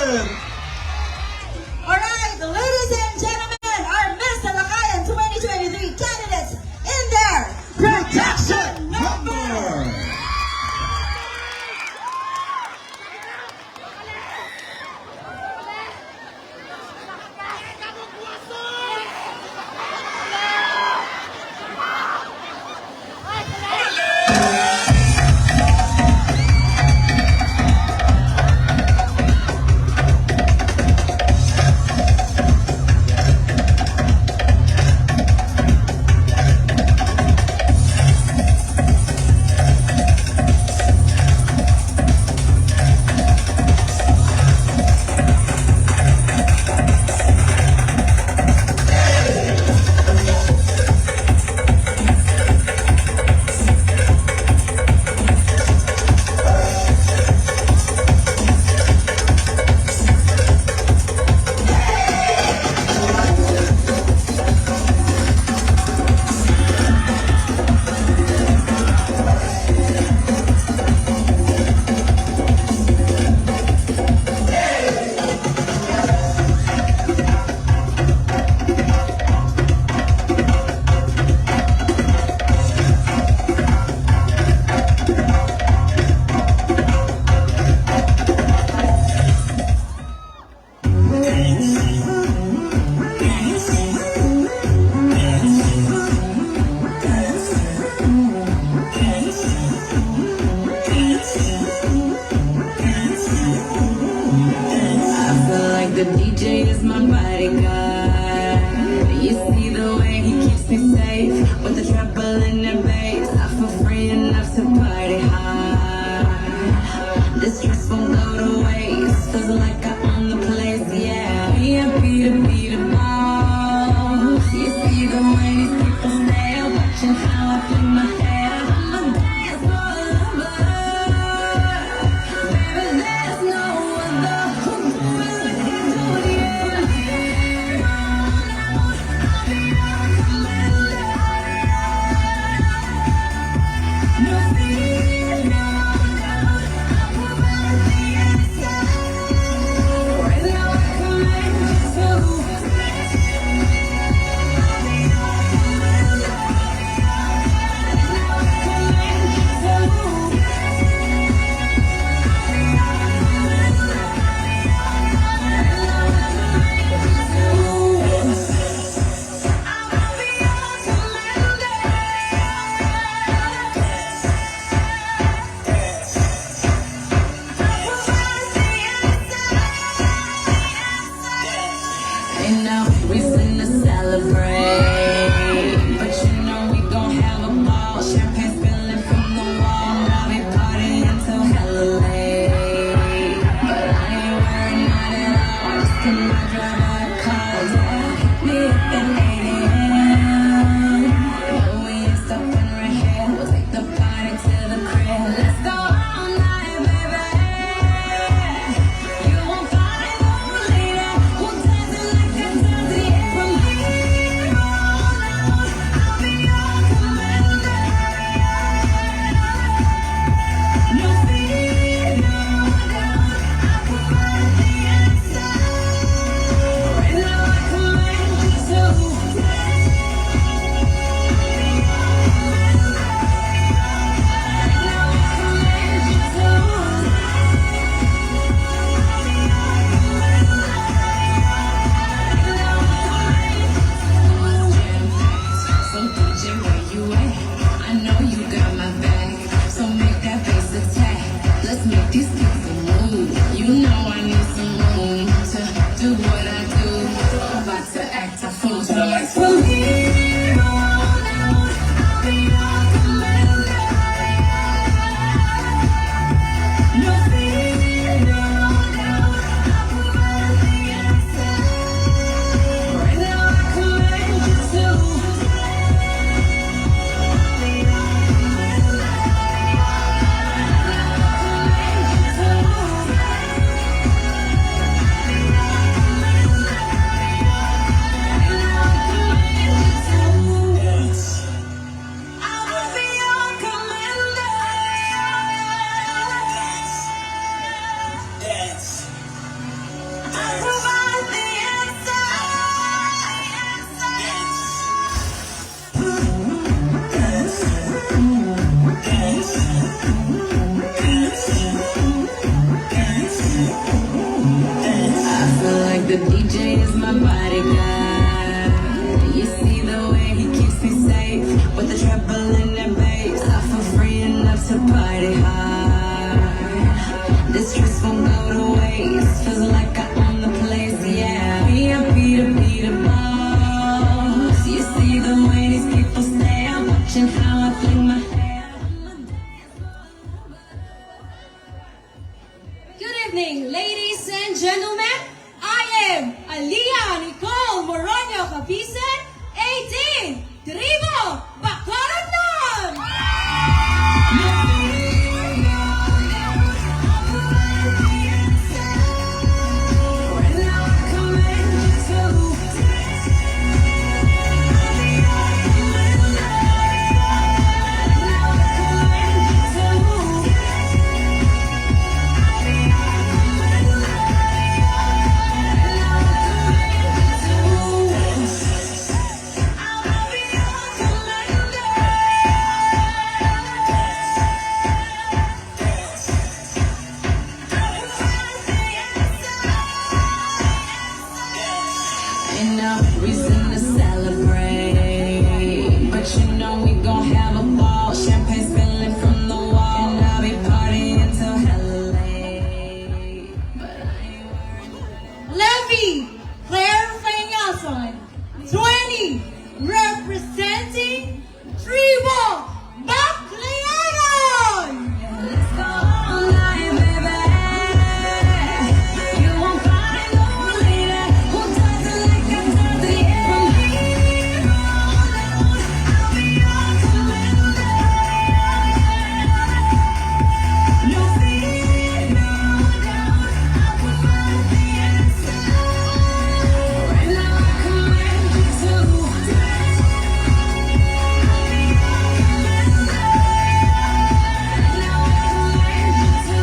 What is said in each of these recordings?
Alright, ladies and gentlemen, our Miss Salakayan 2023 candidates in their projection number. The DJ is my bodyguard. You see the way he keeps me safe with the treble and the bass. I feel free enough to party hard. This stress won't go to waste. Feels like I own the place, yeah. Me and Peter beat a ball. You see the way these people stare, watching how I flip my hair. I'm a dance for lover. Baby, there's no other who really do it. No fear, no doubt, I'm about the answer. The DJ is my bodyguard. You see the way he keeps me safe with the treble and the bass. I feel free enough to party hard. This stress won't go to waste. Feels like I own the place, yeah. Be a boss. You see the way these people stay. I'm watching how I fling my hair. Good evening, ladies and gentlemen. I am Aliyah Nicole Moronio Capisan, 18, Tribo, Bacolodon! Enough reason to celebrate, but you know we gon' have a ball. Champagne spilling from the wall, and I'll be partying till hella late. But I ain't worried. Levy, Claire Fayason, 20, representing Tribo, Baclayon! Let's go all night, baby. You won't find no leader who does it like I does it. From here on out, I'll be your commander. No fear, no doubt, I'll provide the answer. And now I command you to dance. I'll be your commander. Now I command you to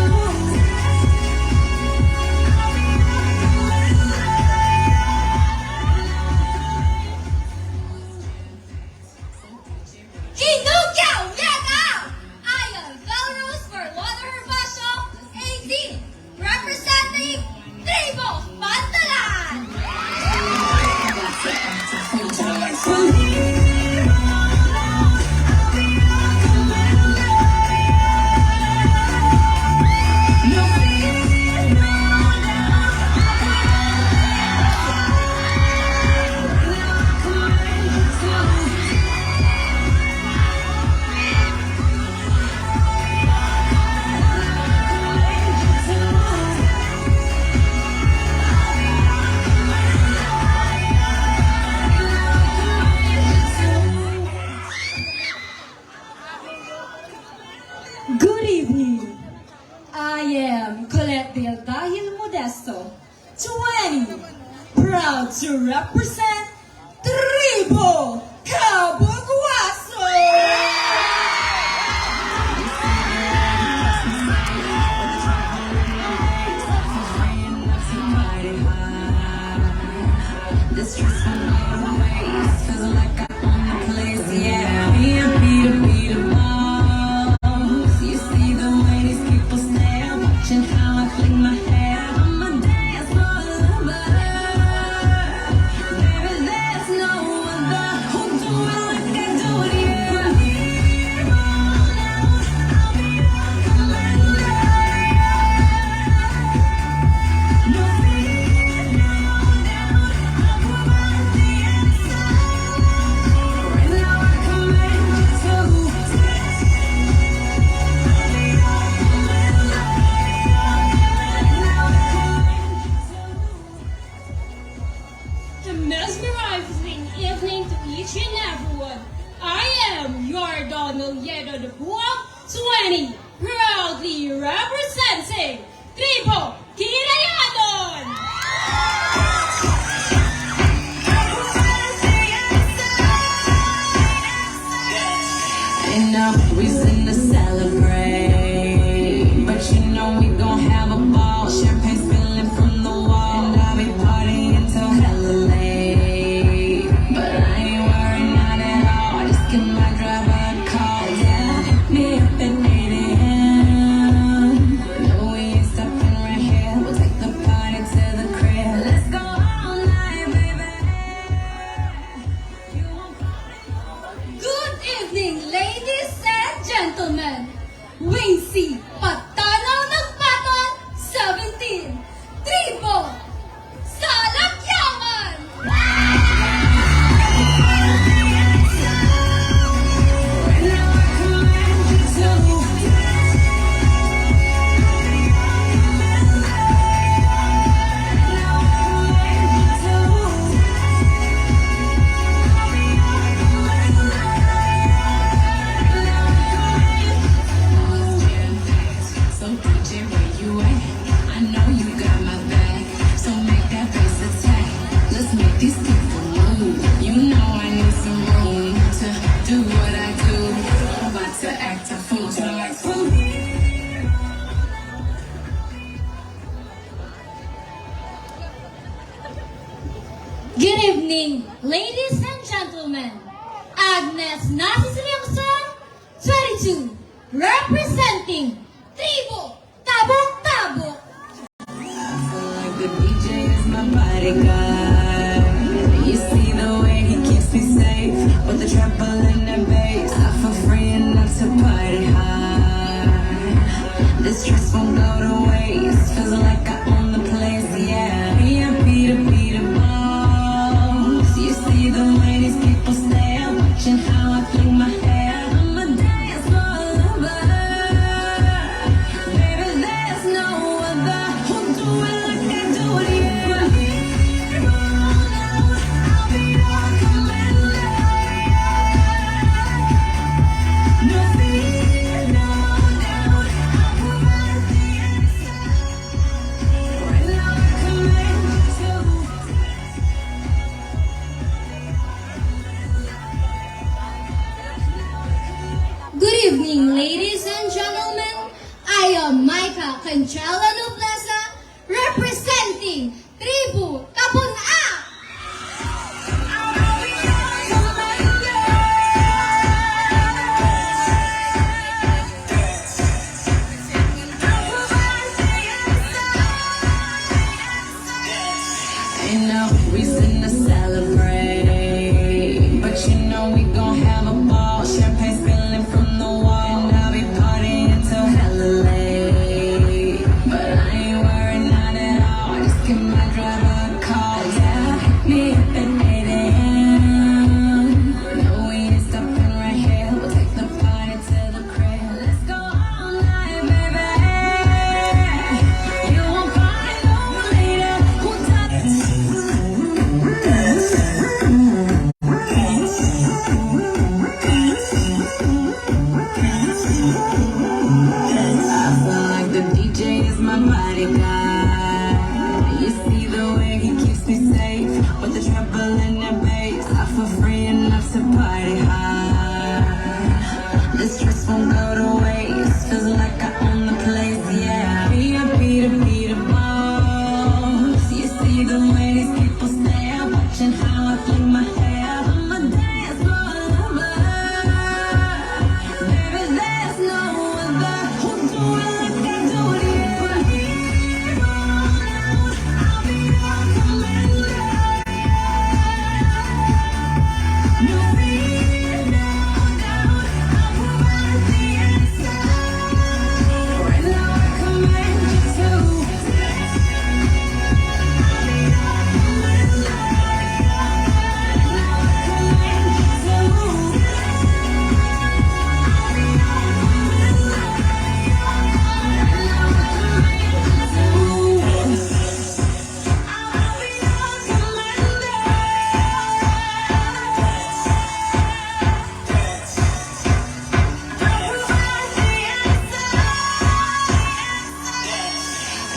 Indukyao Yaga! I am Belarus for Water Basho, 18, representing Tribo, Pantalan! From here on out, I'll be your commander. No fear, no doubt. Now I command you to. Good evening. I am Colette Del Dahil Modesto, 20, proud to represent Tribo Cabaguaso! This stress won't go to waste. Feels like I own the place, yeah. Be a boss. You see the way these people stare, watching how I fling my hair. I'm a dance lover. Baby, there's no other who do it like I do it, yeah. From here on out, I'll be your commander. No fear, no doubt, I'll provide the answer. And now I command you to dance. I'll be your commander. Now I command you to. A mesmerizing evening to each and everyone. I am your Donald Yedo de Buang, 20, proudly representing Tribo Kinayadon! Enough reason to celebrate, but you know we gon' have a ball. Champagne spilling from the wall, and I'll be partying till hella late. But I ain't worried, not at all. Just give my driver a call, yeah. Pick me up at 8 a.m. Good evening, ladies and gentlemen. Agnes Nasisiliangson, 22, representing Tribo Tabok-Tabok. Like the DJ is my bodyguard. You see the way he keeps me safe with the treble and the bass. I feel free enough to party hard. This stress won't go to waste. Feels like I own the place, yeah. Me and Peter Balls. You see the way these people stare, watching how I fling my hair. I'm a dance floor lover. Baby, there's no other who'll do it like I do it, yeah. I'll be your commander. No fear, no doubt. I'll provide the answer. Right now I command you to. Good evening, ladies and gentlemen. I am Micah Conchela Nobleza, representing Tribu Tabon-A. Ain't no reason to celebrate, but you know we gon' have a ball. Champagne spilling from the wall, and I'll be partying till hella late. But I ain't worried, not at all. Just give my driver a call, yeah. Me up at 8 a.m. No, we ain't stopping right here. We'll take the party to the crib. Let's go all night, baby. You won't find no later who does. I feel like the DJ is my bodyguard. You see the way he keeps me safe with the treble and the bass. I feel free enough to party hard. This stress won't go to waste. Feels like I own the place, yeah. Me and Peter Balls. You see the way these people stare, watching how I fling my hair. I'm a dance floor lover. Baby, there's no other who'll do it like I do it, yeah. I'll be your commander. No fear, no doubt. I'll provide the answer. Right now I command you to. I'll be your commander. Now I command you to. I'll be your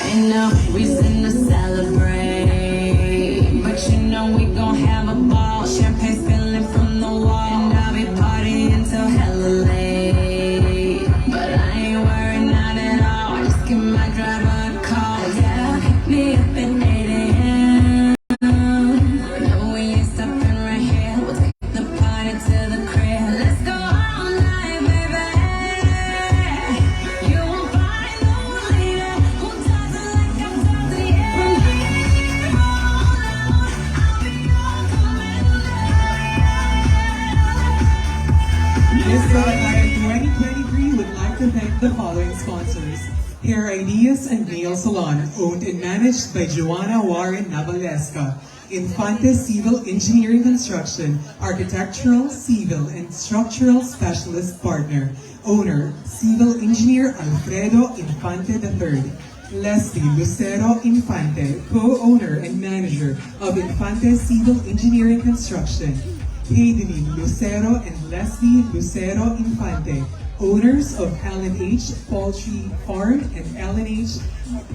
Ain't no reason to celebrate, but you know we gon' have a ball. Champagne spilling from the wall, and I'll be partying till hella late. But I ain't worried, not at all. Just give my driver a call, yeah. Me up at 8 a.m. No, we ain't stopping right here. We'll take the party to the crib. Let's go all night, baby. You won't find no later who does it like I does it, yeah. I'll be your commander. Miss Salakayan 2023 would like to thank the following sponsors. Hair Ideas and Nail Salon, owned and managed by Joanna Warren Navalesca. Infante Civil Engineering Construction, architectural, civil, and structural specialist partner. Owner, Civil Engineer Alfredo Infante III. Leslie Lucero Infante, co-owner and manager of Infante Civil Engineering Construction. Hayden Lucero and Leslie Lucero Infante, owners of L&H Poultry Farm and L&H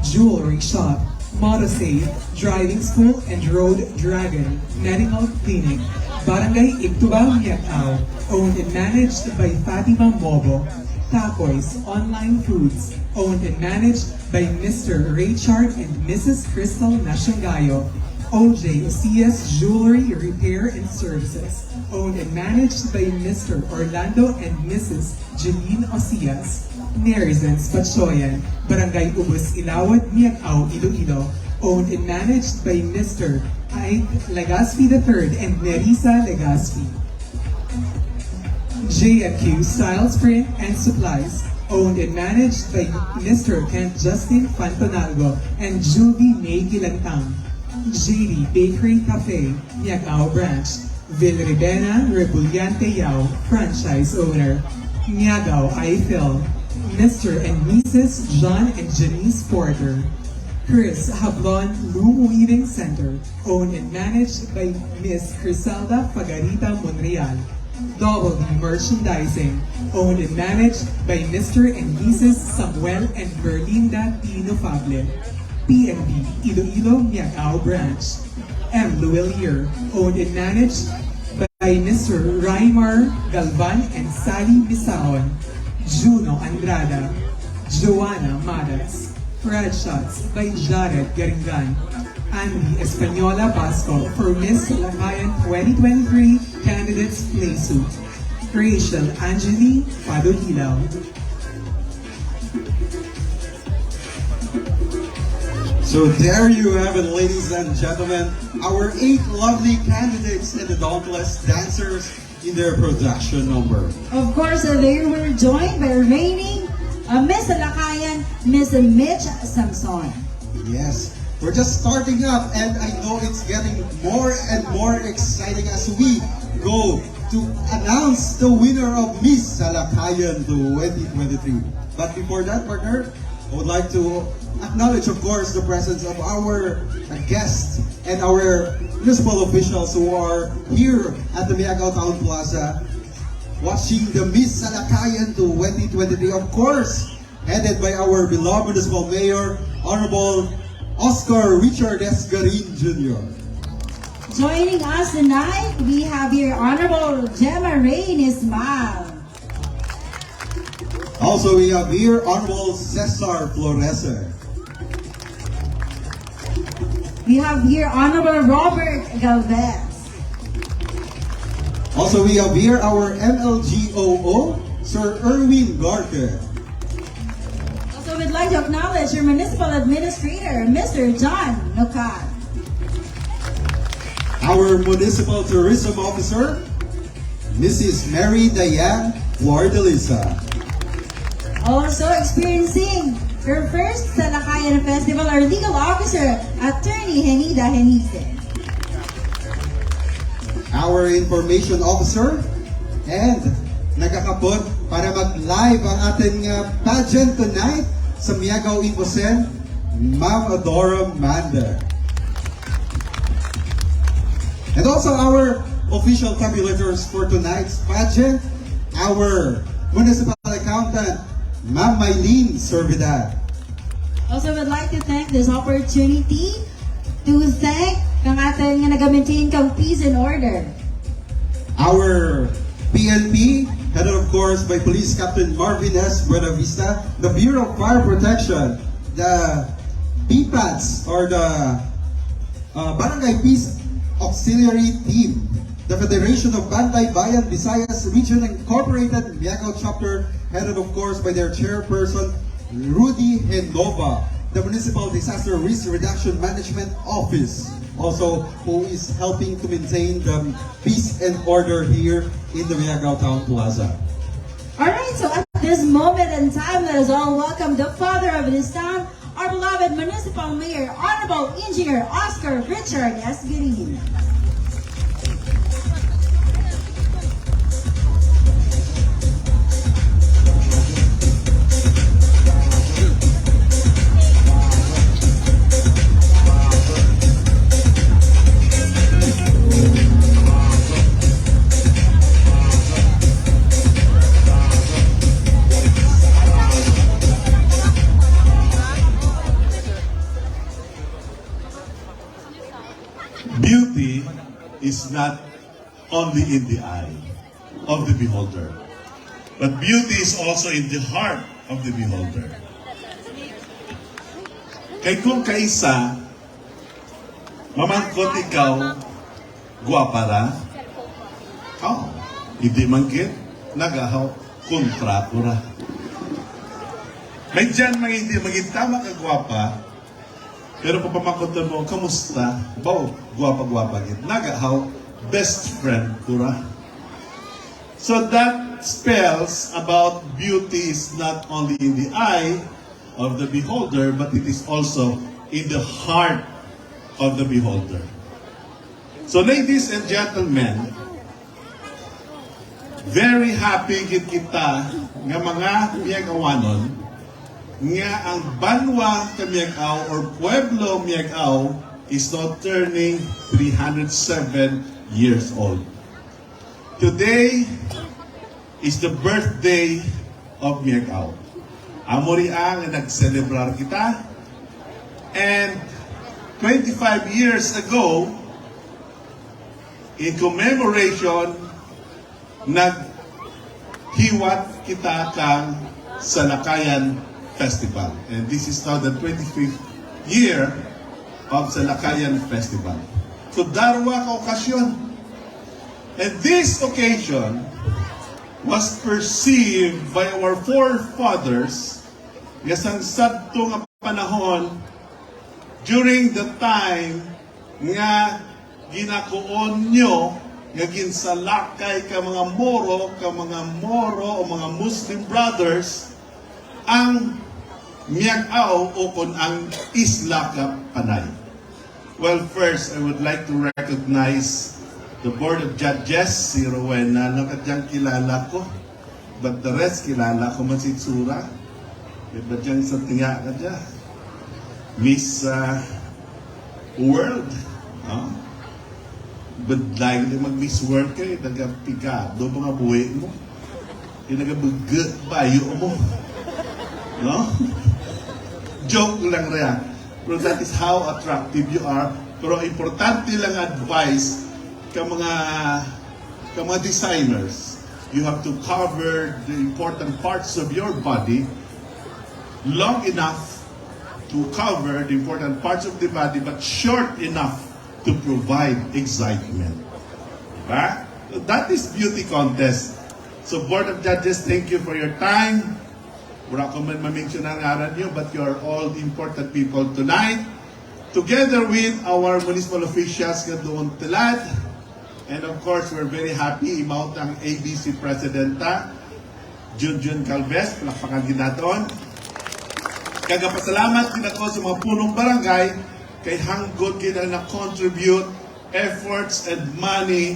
Jewelry Shop. Motosave, Driving School, and Road Dragon Medical Clinic. Barangay Igtubao, Miatao, owned and managed by Fatima Mobo. Tacoy's Online Foods, owned and managed by Mr. Richard and Mrs. Crystal Nashangayo. OJ Osias Jewelry Repair and Services, owned and managed by Mr. Orlando and Mrs. Jeline Osias. Nerizens Batsoyan, Barangay Ubus Ilawad, Miagao, Iloilo, owned and managed by Mr. Ike Legaspi III and Nerissa Legaspi. J&Q Styles Print and Supplies, owned and managed by Mr. Kent Justin Fantonalgo and Juby May Gilantang. JD Bakery Cafe, Miagao Branch, Vilribena Rebuliante Yao, franchise owner. Miagao Eiffel, Mr. and Mrs. John and Janice Porter. Chris Hablon Loom Weaving Center, owned and managed by Miss Criselda Pagarita Monreal. Double D Merchandising, owned and managed by Mr. and Mrs. Samuel and Berlinda Tino Fable. PNB Iloilo Miagao Branch. M. Luelier, owned and managed by Mr. Raimar Galvan and Sally Bisaon. Juno Andrada, Joanna Madas. Red Shots by Jared Garingan. Andy Espanola Basco for Miss Salakayan 2023 Candidates Playsuit. Rachel Angeli Padohilaw. So there you have it, ladies and gentlemen, our 8 lovely candidates and the dauntless dancers in their production number. Of course, they were joined by remaining Miss Salakayan, Miss Mitch Samson. Yes, we're just starting up and I know it's getting more and more exciting as we go to announce the winner of Miss Salakayan 2023. But before that, partner, I would like to acknowledge, of course, the presence of our guests and our municipal officials who are here at the Miagao Town Plaza watching the Miss Salakayan 2023, of course, headed by our beloved municipal mayor, Honorable Oscar Richard S. Garin Jr. Joining us tonight, we have here Honorable Gemma Rain Ismail. Also, we have here Honorable Cesar Florese. We have here Honorable Robert Galvez. Also, we have here our MLGOO, Sir Erwin Garke. Also, we'd like to acknowledge your Municipal Administrator, Mr. John Nokan. Our Municipal Tourism Officer, Mrs. Mary Diane Flordeliza. Also experiencing her first Salakayan Festival, our Legal Officer, Attorney Henida Henise. Our Information Officer, and nagakapot para mag-live ang ating pageant tonight sa Miagao Iposen, Ma'am Adora Manda. And also our official tabulators for tonight's pageant, our Municipal Accountant, Ma'am Maylene Servidad. Also, we'd like to thank this opportunity to thank kang ating nag-maintain kang peace and order. Our PNP, headed of course by Police Captain Marvin S. Buenavista, the Bureau of Fire Protection, the BPATS or the Barangay Peace Auxiliary Team, the Federation of Bantay Bayan Visayas Region Incorporated Miagao Chapter, headed of course by their chairperson Rudy Henova, the Municipal Disaster Risk Reduction Management Office, also who is helping to maintain the peace and order here in the Miagao Town Plaza. Alright, so at this moment in time, let us all welcome the father of this town, our beloved Municipal Mayor, Honorable Engineer Oscar Richard S. Garin. Beauty is not only in the eye of the beholder, but beauty is also in the heart of the beholder. Kay kung kaisa, Mamangkot ikaw, guwapa ra? Oh, hindi manggit, nagahaw, kontrato ra. May dyan mga hindi magitama ka guwapa, pero papamangkot mo, kamusta? Baw, guwapa-guwapa git. Nagahaw, best friend ko ra. So that spells about beauty is not only in the eye of the beholder, but it is also in the heart of the beholder. So ladies and gentlemen, very happy gid kita nga mga miyagawanon nga ang banwa ka Miagaw or Pueblo Miagaw is now turning 307 years old. Today is the birthday of Miagaw. Amori ang nag-celebrar kita. And 25 years ago, in commemoration, naghiwat kita kang Salakayan Festival. And this is now the 25th year of Salakayan Festival. So darwa ka okasyon. And this occasion was perceived by our forefathers nga sang sadto nga panahon during the time nga ginakuon nyo nga ginsalakay ka mga Moro o mga Muslim brothers ang Miagaw o kung ang isla ka Panay. Well, first, I would like to recognize the Board of Judges, si Rowena, nakadyang kilala ko. But the rest, kilala ko man si Tsura. Iba dyan sa tinga ka dyan. Miss World. No? But dahil mag-Miss World kayo, nagapigado mga buhay mo. Nagabugat bayo mo. No? Joke lang rin. Pero that is how attractive you are. Pero importante lang advice ka mga designers, you have to cover the important parts of your body long enough to cover the important parts of the body but short enough to provide excitement. Right? So that is beauty contest. So Board of Judges, thank you for your time. Wala ko man ma-mention ang aral nyo, but you are all important people tonight. Together with our municipal officials nga doon tilad. And of course, we're very happy about ang ABC Presidenta, Junjun Calves, palakpakan din natin. Kagapasalamat din ako sa mga punong barangay kay hanggot kita na-contribute efforts and money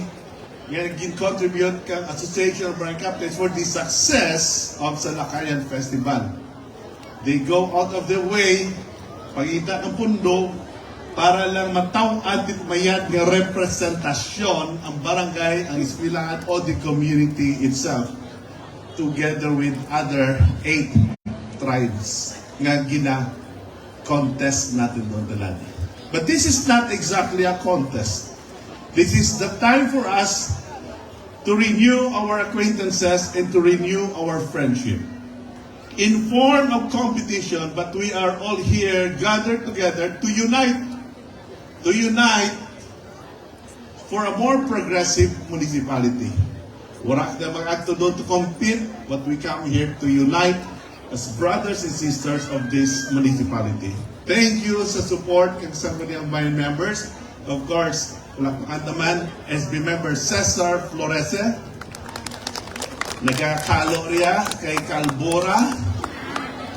nga naging-contribute kang Association of Barangay Captains for the success of Salakayan Festival. They go out of their way, pagita ng pundo, para lang matawad at mayad ng representasyon ang barangay, ang eskwelahan o the community itself together with other 8 tribes nga gina-contest natin doon talaga. But this is not exactly a contest. This is the time for us to renew our acquaintances and to renew our friendship. In form of competition, but we are all here gathered together to unite for a more progressive municipality. Wala na mag-acto doon to compete, but we come here to unite as brothers and sisters of this municipality. Thank you sa support kay kasama niyang bayan members. Of course, palakpakan naman SB member Cesar Florese. Nagkakalo riya kay Calbora.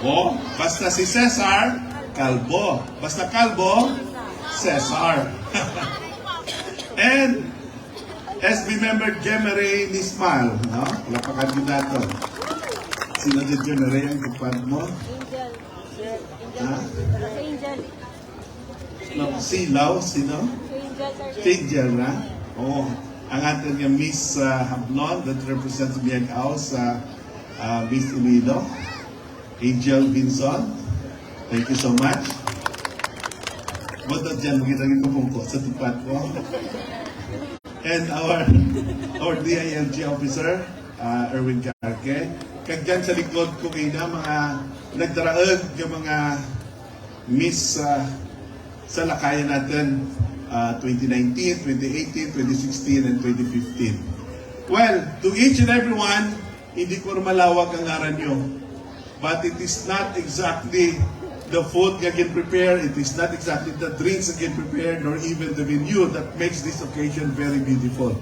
O, basta si Cesar, Calbo. Basta Calbo, Cesar. And SB member Jemery Nismal, no? Palakpakan din natin. Sino din Jemery ang kapad mo? Angel. Ha? Angel. No, Silaw, sino? Angel na? Oo. Ang ating yung Miss Hablon that represents Miagaw sa Miss Iloilo. Angel Vinson. Thank you so much. Ba't dyan, magiging kupungko sa tupat ko. And our DILG officer, Erwin Carque. Kag dyan sa likod ko kayo na mga nagdaraag yung mga Miss Salakayan natin 2019, 2018, 2016, and 2015. Well, to each and every one, hindi ko malawag ang ngaran nyo. But it is not exactly the food that can prepare, it is not exactly the drinks that can prepare, nor even the venue that makes this occasion very beautiful.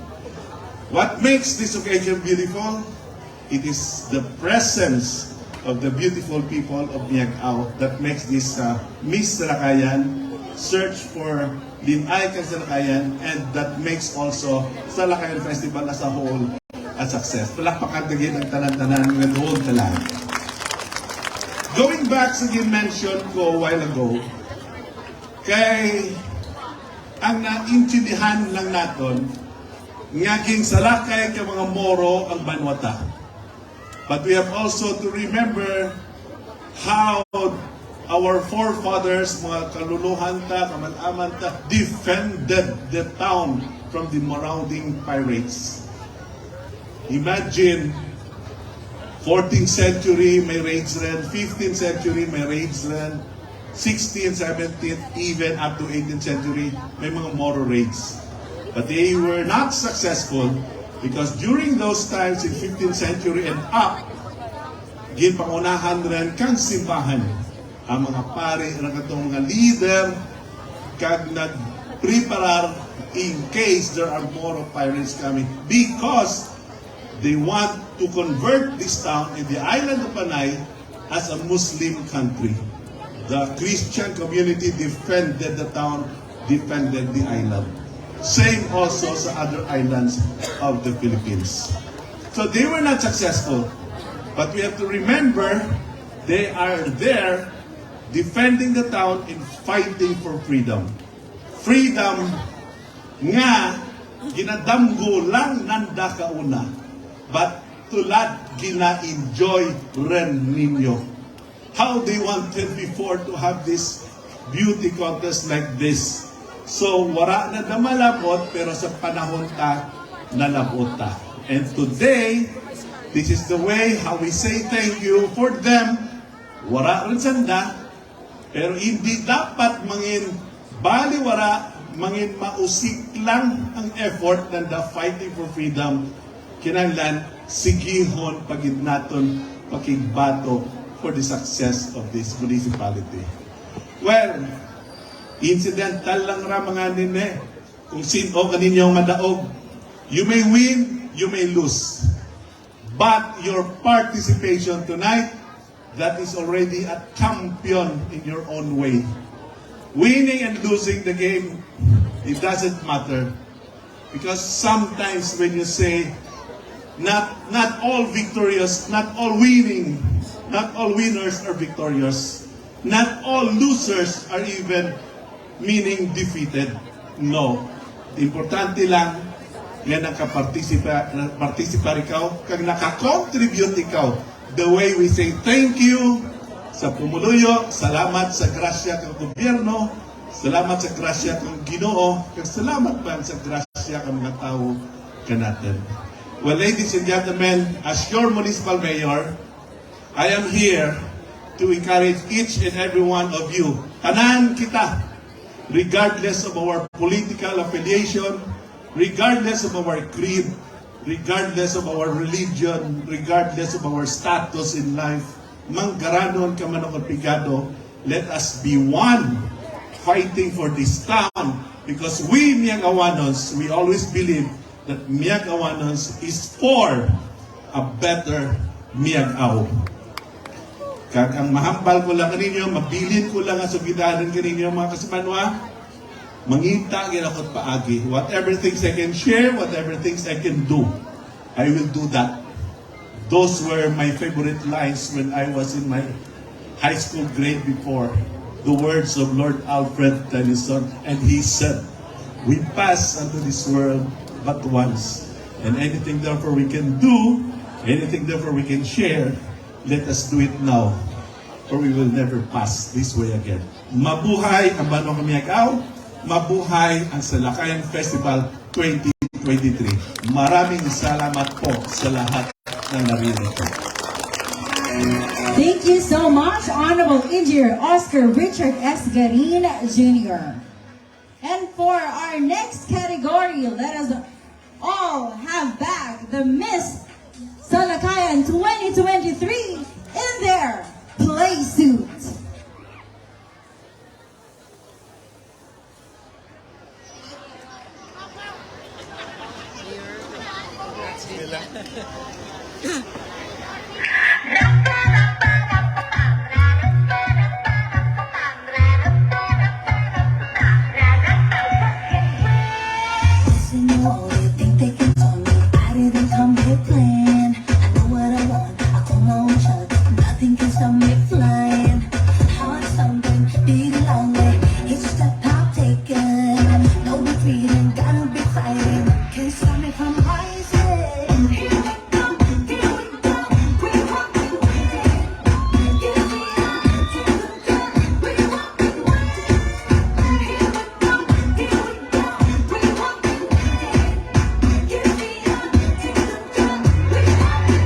What makes this occasion beautiful? It is the presence of the beautiful people of Miagao that makes this Miss Salakayan search for Linay kang Salakayan, and that makes also Salakayan Festival as a whole a success. Palakpakan din ang tanan-tanan ng whole talan. Going back sa mention ko a while ago, kay ang naintindihan lang naton ngaging Salakay kay mga Moro ang banwata. But we have also to remember how our forefathers, mga kaluluhan ta, kaman-aman ta, defended the town from the marauding pirates. Imagine, 14th century may raids rin, 15th century may raids rin, 16th, 17th, even up to 18th century, may mga Moro raids. But they were not successful because during those times in 15th century and up, ginpangunahan rin kang simbahan. Ang mga pare, ang katong mga leader, kag nag-preparar in case there are more pirates coming. Because they want to convert this town in the island of Panay as a Muslim country. The Christian community defended the town, defended the island. Same also sa other islands of the Philippines. So they were not successful. But we have to remember, they are there defending the town and fighting for freedom. Freedom nga ginadamgo lang nanda kauna. But tulad gina-enjoy ren ninyo. How they wanted before to have this beauty contest like this. So, wala na namalabot, pero sa panahon ta, nalabot ta. And today, this is the way how we say thank you for them. Wala rin sanda, pero hindi dapat mangin baliwara, mangin mausik lang ang effort ng the fighting for freedom. Kinahanglan, sigihon pagid naton pakigbato for the success of this municipality. Well, incidental lang ra mga nene. Kung sino kaninyong madaog. You may win, you may lose. But your participation tonight, that is already a champion in your own way. Winning and losing the game, it doesn't matter. Because sometimes when you say, not all victorious, not all winning, not all winners are victorious. Not all losers are even meaning defeated. No. Importante lang nga nakaparticipar ikaw, kag nakakontribute ikaw. The way we say thank you sa pumuluyo, salamat sa grasya kang gobyerno, salamat sa grasya kang Ginoo, kag salamat pa sa grasya kang mga tao kanatin. Well, ladies and gentlemen, as your municipal mayor, I am here to encourage each and every one of you. Tanan kita, regardless of our political affiliation, regardless of our creed, regardless of our religion, regardless of our status in life, manggaranon ka man o pigado, let us be one fighting for this town. Because we Miagawanos, we always believe that Miagawanos is for a better Miagao. Kag ang mahambal ko lang kaninyo, mabilin ko lang ang sugidanan kaninyo mga kasimanwa, mangita ginakot paagi. Whatever things I can share, whatever things I can do, I will do that. Those were my favorite lines when I was in my high school grade before. The words of Lord Alfred Tennyson, and he said, "We pass unto this world but once, and anything therefore we can do, anything therefore we can share, let us do it now, or we will never pass this way again." Mabuhay ang Banong Miagao, mabuhay ang Salakayan Festival 2023. Maraming salamat po sa lahat na naririto. Thank you so much, Honorable Engineer Oscar Richard S. Garin Jr. And for our next category, let us all have back the Miss Salakayan 2023 in their play suit. Listen, you only think they can tell me I didn't come here playing. I know what I want, I call my own shot. Nothing can stop me flying. Heart something, beat a long way. Each step I've taken, no retreating, gotta be fighting. Can't stop me from rising. Here we go, here we go. We won't be waiting. Give me up to the top. We won't be waiting. Here we go, here we go. We won't be waiting. Give me up to the top. We won't be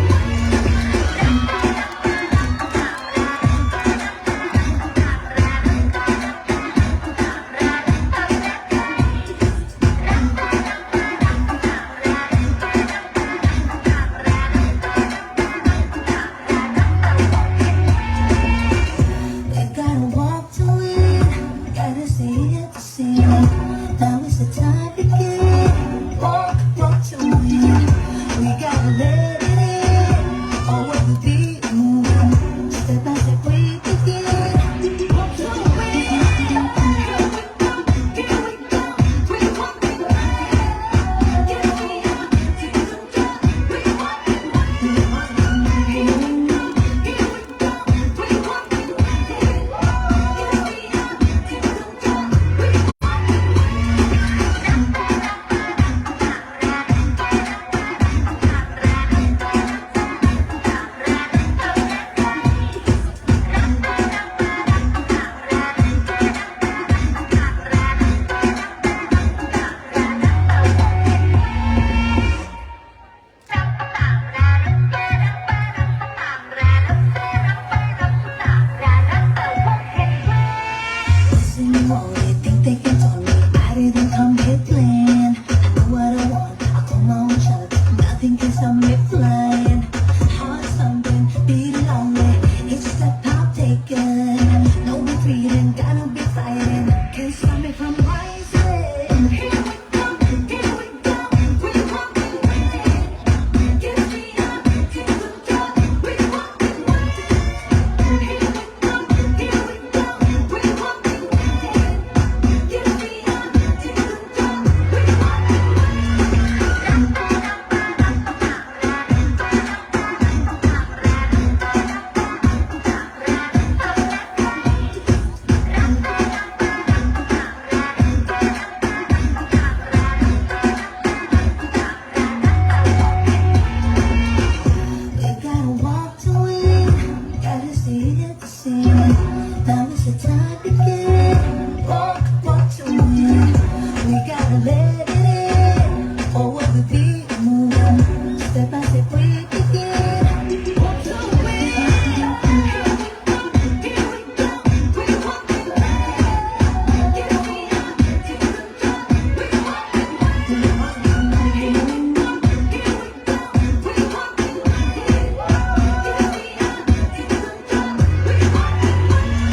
We gotta walk to it, gotta see it to see it. Now is the time to begin. Walk to it. We gotta let it in. Or what will be moving. Step by step we begin. Walk to it. Here we go, here we go. We won't be waiting. Get me up to the top. We won't be waiting. Here we go, we won't be waiting. Get me up to the top. We won't Listen, you only think they can tell me I didn't come here playing. I know what I want, I call my own shot. Nothing can stop me flying. Heart something, beat a long way. Each step I've taken, no retreating, gotta be fighting. Can't stop me from rising. Here we go, here we go. We won't be waiting. Get me up to the top. We won't be waiting. Here we go, here we go. We won't be waiting. Get me up to the top. We won't We gotta walk to it, gotta see it to see it. Now is the time to begin. Walk to it. We gotta let it in, or what will be moving. Step by step we begin. Walk to it. Here we go, here we go. We won't be waiting. Get me up to the top. We won't be waiting. Here we go, here we go. We won't be waiting. Get me up to the top. We won't be waiting.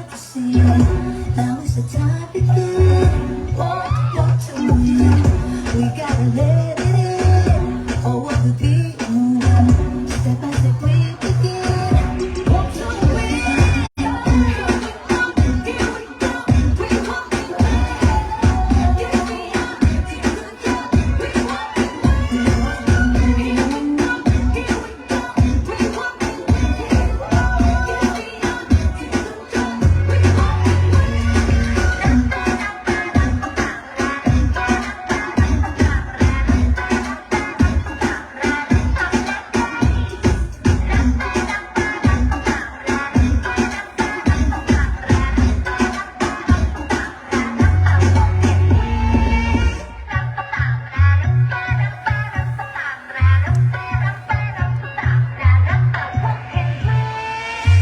yet to see. Now is the time to begin. Walk to win. We gotta let it in. Oh, what could be? Step by step we begin. Walk to win. Here we go. We walk the way. Get me out. We walk the way. Here we go. We walk the way. Get me out. We walk the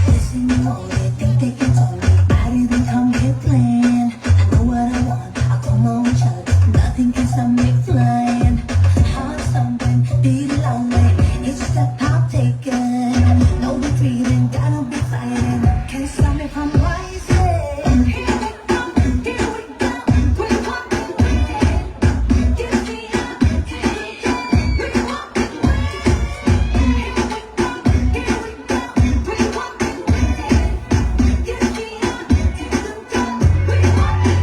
Listen, you all they think they can tell me. I didn't come here playing. I know what I want. I call my own shot. Nothing can stop me flying. Heart thumping, beat lonely. Each step I'm taking. No retreating, gotta be fighting. Can't stop me from rising. Here we go, we walk the way. Get me out, we walk the way. Here we go, we walk the way. Get me out, we walk the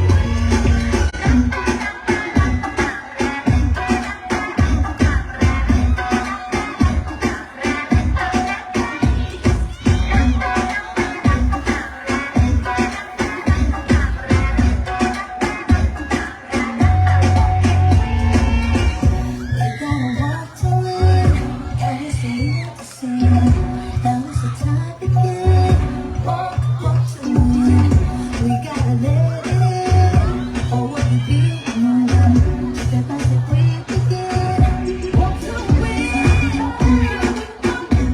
We're gonna walk to win. And we see what to see. Now is the time to begin. Walk to win. We gotta let it in. Oh, what we be. Step by step we begin. Walk to win.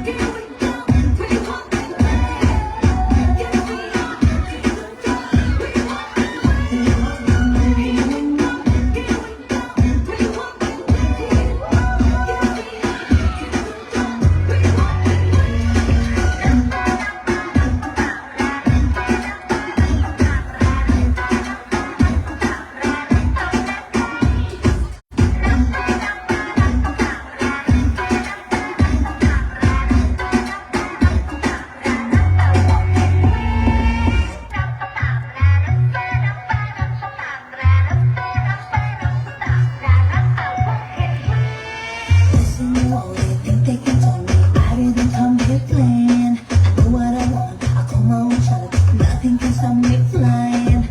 Here we go. We walk the way. Get me out. We walk the way. Here we go. We walk the way. Listen, you all they think they can tell me. I didn't come here playing. I know what I want. I call my own shot. Nothing can stop me flying.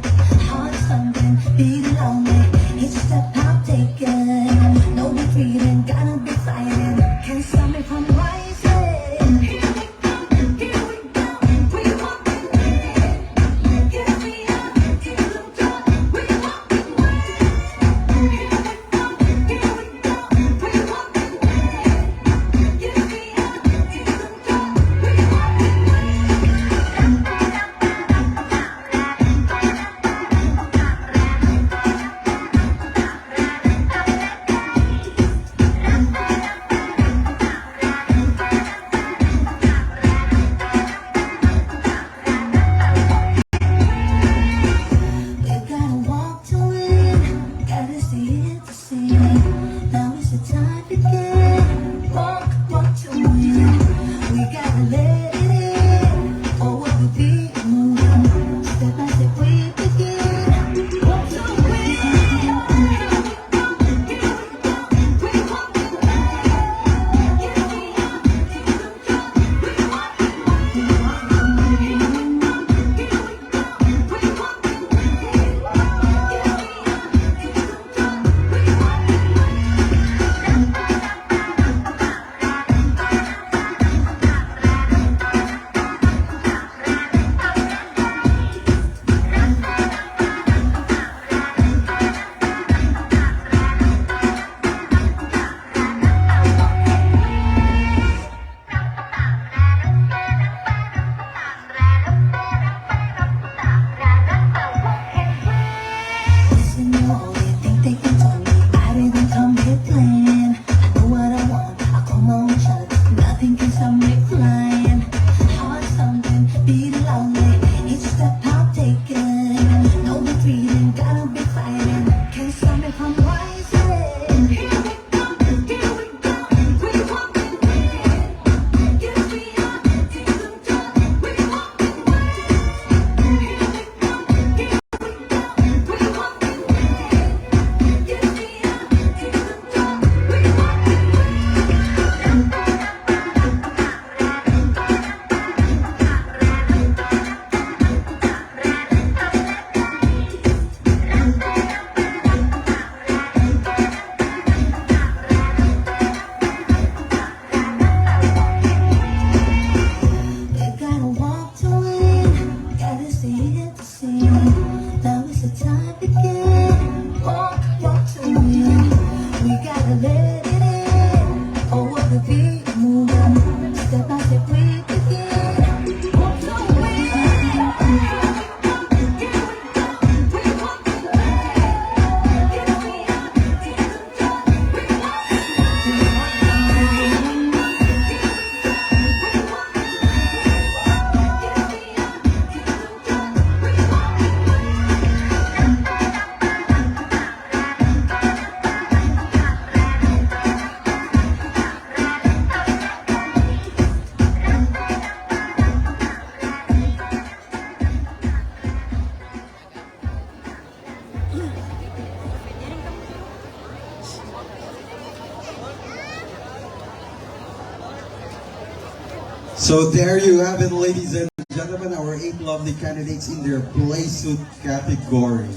Heart thumping, beat lonely. Each step I'm taking. No retreating, gotta be fighting. Can't stop me from rising. Here we go, we walk the way. Get me out, we walk the way. Here we go, we walk the way. Get me out, we walk the way. taken. No retreating, gotta be fighting. Can't stop me from rising. Here we go, here we go. We walking wicked. Give me up, take some time. We walking wicked. Here we go, here we go. We walking wicked. Give me up, take some time. We walking You gotta walk to win, gotta see it to see. Now is the time to begin. Walk to win. We gotta let it in. Oh, what the beat moving. Step by step we begin. Walk to win. Here we go. We walking wicked. Give me up, take some time. We walking wicked. So there you have it, ladies and gentlemen, our 8 lovely candidates in their play suit category.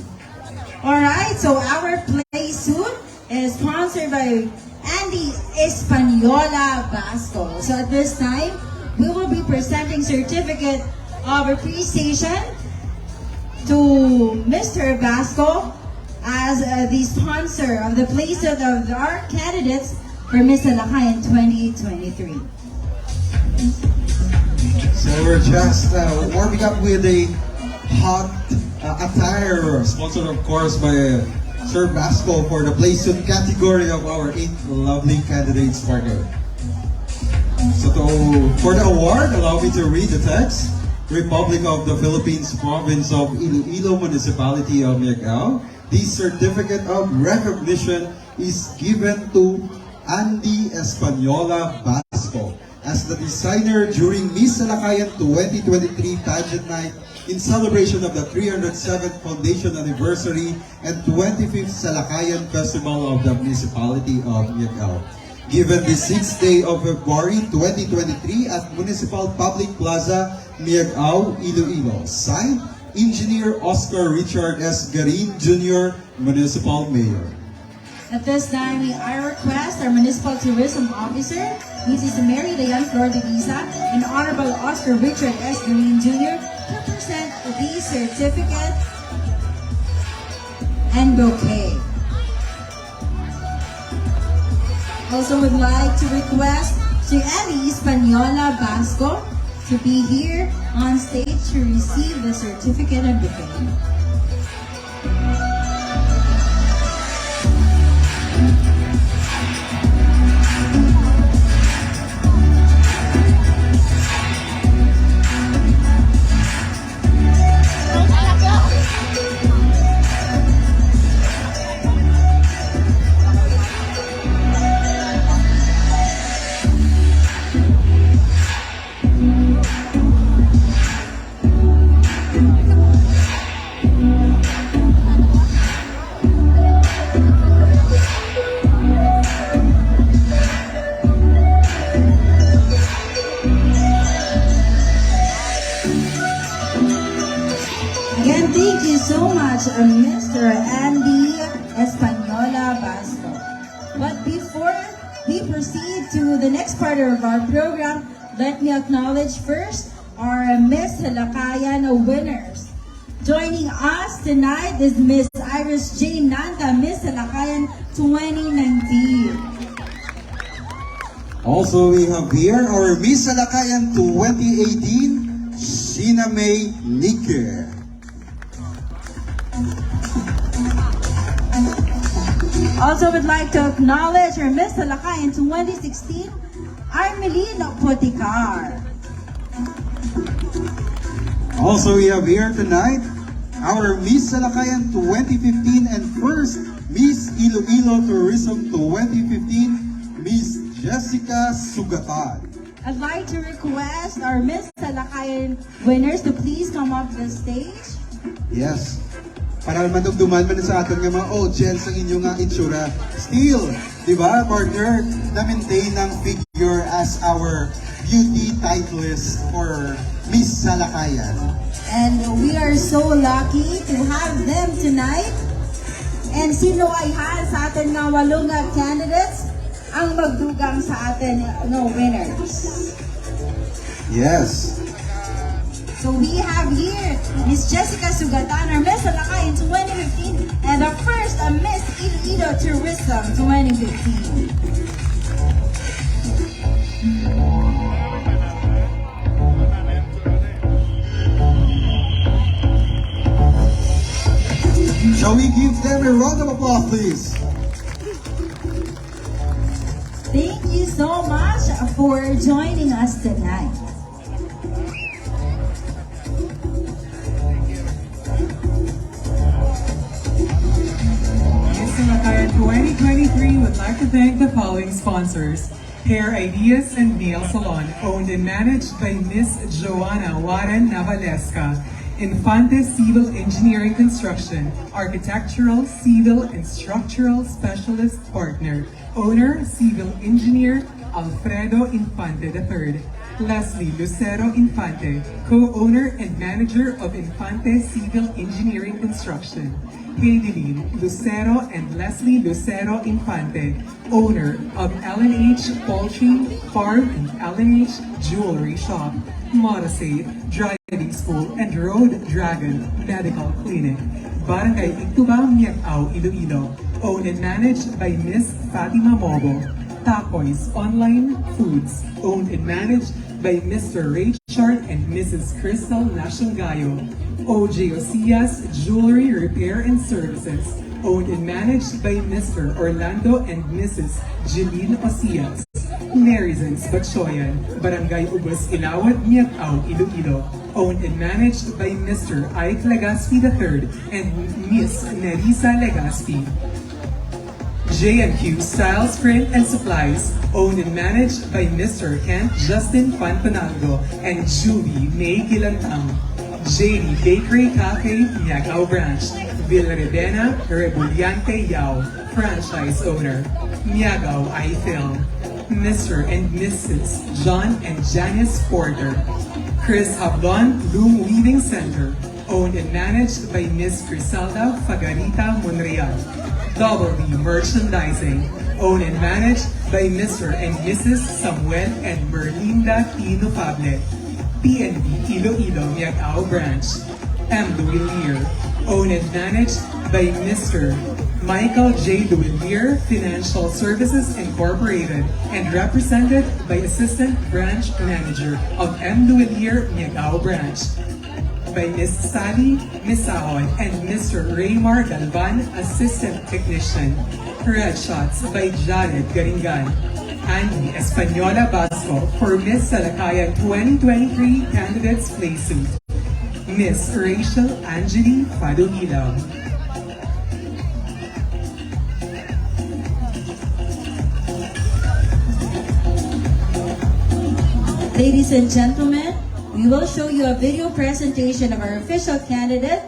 Alright, so our play suit is sponsored by Andy Espanola Basco. So at this time, we will be presenting certificate of appreciation to Mr. Basco as the sponsor of the play suit of our candidates for Miss Salakayan 2023. So we're just warming up with a hot attire, sponsored of course by Sir Basco for the play suit category of our 8 lovely candidates partner. So for the award, allow me to read the text. Republic of the Philippines, Province of Iloilo, Municipality of Miagao. This certificate of recognition is given to Andy Espanola Basco as the designer during Miss Salakayan 2023 pageant night in celebration of the 307th foundation anniversary and 25th Salakayan Festival of the Municipality of Miagao. Given the 6th day of February 2023 at Municipal Public Plaza, Miagao, Iloilo. Signed, Engineer Oscar Richard S. Garin Jr., Municipal Mayor. At this time, I request our Municipal Tourism Officer, Mrs. Mary Leon Flor de Lisa, and Honorable Oscar Richard S. Green Jr. to present the certificate and bouquet. Also would like to request Sir Andy Espanola Basco to be here on stage to receive the certificate and bouquet. Again, thank you so much, Mr. Andy Espanola Basco. But before we proceed to the next part of our program, let me acknowledge first our Miss Salakayan winners. Joining us tonight is Miss Iris J. Nanta, Miss Salakayan 2019. Also, we have here our Miss Salakayan 2018, Sheena May Nike. Also would like to acknowledge our Miss Salakayan 2016, Armelina Poticar. Also, we have here tonight our Miss Salakayan 2015 and first Miss Iloilo Tourism 2015, Miss Jessica Sugatan. I'd like to request our Miss Salakayan winners to please come up to the stage. Yes. Para madugduman man sa aton nga mga audience ang inyong itsura. Still, di ba, partner, na-maintain ng figure as our beauty titleist for Miss Salakayan. And we are so lucky to have them tonight. And sino ay sa atin nga walong nga candidates ang magdugang sa atin nga winners. Yes. So we have here Miss Jessica Sugatan, our Miss Salakayan 2015, and our first Miss Iloilo Tourism 2015. Shall we give them a round of applause, please? Thank you so much for joining us tonight. Miss Salakayan 2023 would like to thank the following sponsors. Hair Ideas and Nail Salon, owned and managed by Miss Joanna Warren Navalesca. Infante Civil Engineering Construction, Architectural, Civil, and Structural Specialist Partner. Owner, Civil Engineer Alfredo Infante III. Leslie Lucero Infante, co-owner and manager of Infante Civil Engineering Construction. Heidelin Lucero and Leslie Lucero Infante, owner of L&H Poultry Farm and L&H Jewelry Shop. Motosafe Driving School and Road Dragon Medical Clinic. Barangay Igtubang, Miagao, Iloilo. Owned and managed by Miss Fatima Mobo. Takoy's Online Foods. Owned and managed by Mr. Richard and Mrs. Crystal Nationgayo. OJ Osias Jewelry Repair and Services. Owned and managed by Mr. Orlando and Mrs. Jeline Osias. Marizans Batchoyan, Barangay Ubos Ilawat, Miagao, Iloilo. Owned and managed by Mr. Ike Legaspi III and Miss Nerissa Legaspi. J&Q Styles Print and Supplies, owned and managed by Mr. Kent Justin Pantanalgo and Julie May Gilantang. JD Bakery Cafe, Miagao Branch. Villaribena Rebuliante Yao, franchise owner. Miagao iFilm. Mr. and Mrs. John and Janice Porter. Chris Hablon Loom Weaving Center, owned and managed by Miss Criselda Fagarita Monreal. Double D Merchandising, owned and managed by Mr. and Mrs. Samuel and Merlinda Tino Pable. PNB Iloilo Miagao Branch. M. Duwilier, owned and managed by Mr. Michael J. Duwilier Financial Services Incorporated and represented by Assistant Branch Manager of M. Duwilier Miagao Branch. By Ms. Sally Misahon and Mr. Raymar Galvan, Assistant Technician. Red Shots by Jared Garingan. Andy Española Basco for Miss Salakayan 2023 Candidates Playsuit. Miss Rachel Angeli Padugilaw. Ladies and gentlemen, we will show you a video presentation of our official candidate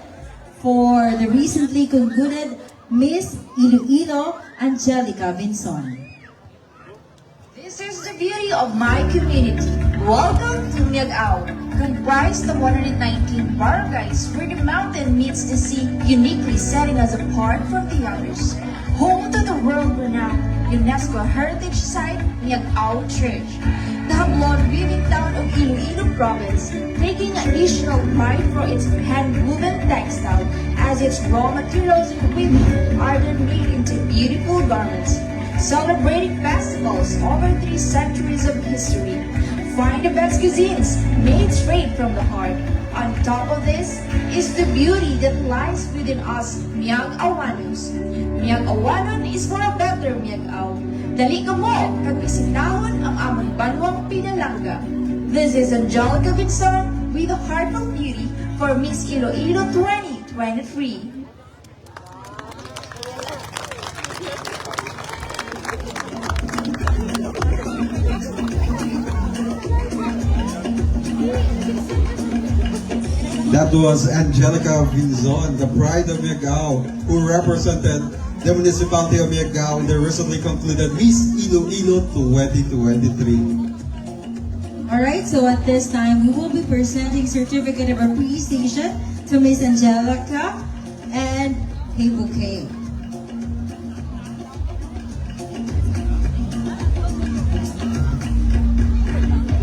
for the recently concluded Miss Iloilo, Angelica Vinson. This is the beauty of my community. Welcome to Miagao, comprised of 119 barangays where the mountain meets the sea, uniquely setting us apart from the others. Home to the world-renowned UNESCO Heritage Site, Miagao Church. The Hablon-weaving town of Iloilo Province, taking additional pride for its hand-woven textile as its raw materials for weaving are then made into beautiful garments. Celebrating festivals over 3 centuries of history. Find the best cuisines made straight from the heart. On top of this is the beauty that lies within us Miag-Awanos. Miag-Awanon is for a better Miag-Aw. Dali ka mo, kagbisitahon ang among banwang pinalangga. This is Angelica Vinson with a heart of beauty for Miss Iloilo 2023. 2023. That was Angelica Vinzon, the bride of Miagao, who represented the municipality of Miagao in the recently concluded Miss Iloilo 2023. Alright, so at this time, we will be presenting certificate of appreciation to Miss Angelica and a bouquet.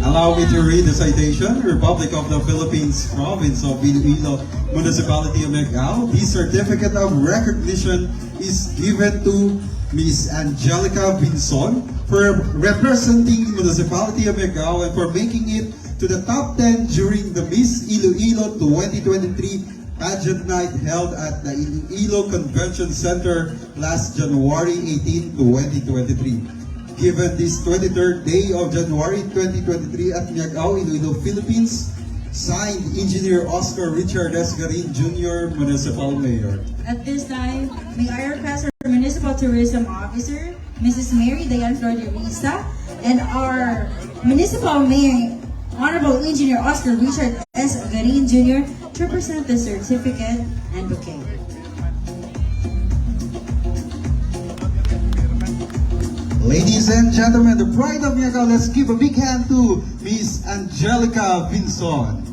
Allow me to read the citation. Republic of the Philippines, Province of Iloilo, Municipality of Miagao. This certificate of recognition is given to Miss Angelica Vinzon for representing the Municipality of Miagao and for making it to the top 10 during the Miss Iloilo 2023 pageant night held at the Iloilo Convention Center last January 18, 2023. Given this 23rd day of January 2023 at Miagao, Iloilo, Philippines, signed Engineer Oscar Richard S. Garin Jr., Municipal Mayor. At this time, may I request our Municipal Tourism Officer, Mrs. Mary Dayan Florderisa, and our Municipal Mayor, Honorable Engineer Oscar Richard S. Garin Jr. to present the certificate and bouquet. Ladies and gentlemen, the bride of Miagao, let's give a big hand to Miss Angelica Vinzon.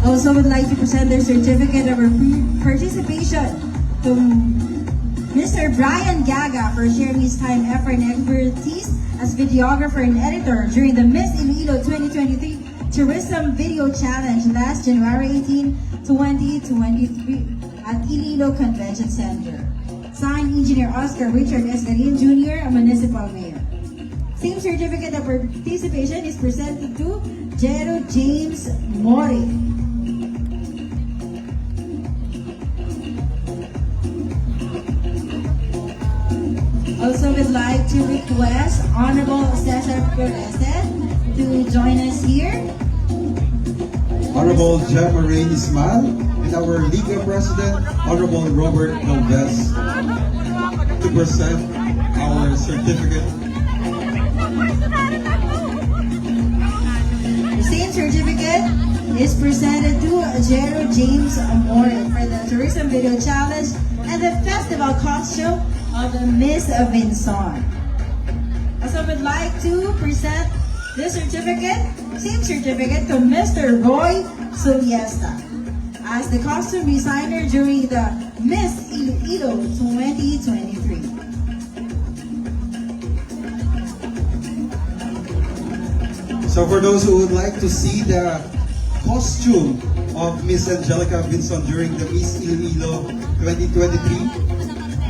Also would like to present their certificate of participation to Mr. Brian Gaga for sharing his time, effort, and expertise as videographer and editor during the Miss Iloilo 2023 Tourism Video Challenge last January 18, 2023 at Iloilo Convention Center. Signed, Engineer Oscar Richard S. Garin Jr., a Municipal Mayor. Same certificate of participation is presented to Jero James Mori. Also would like to request Honorable Cesar Perez to join us here. Honorable Jamarain Ismail and our Liga President, Honorable Robert Galvez, to present our certificate. The same certificate is presented to Jero James Amore for the Tourism Video Challenge and the Festival Costume of the Miss Vinzon. Also would like to present this certificate, same certificate, to Mr. Roy Soliesta as the costume designer during the Miss Iloilo 2023. So for those who would like to see the costume of Miss Angelica Vinzon during the Miss Iloilo 2023,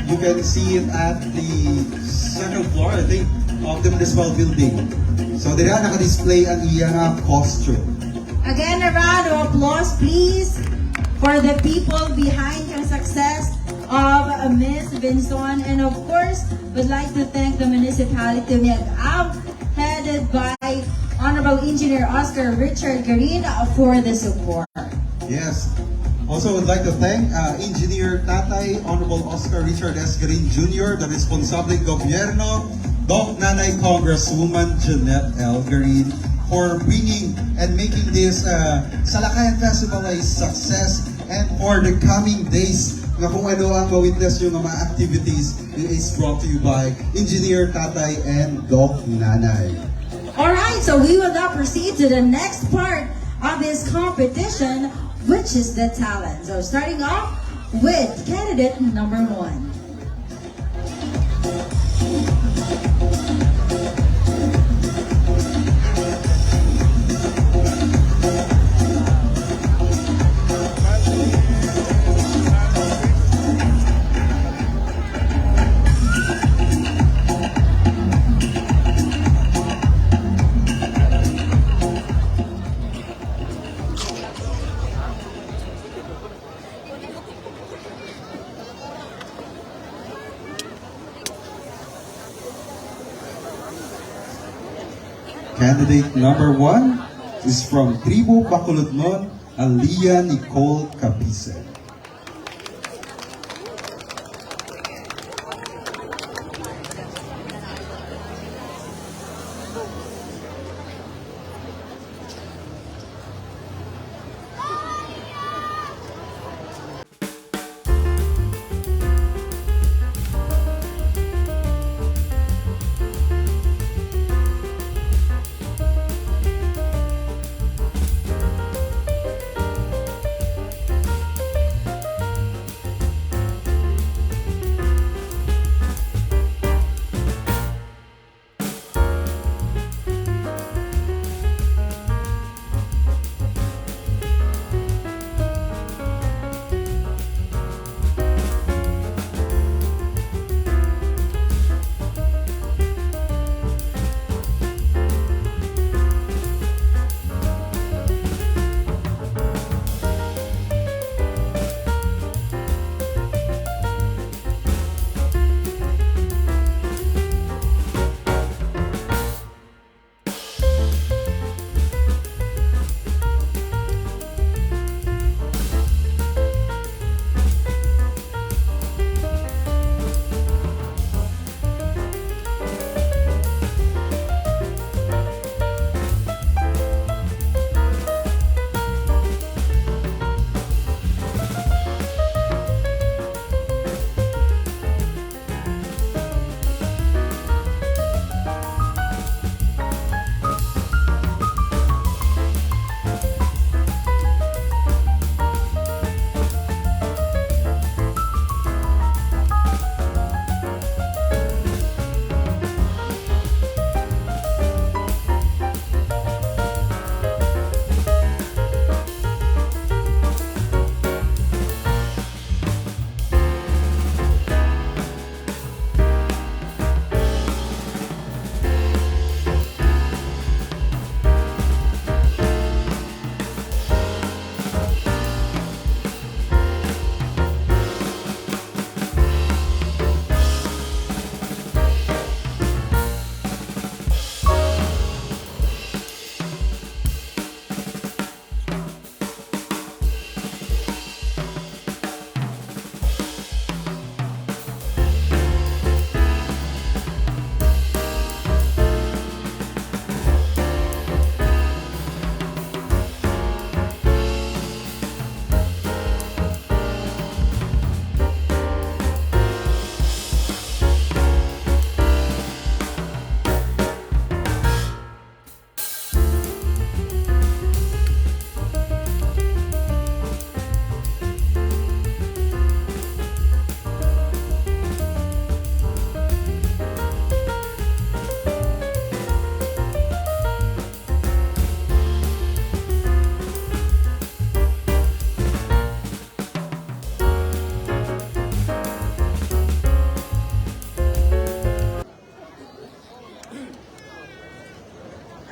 you can see it at the second floor, I think, of the municipal building. So there naka-display ang iyang costume. Again, a round of applause, please, for the people behind the success of Miss Vinzon. And of course, would like to thank the municipality of Miagao, headed by Honorable Engineer Oscar Richard Garin for the support. Yes. Also would like to thank Engineer Tatay, Honorable Oscar Richard S. Garin Jr., the Responsable Gobierno, Doc Nanay Congresswoman Jeanette L. Garin, for bringing and making this Salakayan Festival a success, and for the coming days na kung ano ang ma-witness yung mga activities is brought to you by Engineer Tatay and Doc Nanay. Alright, so we will now proceed to the next part of this competition, which is the talent. So starting off with candidate number 1. Candidate number 1 is from Tribo Bacolodnon, Alia Nicole Capise.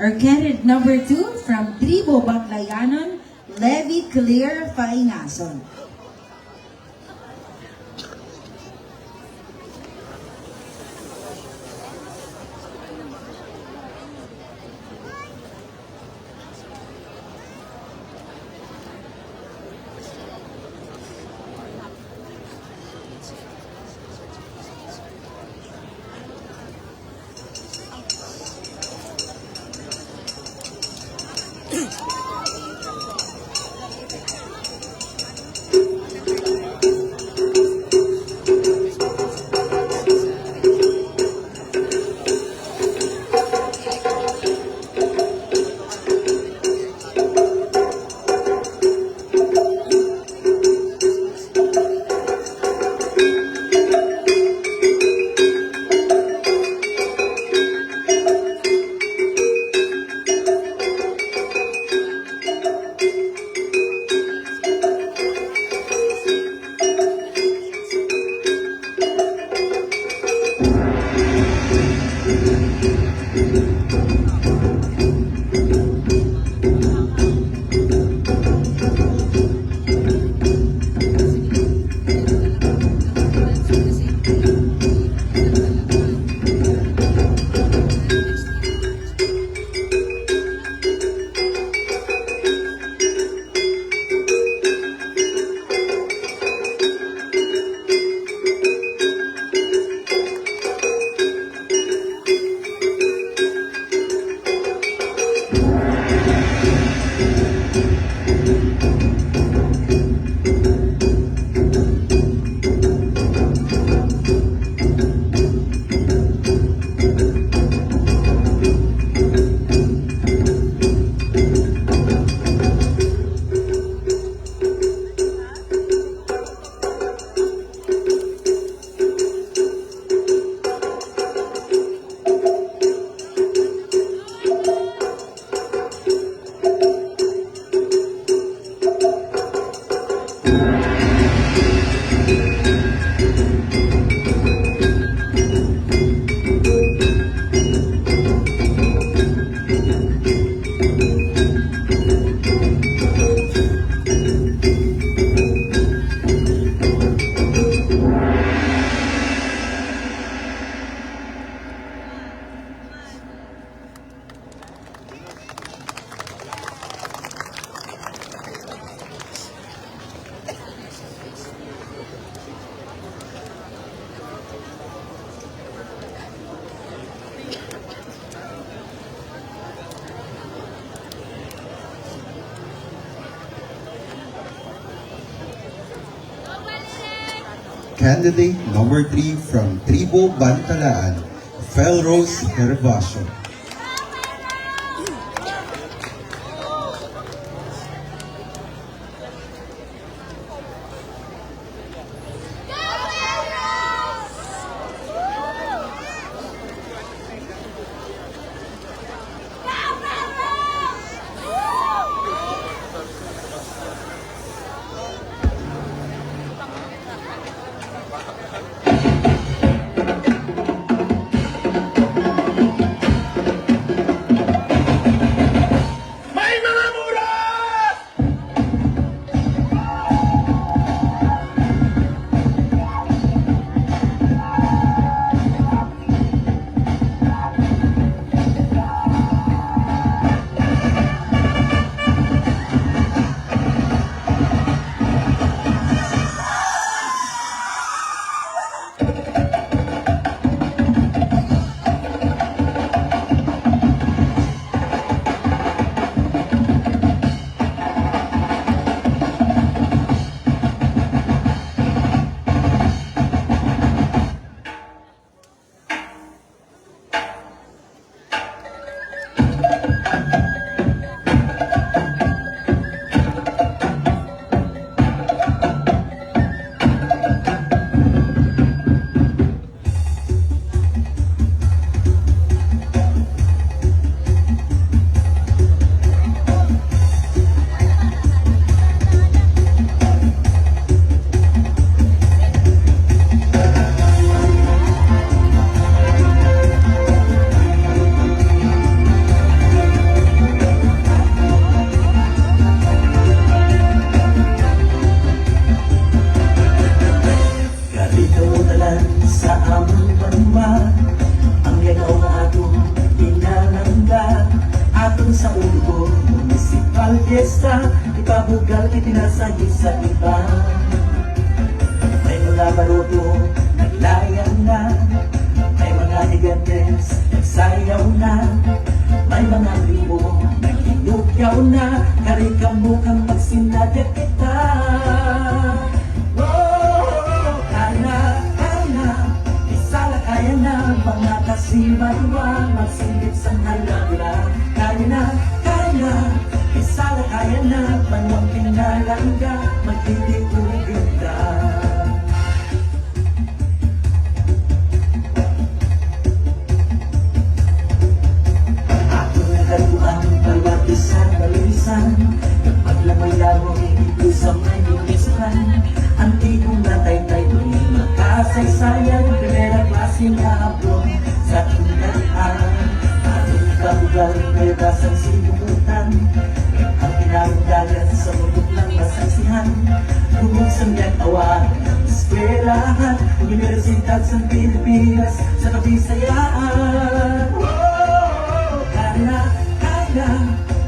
Our candidate number 2 from Tribo Baclayanon, Levi Clear Faingason. candidate number 3 from Tribo Bantalaan, Felrose Herbacio. Ipabugal itinasahi sa iba. May mga baruto naglayang na, may mga higantes nagsayaw na, may mga tribo naghinugyaw na, karikang mukhang magsinadya kita. Oh, kana, isalakayan na, mga kasimanwa, magsilip sa halabla. Kana, isalakayan na, manwang pinalangga, magtitipugin ka. Ako nagaluang bawat isang balisan, paglamoy-lamoy dito sa may lumisan. Antikong natay-tay doon, makasaysayan, primera klaseng hapon sa tundaan. Ating kabugal, kaibasang sinubutan, ang pinagdagan sa mundok ng masaksihan. Bumuksan niyang awan ng eskwelahan, Universidad sa Pilipinas sa Kabisayaan. Oh, kana,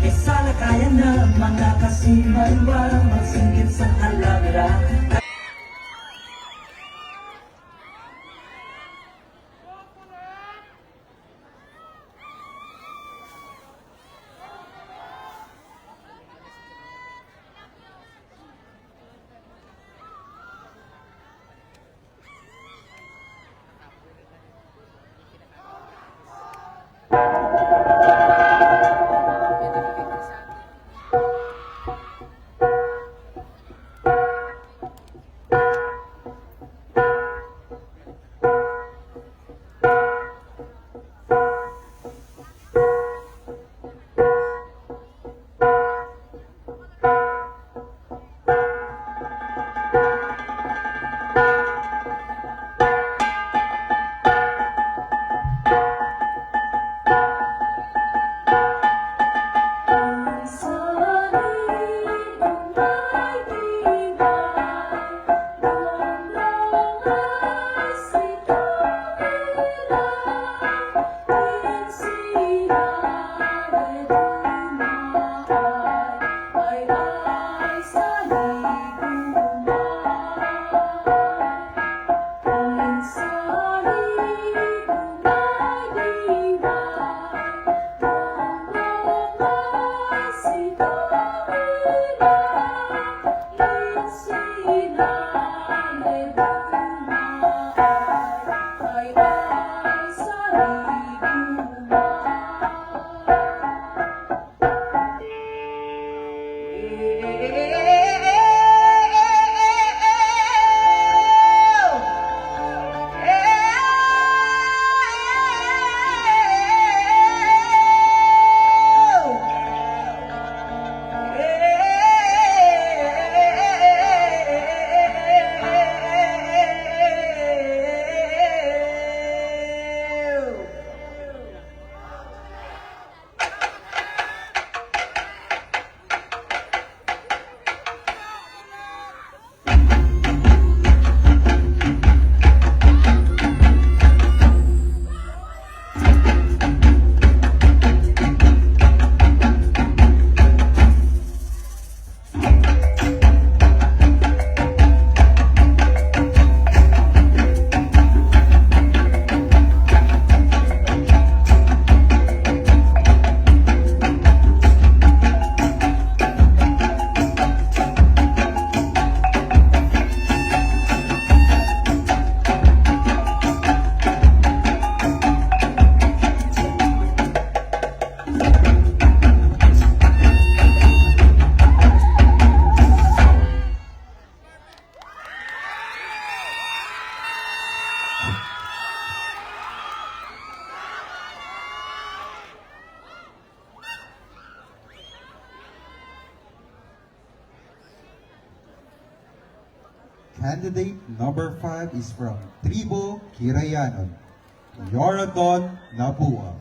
isalakayan na, mga kasimanwa, magsingit sa alamira. Candidate number 5 is from Tribo Kirayanon, Yoradon Nabua.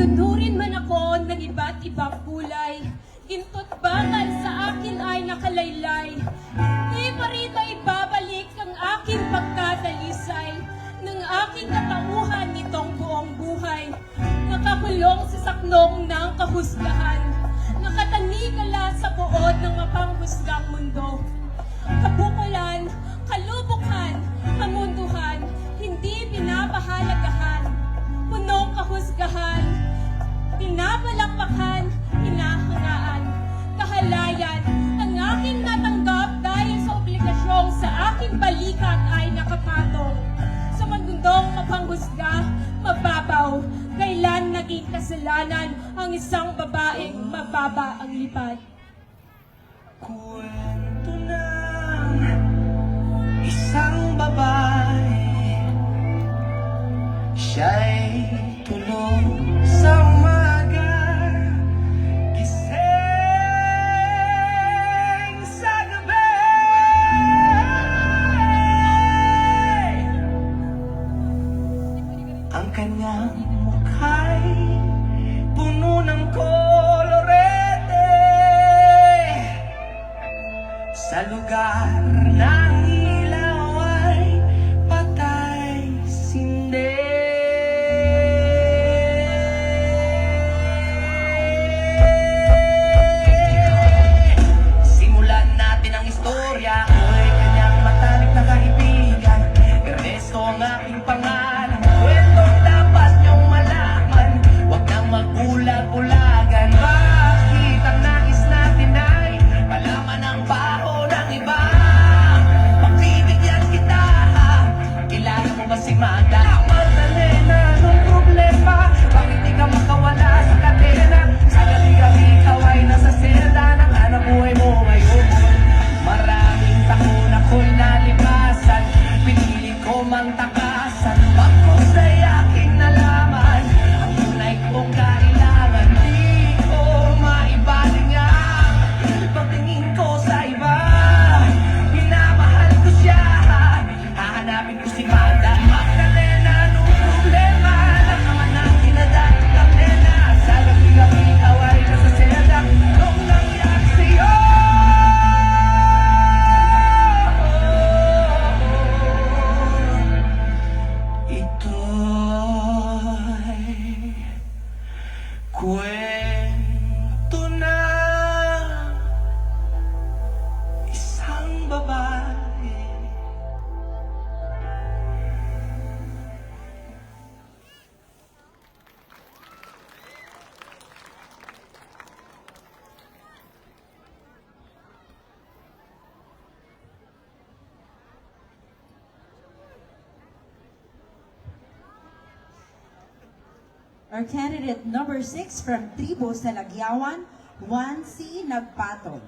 Lunurin man ako ng iba't ibang kulay, ginto't bakal sa akin ay nakalaylay. Di pa rin maibabalik ang aking pagkadalisay ng aking katauhan nitong buong buhay. Nakakulong sa saknong ng kahusgahan, nakatanigala sa buod ng mapanghusgang mundo. Kabukulan, kalubukan, kamunduhan, hindi pinapahalagahan. Punong kahusgahan, pinapalakpakan, hinahangaan. Kahalayan, ang aking natanggap dahil sa obligasyong sa aking balikat ay nakapatong. Sa mundong mapanghusga, mababaw, kailan naging kasalanan ang isang babaeng mababa ang lipad. Kwento ng isang babae, siya'y tulog sa umaga, gising sa gabi. Ang kanyang mukha'y puno ng kolorete. Sa lugar ng ilaw ay patay sindi. Simulan natin ang istorya. Ako'y kanyang matalik na kaibigan. Ernesto ang aking pangalan. Kwentong dapat niyong malaman. Huwag nang magbulag-bulagan. Bakit ang nais natin ay malaman ang baho ng iba? Pagbibigyan kita. Kilala mo ba si Manda? Magdalena, anong problema? Bakit di ka makawala sa katena? Sa gabi-gabi ikaw ay nasa selda. Naghanap buhay mo ngayon. Maraming taon ako'y nalipasan. Pinili ko mang takasan. Pagkos ay aking nalaman. Ang tunay kong kailangan. Di ko maibalingan. Pagtingin ko sa iba, minamahal ko siya. Hahanapin ko si Manda. Magdalena, anong problema? Naman ang kinadaan ng nena. Sa gabi-gabi ikaw ay nasa selda. Nung nangyari sa'yo, ito'y kwento na isang babae. Our candidate number 6 from Tribo Salakayan, 1C Nagpatol.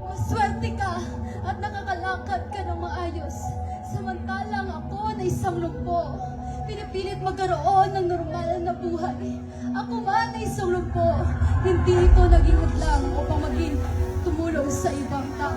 Maswerte ka at nakakalakad ka ng maayos. Samantalang ako na isang lumpo, pinipilit magkaroon ng normal na buhay. Ako man ay isang lumpo, hindi ito naging hadlang upang maging tumulong sa ibang tao.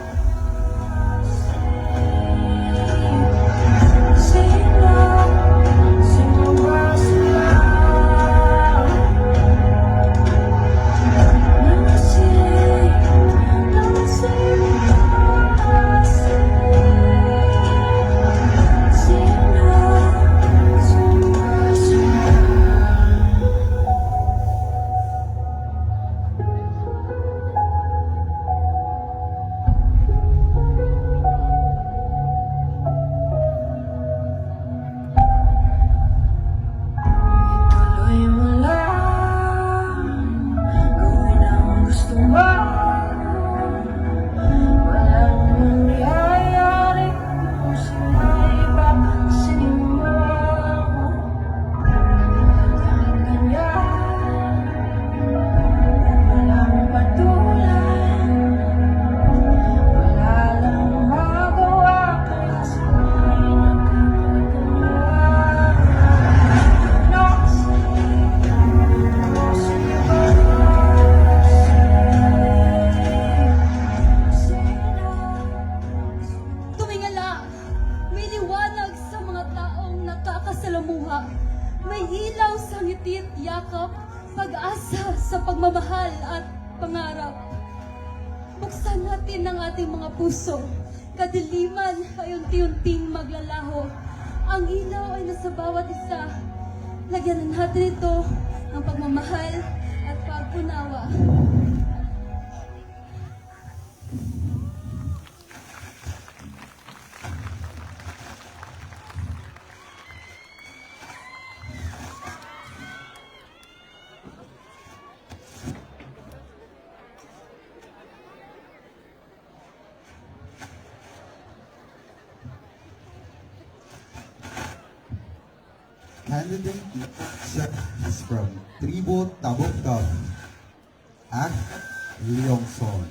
May ilaw sa ngiti at yakap, pag-asa sa pagmamahal at pangarap. Buksan natin ang ating mga puso, kadiliman ay unti-unting maglalaho. Ang ilaw ay nasa bawat isa, lagyan natin ito ng pagmamahal at pag-unawa. Candidate is from Tribo Tabok at Leongson.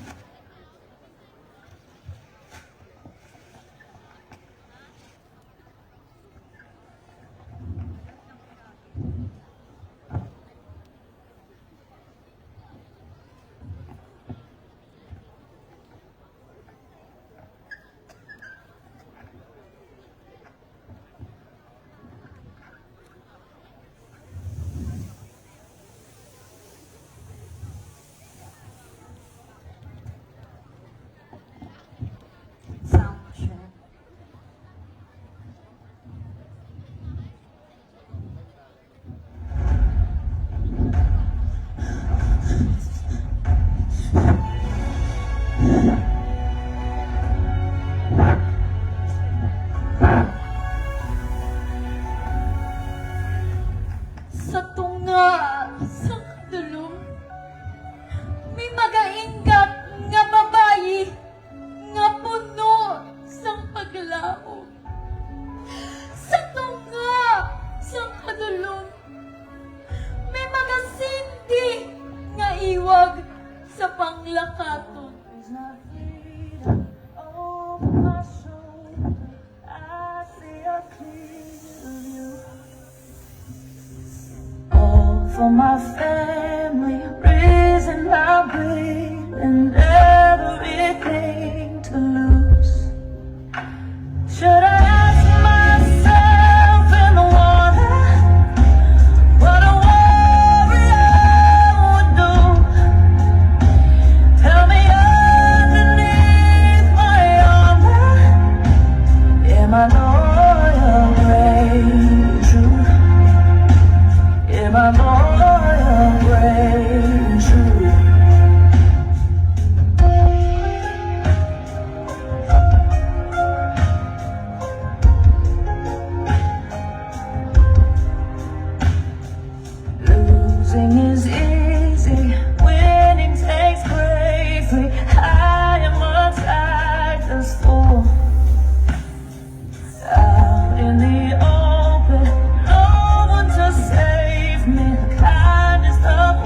Sa tunga, sa kadulong, may magainggap nga babayi nga puno sang paglaom. Sa tunga, sa kadulong, may magasindi nga iwag sa panglakaton. For my family, reason I bleed and everything to lose. Should I ask myself in the water what a warrior would do? Tell me underneath my armor, am I loyal, brave, true? Am I loyal, brave, true? Losing is easy, winning takes bravery. I am a tiger's fool. Out in the open, no one to save me. The kindness of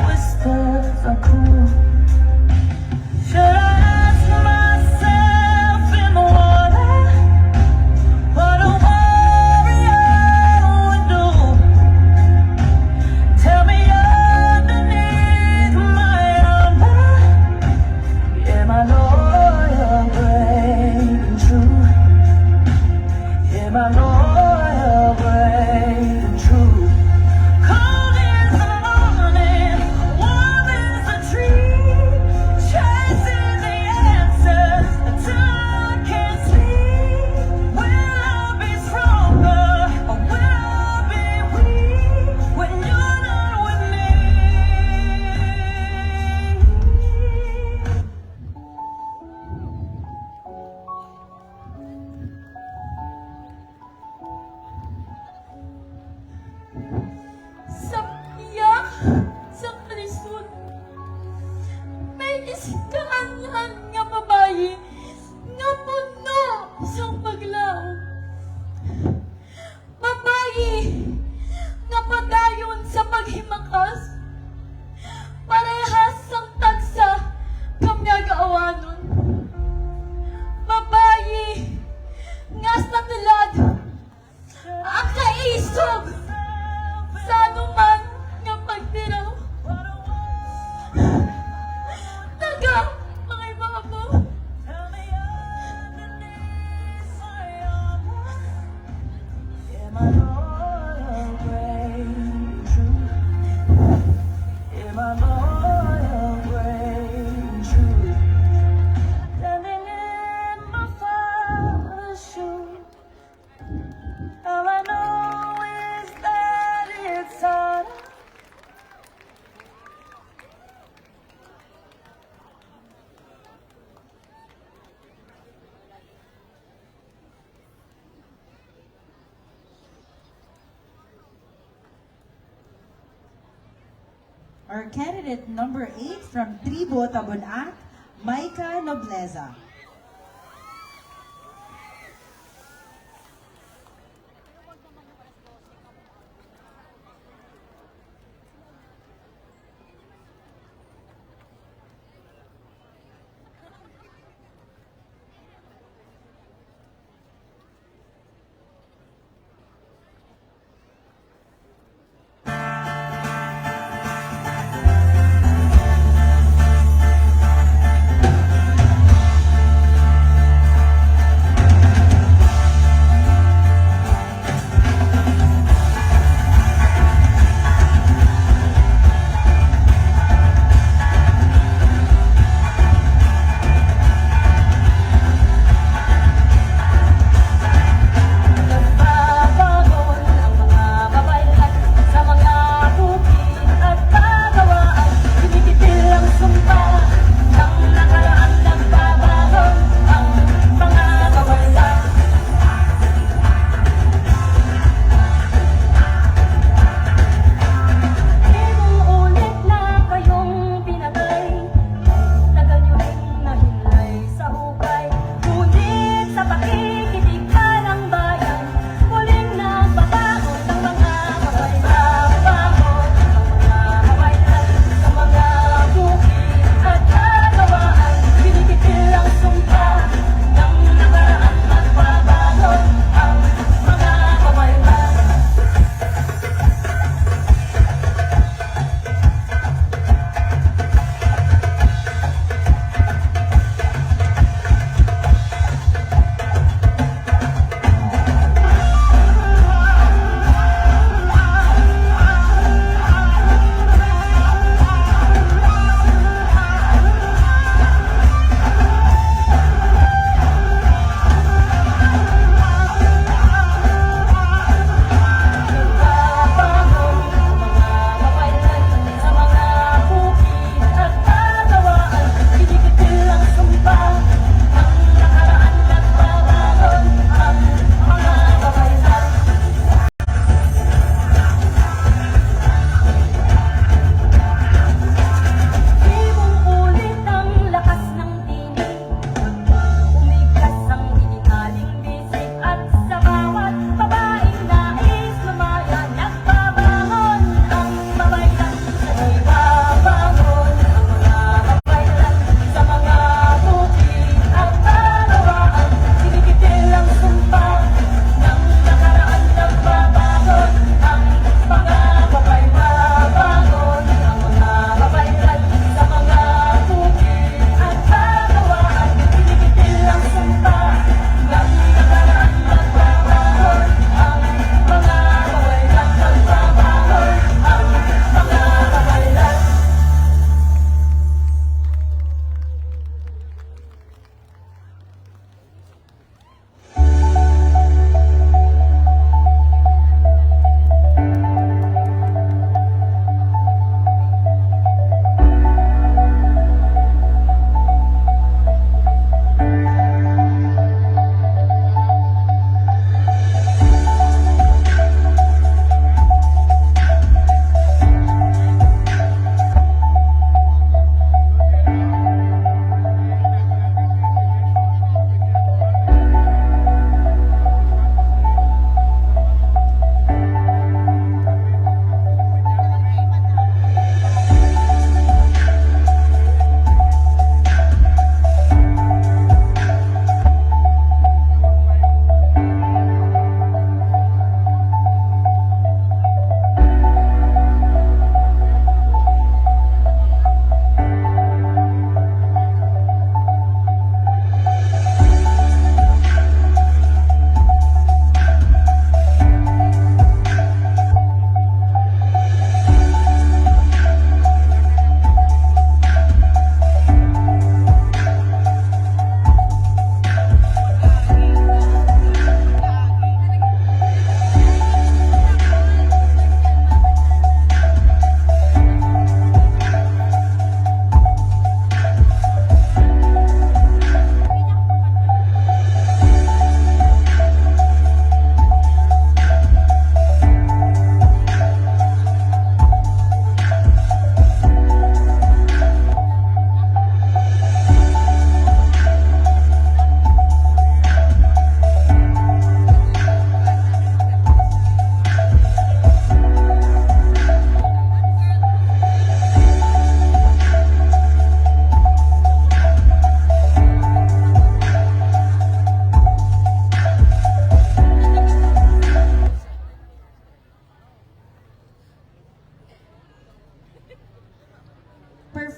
Our candidate number 8 from Tribo Tabunak, Maika Nobleza.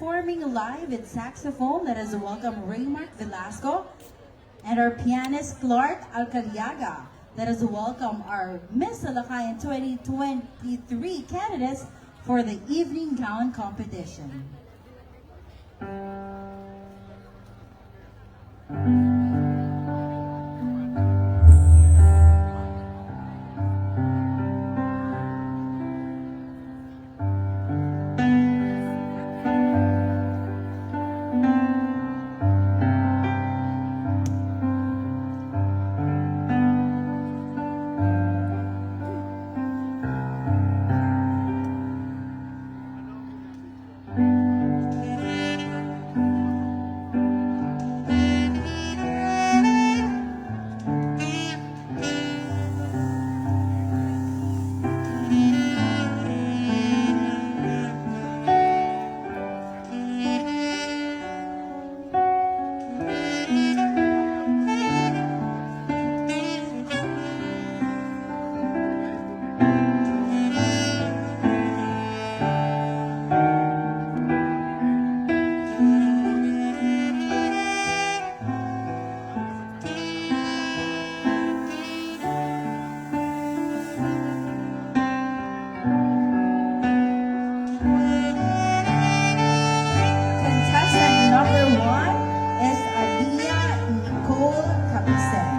performing live with saxophone, let us welcome Raymark Velasco. And our pianist, Clark Alcaliaga. Let us welcome our Miss Salakayan 2023 candidates for the evening gown competition. Contestant number 1 is Alia Nicole Capisen.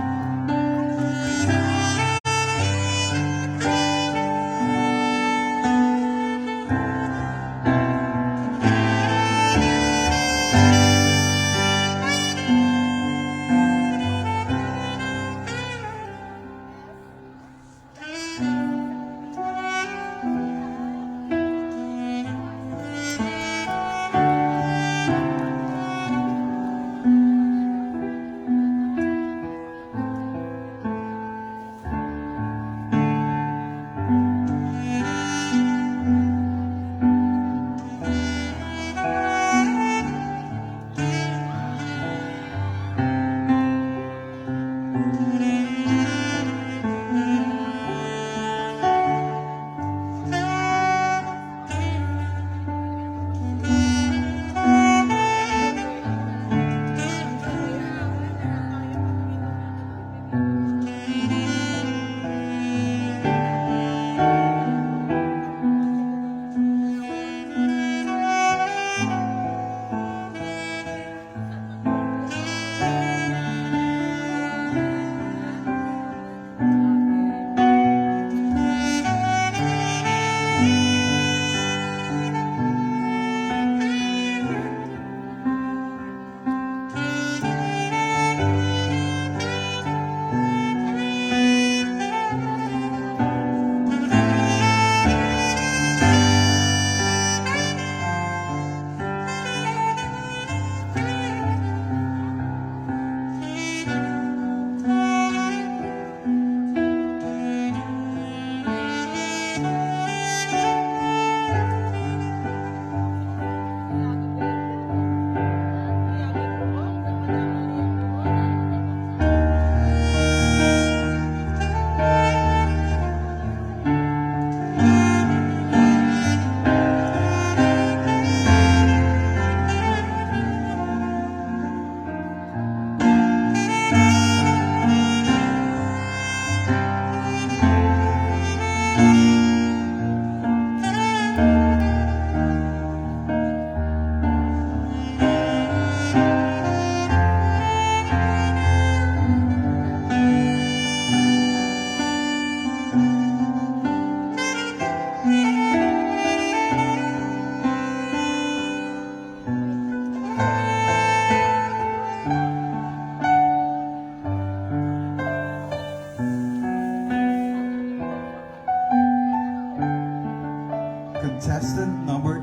Contestant number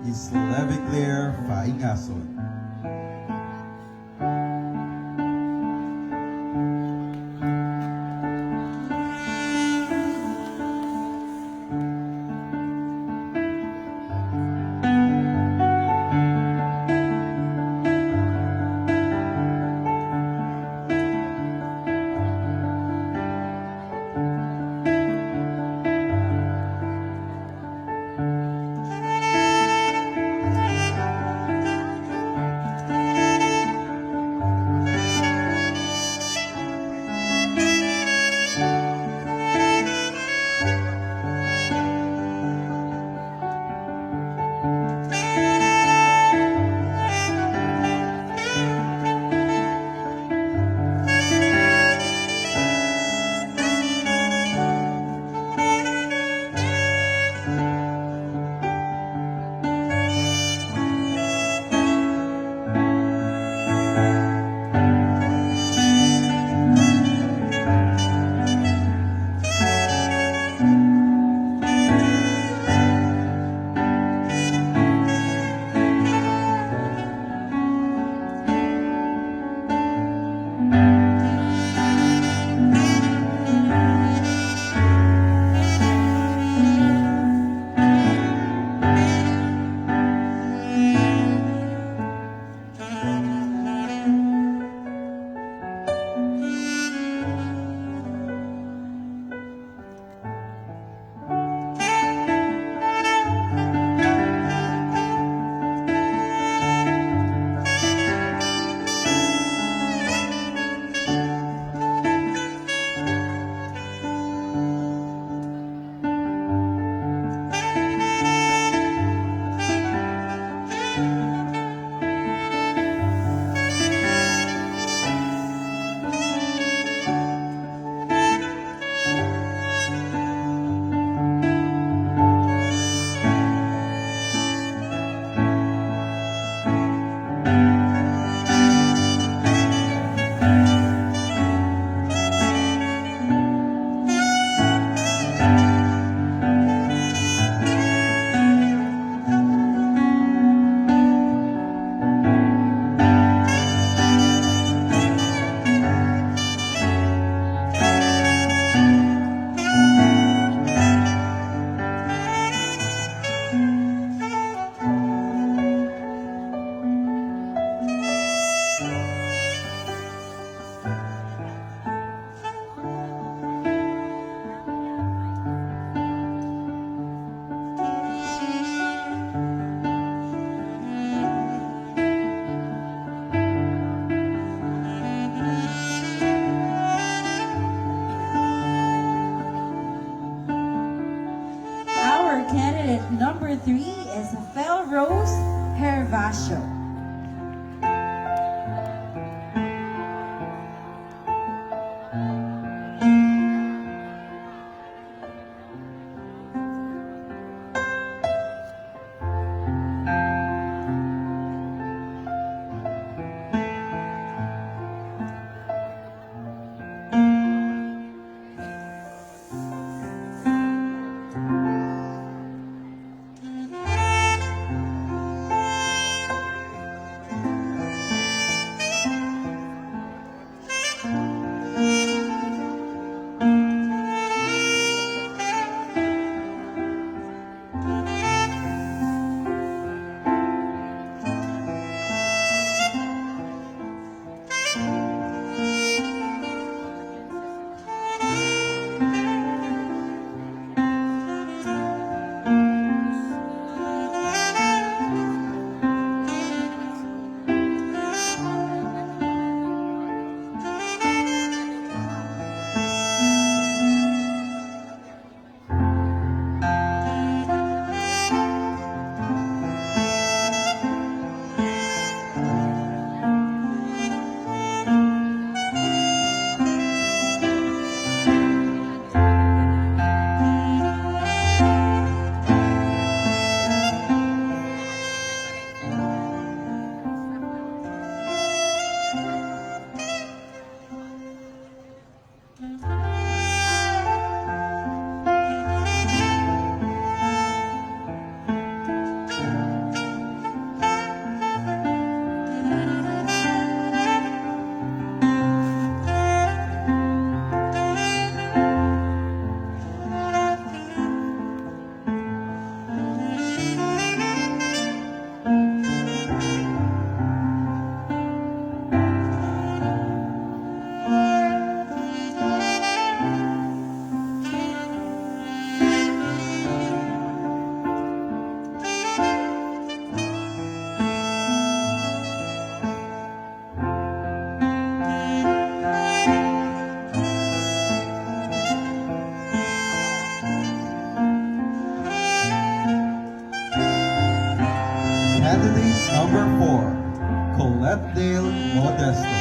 2 is Leviclaire Faingason. Gervasio. Candidate number 4, Colette Dale Modesto.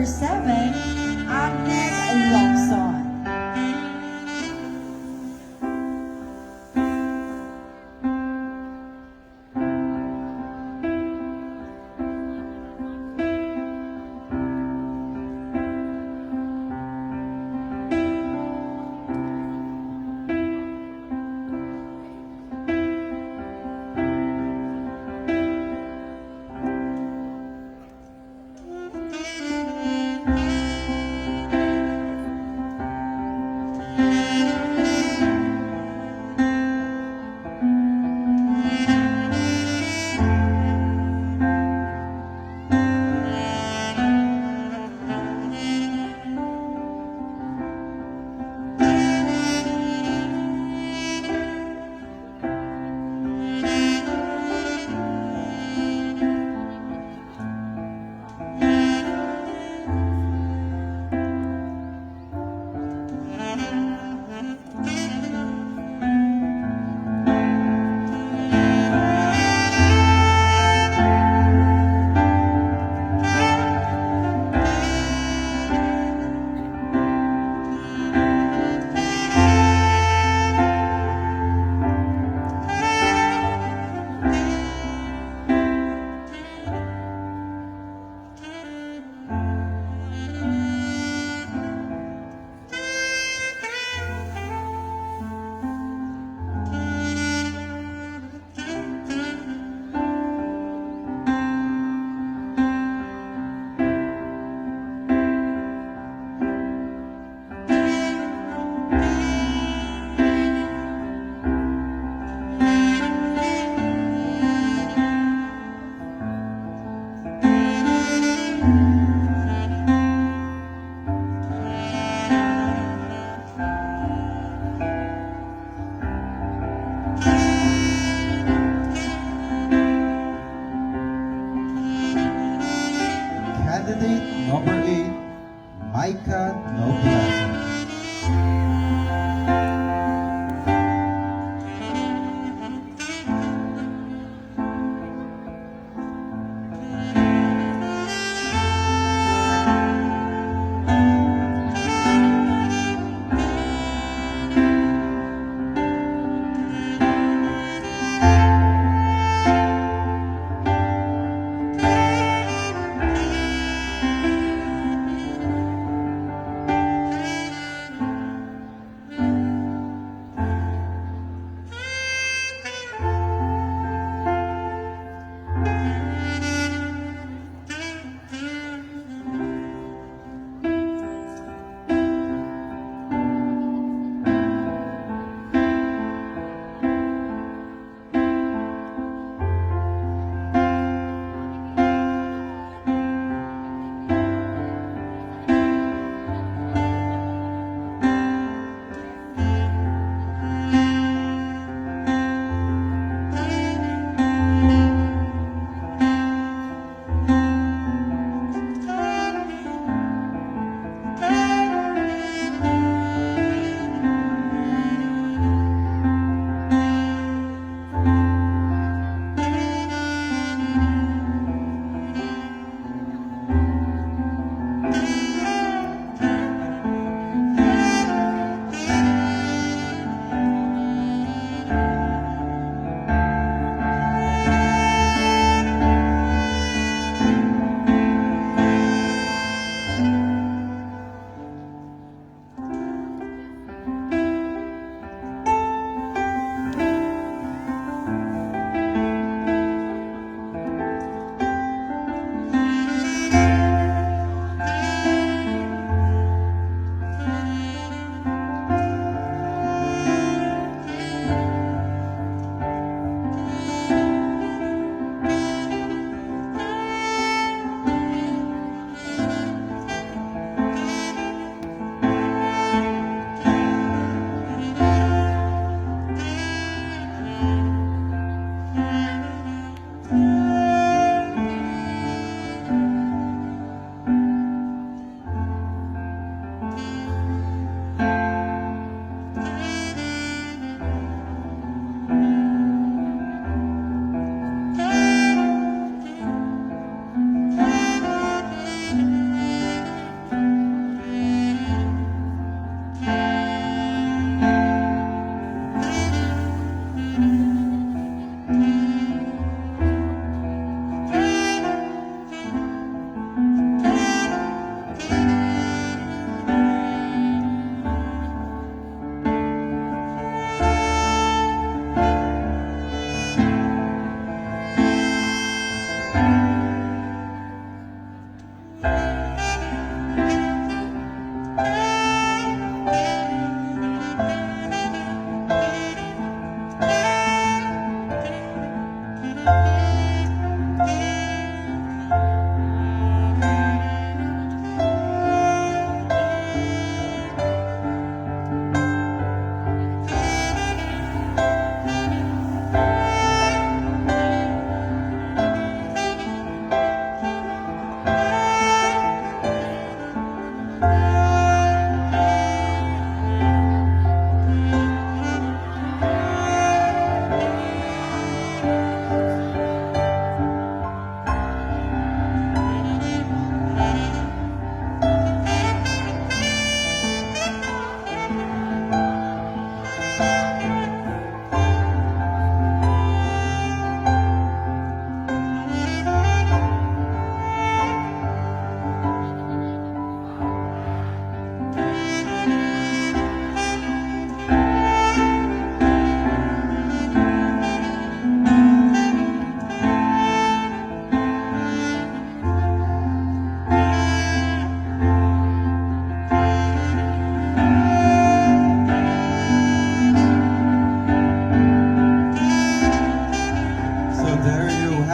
7, Agnes Longson.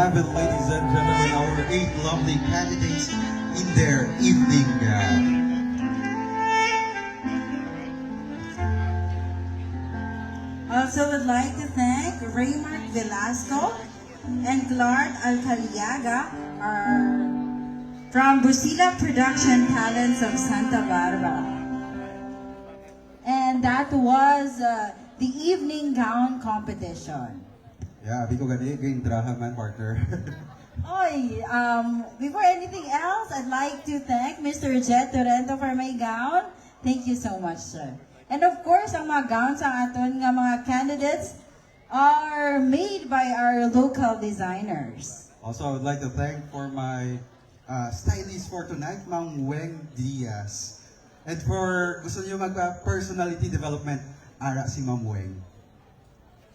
have it, ladies and gentlemen, our 8 lovely candidates in their evening gown. Also would like to thank Raymark Velasco and Clark Alcaliaga are from Busila Production Talents of Santa Barbara. And that was the evening gown competition. Yeah, Biko gani, gain draha man, partner. Oy, before anything else, I'd like to thank Mr. Jet Torrento for my gown. Thank you so much, sir. And of course, ang mga gowns ang aton nga mga candidates are made by our local designers. Also, I would like to thank for my stylist for tonight, Ma'am Weng Diaz. And for gusto niyo mag-personality development, ara si Ma'am Weng.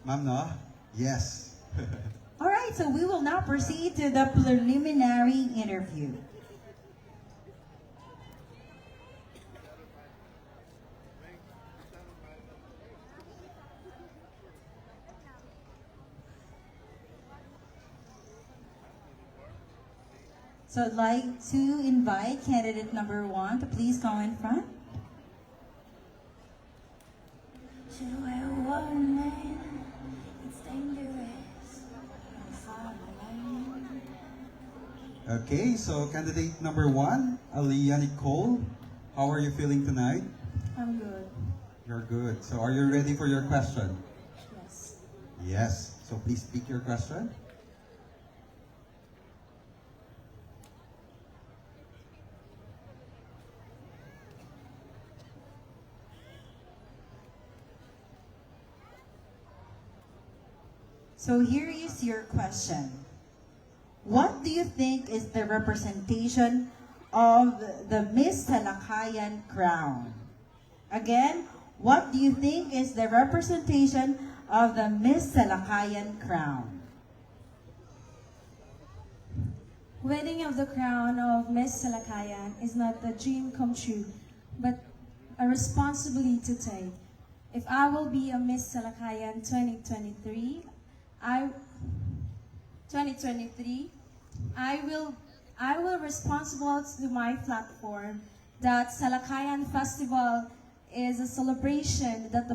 Ma'am, no? Yes. Alright, so we will now proceed to the preliminary interview. So I'd like to invite candidate number 1 to please come in front. Should wear warning, it's dangerous. Okay, so candidate number 1, Aliyah Nicole. How are you feeling tonight? I'm good. You're good. So are you ready for your question? Yes. Yes. So please speak your question. So here is your question. What do you think is the representation of the Miss Salakayan crown? Again, what do you think is the representation of the Miss Salakayan crown? Wearing of the crown of Miss Salakayan is not a dream come true, but a responsibility to take. If I will be a Miss Salakayan 2023, I will responsible to my platform that Salakayan Festival is a celebration that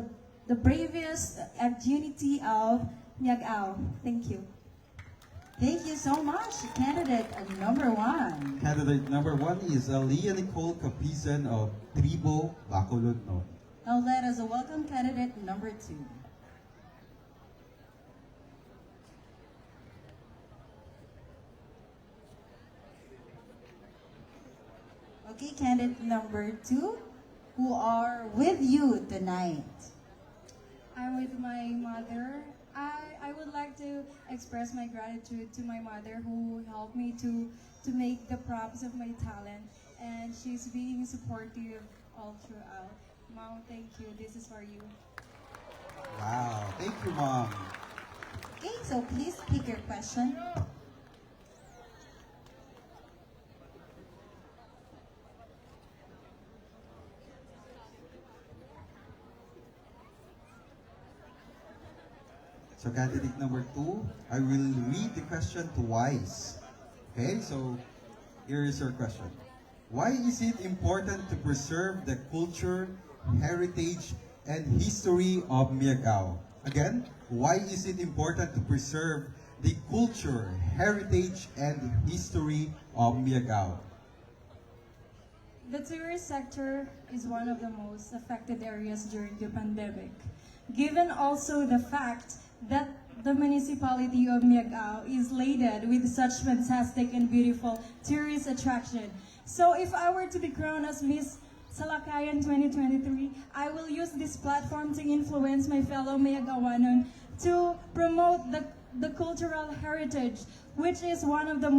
the bravest and unity of Miagao. Thank you. Thank you so much, candidate number 1. Candidate number 1 is Aliyah Nicole Capizan of Tribo, Bacolod, no? Now let us welcome candidate number 2. Okay, candidate number 2, who are with you tonight. I'm with my mother. I would like to express my gratitude to my mother who helped me to make the props of my talent, and she's being supportive all throughout. Mom, thank you. This is for you. Wow. Thank you, Mom. Okay, so please pick your question. So candidate number 2, I will read the question twice. Okay, so here is your question. Why is it important to preserve the culture, heritage, and history of Miagao? Again, why is it important to preserve the culture, heritage, and history of Miagao? The tourist sector is one of the most affected areas during the pandemic. Given also the fact that the municipality of Miagao is laden with such fantastic and beautiful tourist attraction. So if I were to be crowned as Miss Salakayan 2023, I will use this platform to influence my fellow Miagawanon to promote the cultural heritage, which is one of the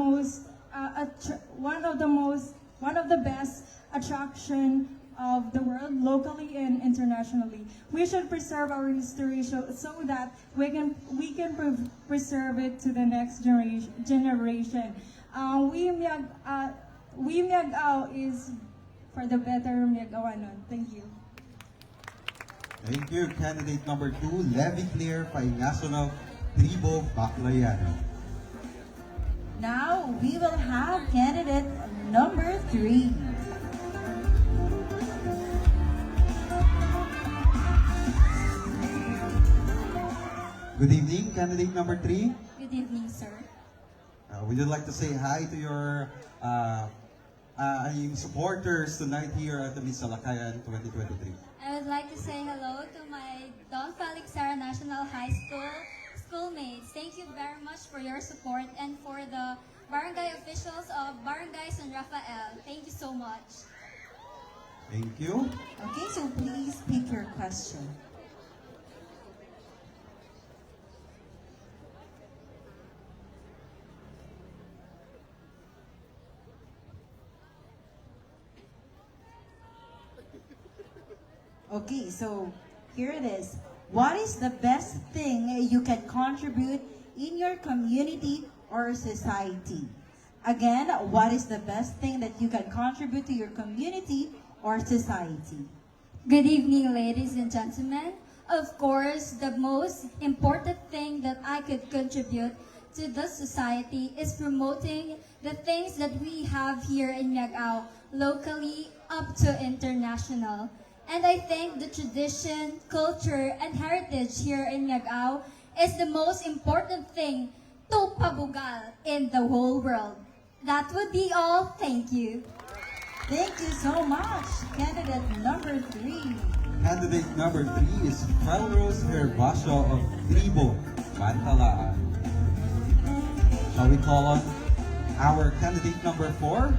best attraction of the world, locally and internationally. We should preserve our history so that we can preserve it to the next generation. We Miagao is for the better Miagawanon. Thank you. Thank you. Candidate number 2, Levi Claire Paingason of Tribo, Baclayano. Now we will have candidate number 3. Good evening, candidate number 3. Good evening, sir. Would you like to say hi to your supporters tonight here at the Miss Salakayan 2023? I would like to say hello to my Don Felix Sara National High School schoolmates. Thank you very much for your support and for the barangay officials of Barangay San Rafael. Thank you so much. Thank you. Okay, so please pick your question. Okay, so here it is. What is the best thing you can contribute in your community or society? Again, what is the best thing that you can contribute to your community or society? Good evening, ladies and gentlemen. Of course, the most important thing that I could contribute to the society is promoting the things that we have here in Miagao, locally up to international. And I think the tradition, culture, and heritage here in Miagao is the most important thing to pabugal in the whole world. That would be all. Thank you. Thank you so much. Candidate number 3. Candidate number 3 is Felrose Herbacio of Tribo, Mantalaan. Shall we call on our candidate number 4?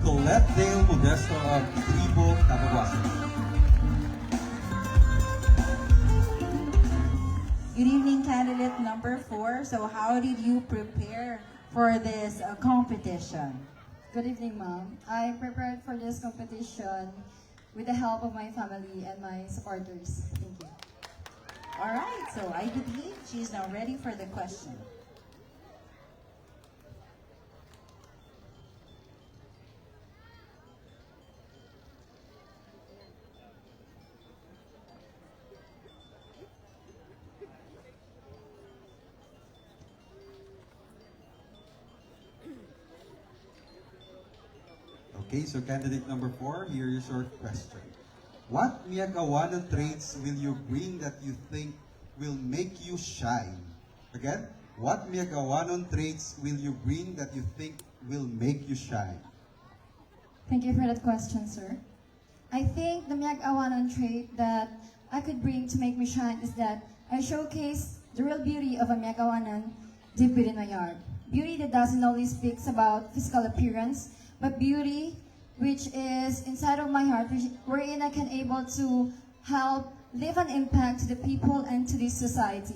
Colette Dale Modesto of Tribo, Tabaguaso. Good evening, candidate number 4. So how did you prepare for this competition? Good evening, ma'am. I prepared for this competition with the help of my family and my supporters. Thank you. All right, so I believe she's now ready for the question. Okay, so candidate number 4, here is your question. What Miagawanan traits will you bring that you think will make you shine? Again, what Miagawanan traits will you bring that you think will make you shine? Thank you for that question, sir. I think the Miag-awanan trait that I could bring to make me shine is that I showcase the real beauty of a Miag-awanan deep within my heart. Beauty that doesn't only speaks about physical appearance, but beauty which is inside of my heart, wherein I can able to help leave an impact to the people and to this society.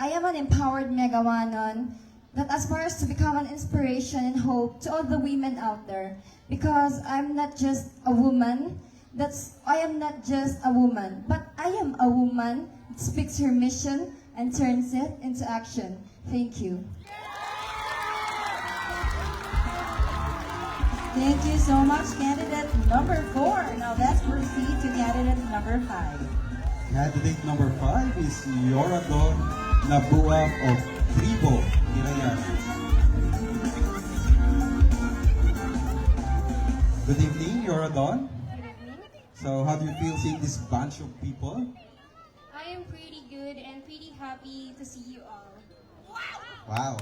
I am an empowered Miagawanan that aspires to become an inspiration and hope to all the women out there. Because I'm not just a woman, I am not just a woman, but I am a woman that speaks her mission and turns it into action. Thank you. Thank you so much, candidate number 4. Now let's proceed to candidate number 5. Candidate number 5 is Yoradon Nabua of Tribo, Irayan. Good evening, Yoradon. Good evening. So how do you feel seeing this bunch of people? I am pretty good and pretty happy to see you all. Wow.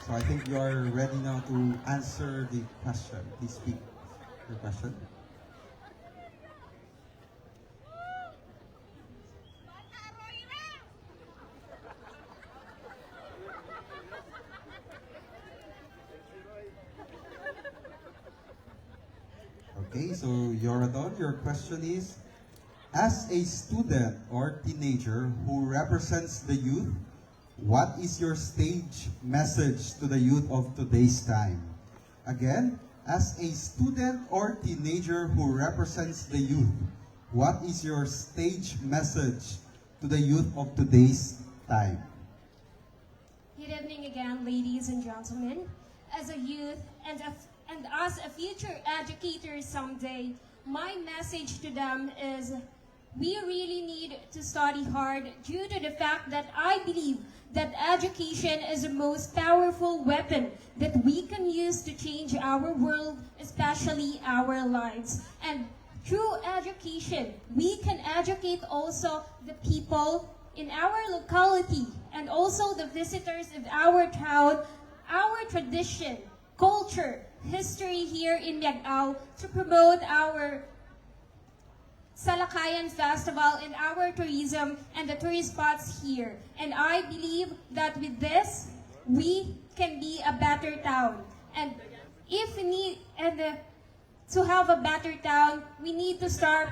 So I think you are ready now to answer the question. Please speak your question. Okay, so Yoradon, your question is, as a student or teenager who represents the youth, what is your stage message to the youth of today's time? Again, as a student or teenager who represents the youth, what is your stage message to the youth of today's time? Good evening again, ladies and gentlemen. As a youth and as a future educator someday, my message to them is we really need to study hard due to the fact that I believe that education is the most powerful weapon that we can use to change our world, especially our lives. And through education, we can educate also the people in our locality and also the visitors of our town, our tradition, culture, history here in Miagao to promote our Salakayan Festival and our tourism and the tourist spots here. And I believe that with this, we can be a better town. And if we need to have a better town, we need to start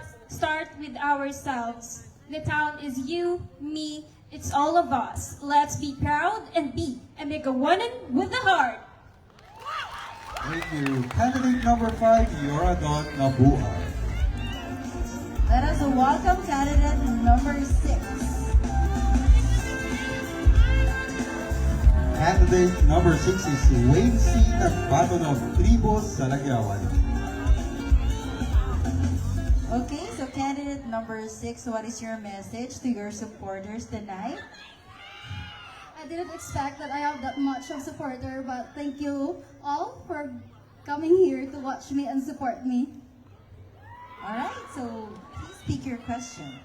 with ourselves. The town is you, me, it's all of us. Let's be proud and be a Miagawanan with the heart. Thank you. Candidate number 5, Yoradon Nabuhay. Let us welcome candidate number 6. Candidate number 6 is Wayne C. Nagbato ng Tribo Salakayan. Okay, so candidate number 6, what is your message to your supporters tonight? I didn't expect that I have that much of supporter, but thank you all for coming here to watch me and support me. Alright, so please speak your question.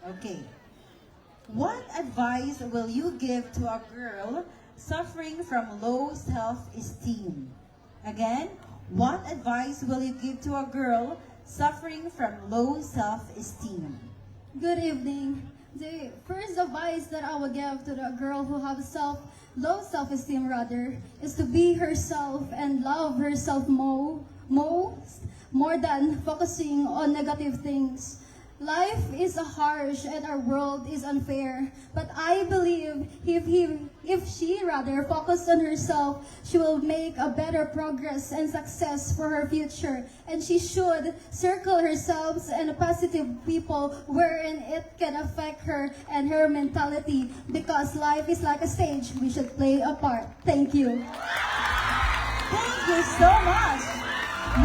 Okay. What advice will you give to a girl suffering from low self-esteem? Again, what advice will you give to a girl suffering from low self-esteem? Good evening. The first advice that I would give to the girl who have low self-esteem rather is to be herself and love herself more than focusing on negative things. Life is harsh and our world is unfair, but I believe if she rather focus on herself, she will make a better progress and success for her future. And she should circle herself and positive people wherein it can affect her and her mentality, because life is like a stage. We should play a part. Thank you. Thank you so much.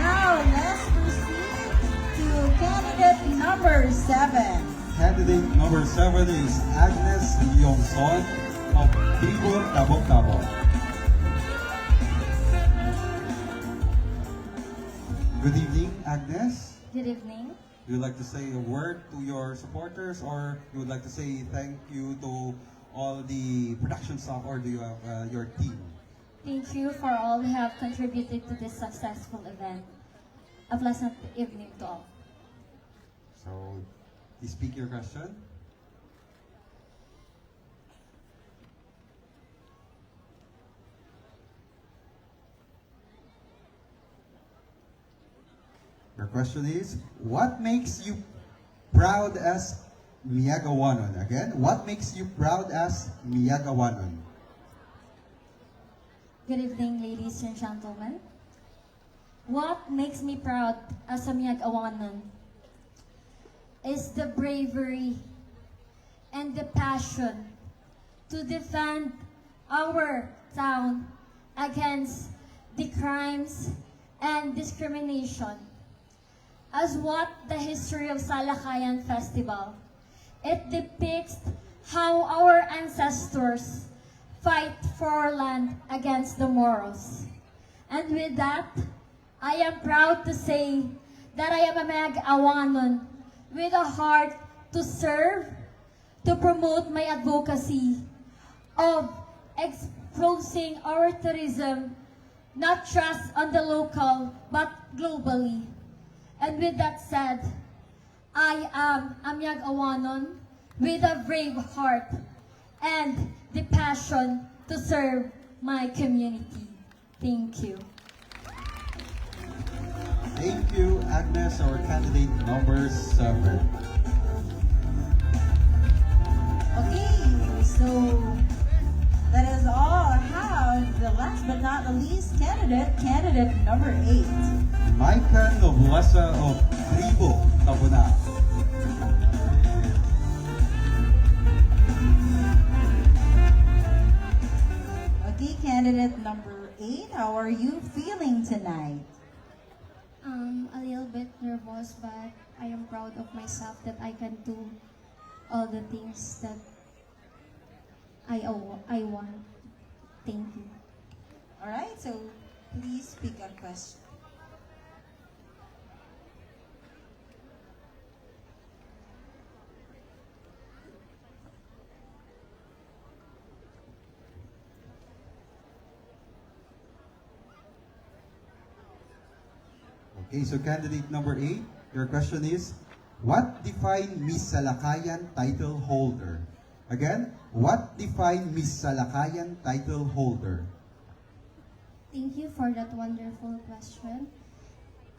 Now let's proceed to candidate number 7. Candidate number 7 is Agnes Yongson of Tribo Tabok-Tabok. Good evening, Agnes. Good evening. Would you like to say a word to your supporters, or you would like to say thank you to all the production staff, or do you have your team? Thank you for all who have contributed to this successful event. A pleasant evening to all. So, you speak your question. Your question is, what makes you proud as Miagawanon? Again, what makes you proud as Miagawanon? Good evening, ladies and gentlemen. What makes me proud as a Miagawanon is the bravery and the passion to defend our town against the crimes and discrimination. As what the history of Salakayan Festival, it depicts how our ancestors fight for our land against the Moros. And with that, I am proud to say that I am a Miagawanon with a heart to serve, to promote my advocacy of exposing our tourism, not just on the local, but globally. And with that said, I am a Miagawanon with a brave heart and the passion to serve my community. Thank you. Thank you, Agnes, our candidate number 7. Okay, so let us all have the last but not the least candidate number 8. Micah Noblesa of Tribo Tabuna. PLP candidate number 8, how are you feeling tonight? A little bit nervous, but I am proud of myself that I can do all the things that I want. Thank you. All right, so please pick a question. Okay, so candidate number 8, your question is, what define Miss Salakayan title holder? Again, what define Miss Salakayan title holder? Thank you for that wonderful question.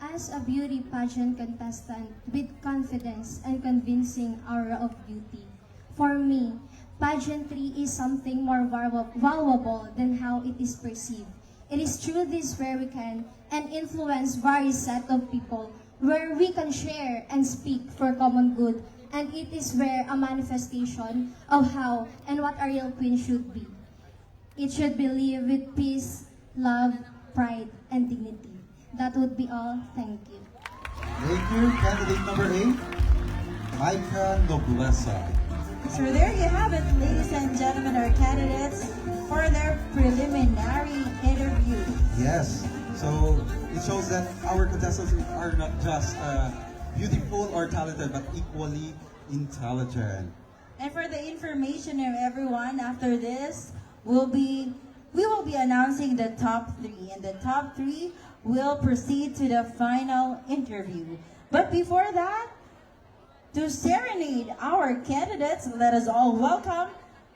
As a beauty pageant contestant with confidence and convincing aura of beauty, for me, pageantry is something more valuable than how it is perceived. It is through this where we can and influence various set of people, where we can share and speak for common good, and it is where a manifestation of how and what a real queen should be. It should be lived with peace, love, pride, and dignity. That would be all. Thank you. Thank you, candidate number 8, Micah Noblesa. So there you have it, ladies and gentlemen, our candidates for their preliminary interview. Yes, so it shows that our contestants are not just beautiful or talented, but equally intelligent. And for the information of everyone, after this, we will be announcing the top 3, and the top 3 will proceed to the final interview. But before that, to serenade our candidates, let us all welcome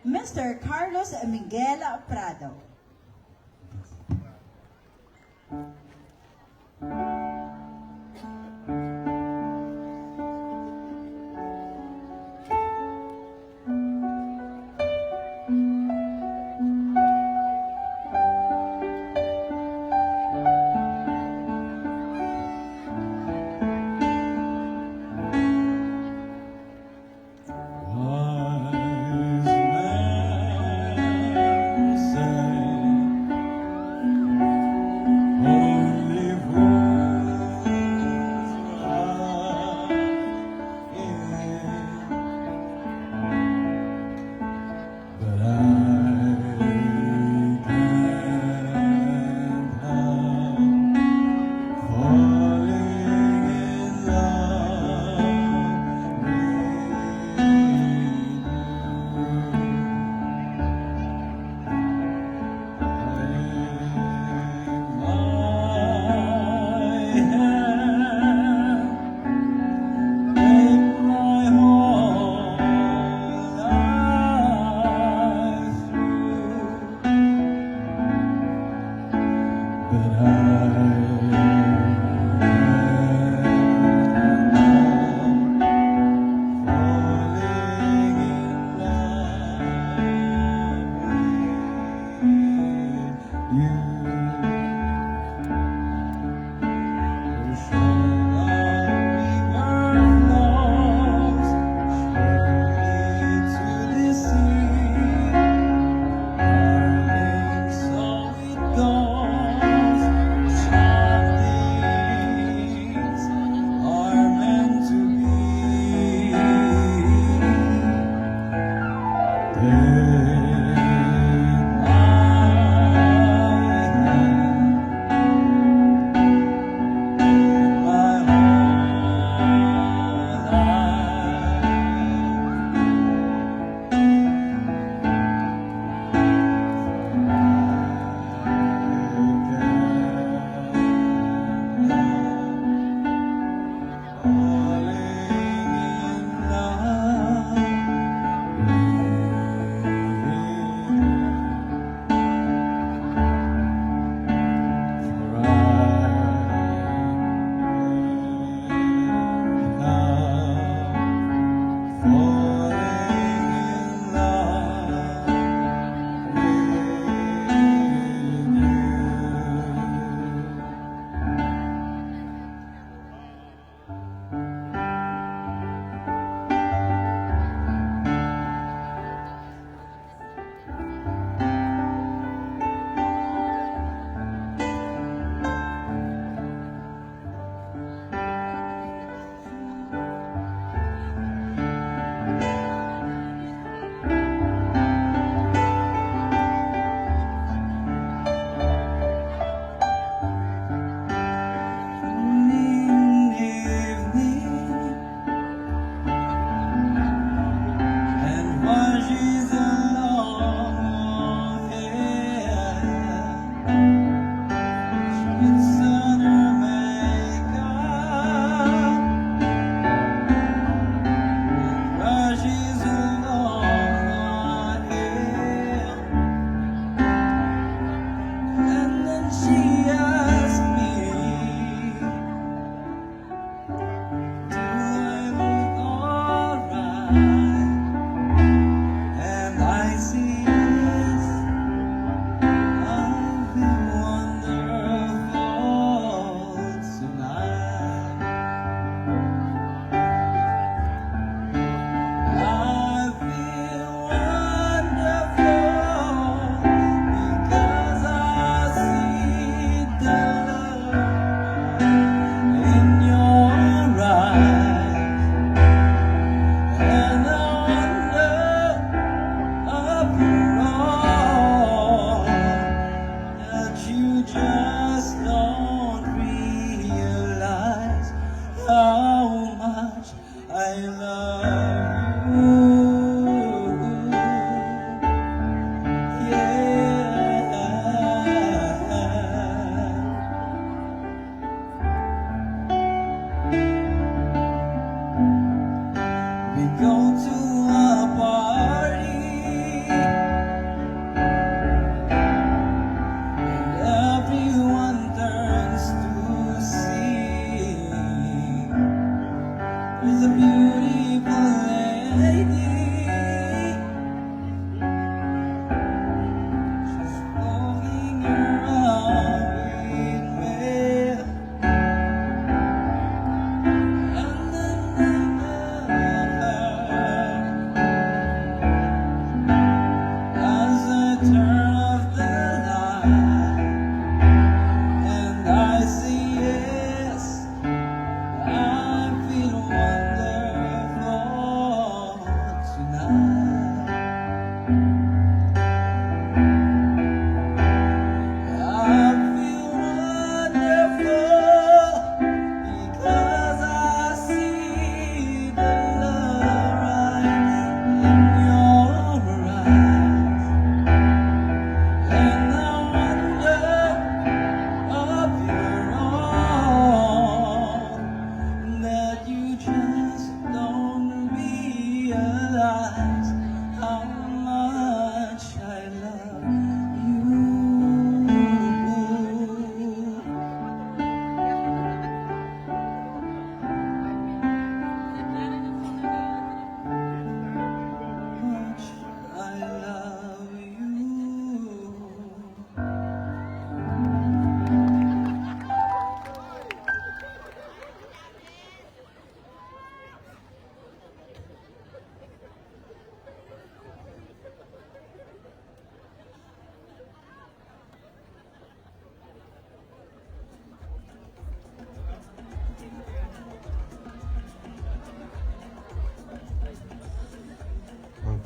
Mr. Carlos Miguel Prado. Wise men say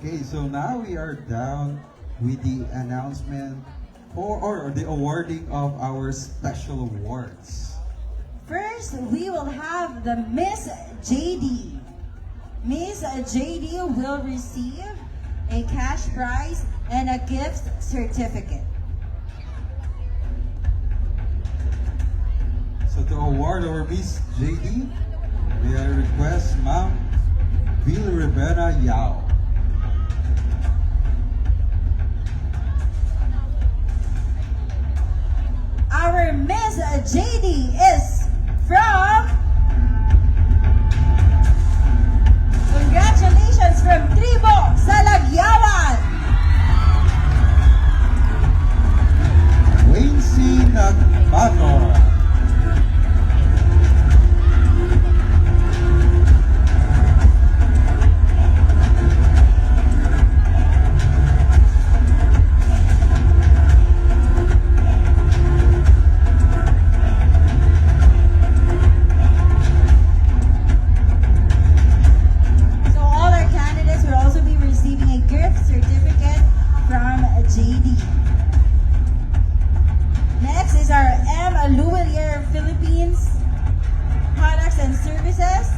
Okay, so now we are down with the announcement or the awarding of our special awards. First, we will have the Miss JD. Miss JD will receive a cash prize and a gift certificate. So to award our Miss JD, may I request Ma'am Bill Rivera Yao. Our Miss JD is from... Congratulations from Tribo Salakayan. Wayne C. Nagbato. So all our candidates will also be receiving a gift certificate from JD. Next is our M. Luwilier Philippines Products and Services.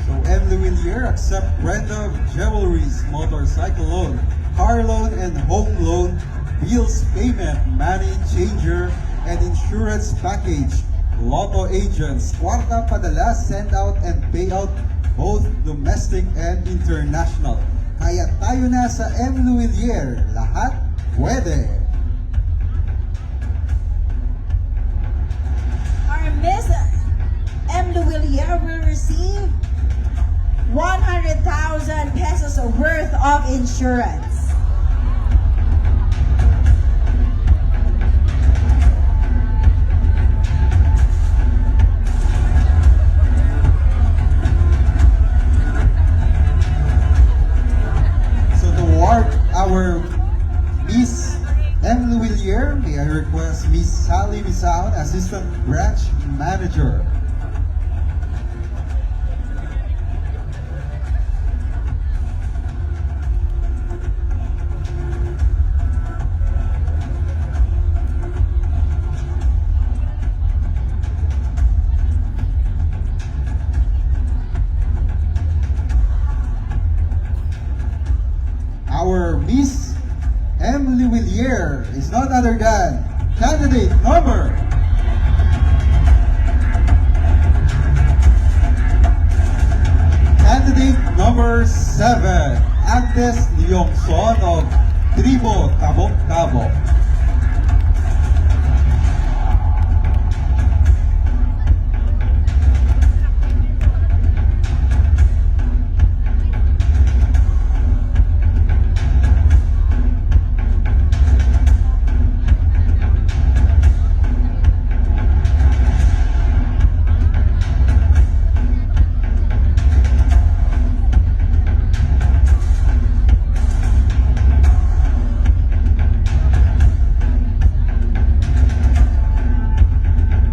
So M. Luwilier accept Brenda Jewelry's motorcycle loan, car loan and home loan, bills payment, money changer, and insurance package. Lotto agents, kwarta padala, send out and payout, both domestic and international. Kaya tayo na sa M. Luwilier, lahat pwede. Our Miss M. Luwilier will receive 100,000 pesos worth of insurance. So to award our Miss M. Luwilier, may I request Miss Sally Misaon, Assistant Branch Manager. Our Miss M. Luwilier is none other than candidate number number 7, Agnes Leongson of Tribo, Tabok.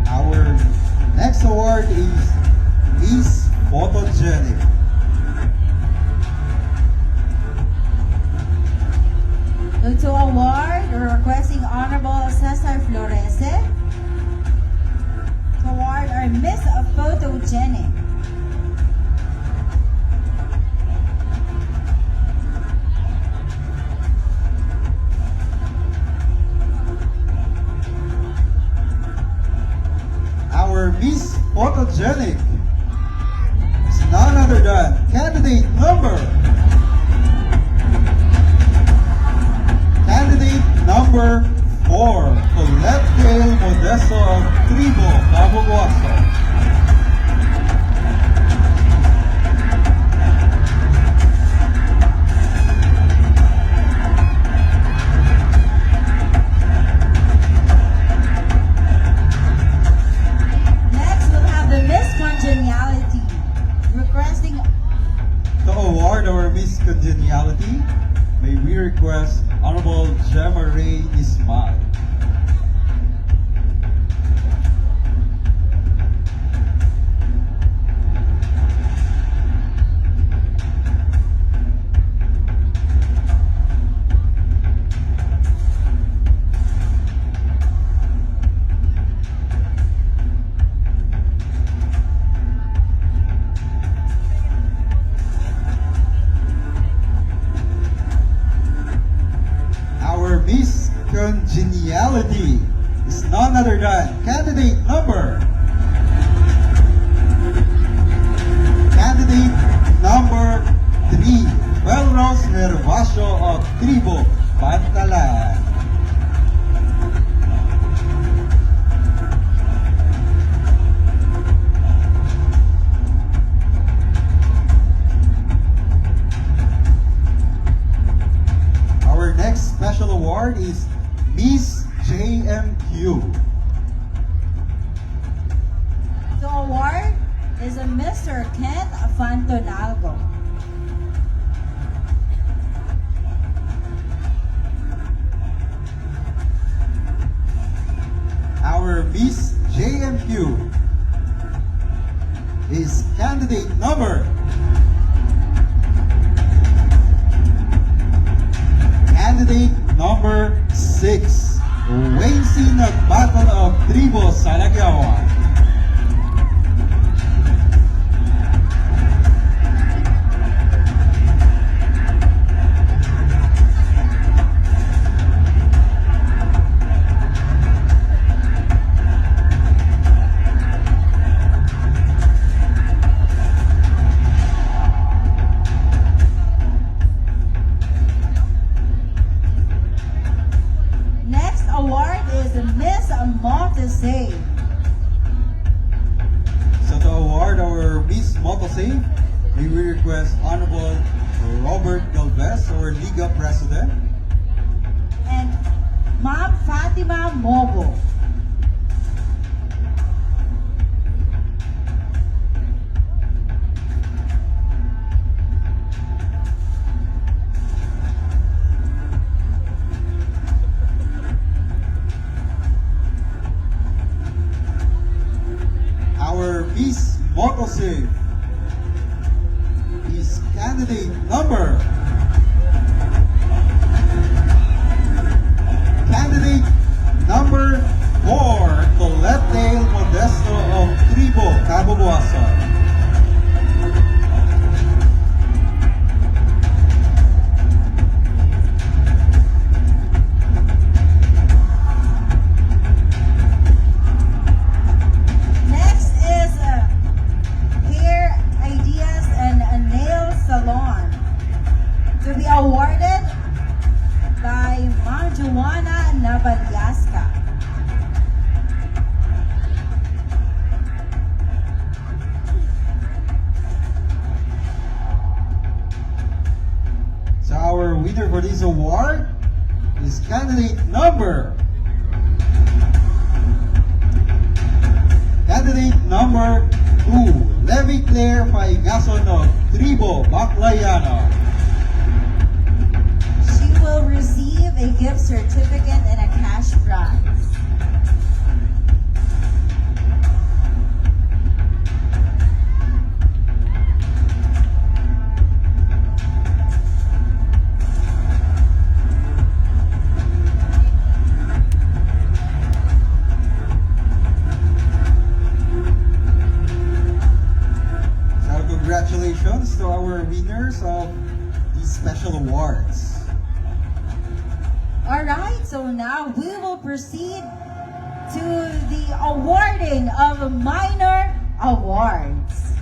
Our next award is Miss Photogenic. To award, we're requesting Honorable Cesar Florese to award our Miss Photogenic. Our Miss Photogenic is none other than candidate number 4, Colette Gail Modesto of Tribo, Cabuguaso. Next, we'll have the Miss Congeniality, requesting To award our Miss Congeniality, may we request Honorable Gemma Ray Ismail. is none other than candidate number 3, Belros Hervasio of Tribo, Pantalan. Our next special award is Miss JMQ. The award is a Mr. Kent Fantonalgo. Our Miss JMQ is candidate number number 6, Wayne ng Battle of Tribo, Salakayan. So to award our Miss Motosave, may we request Honorable Robert Galvez, our Liga President, and Ma'am Fatima Mobo. our Miss Motosave is candidate number number 4, Coletdale Modesto of Tribo, Cabo Buasan. Awarded by Marjuana Navaliaska. So our winner for this award is candidate number 2, Levi Claire Faigason of Tribo, Baclayana. Will receive a gift certificate and a cash prize. So congratulations to our winners of these special awards. Alright, so now we will proceed to the awarding of minor awards.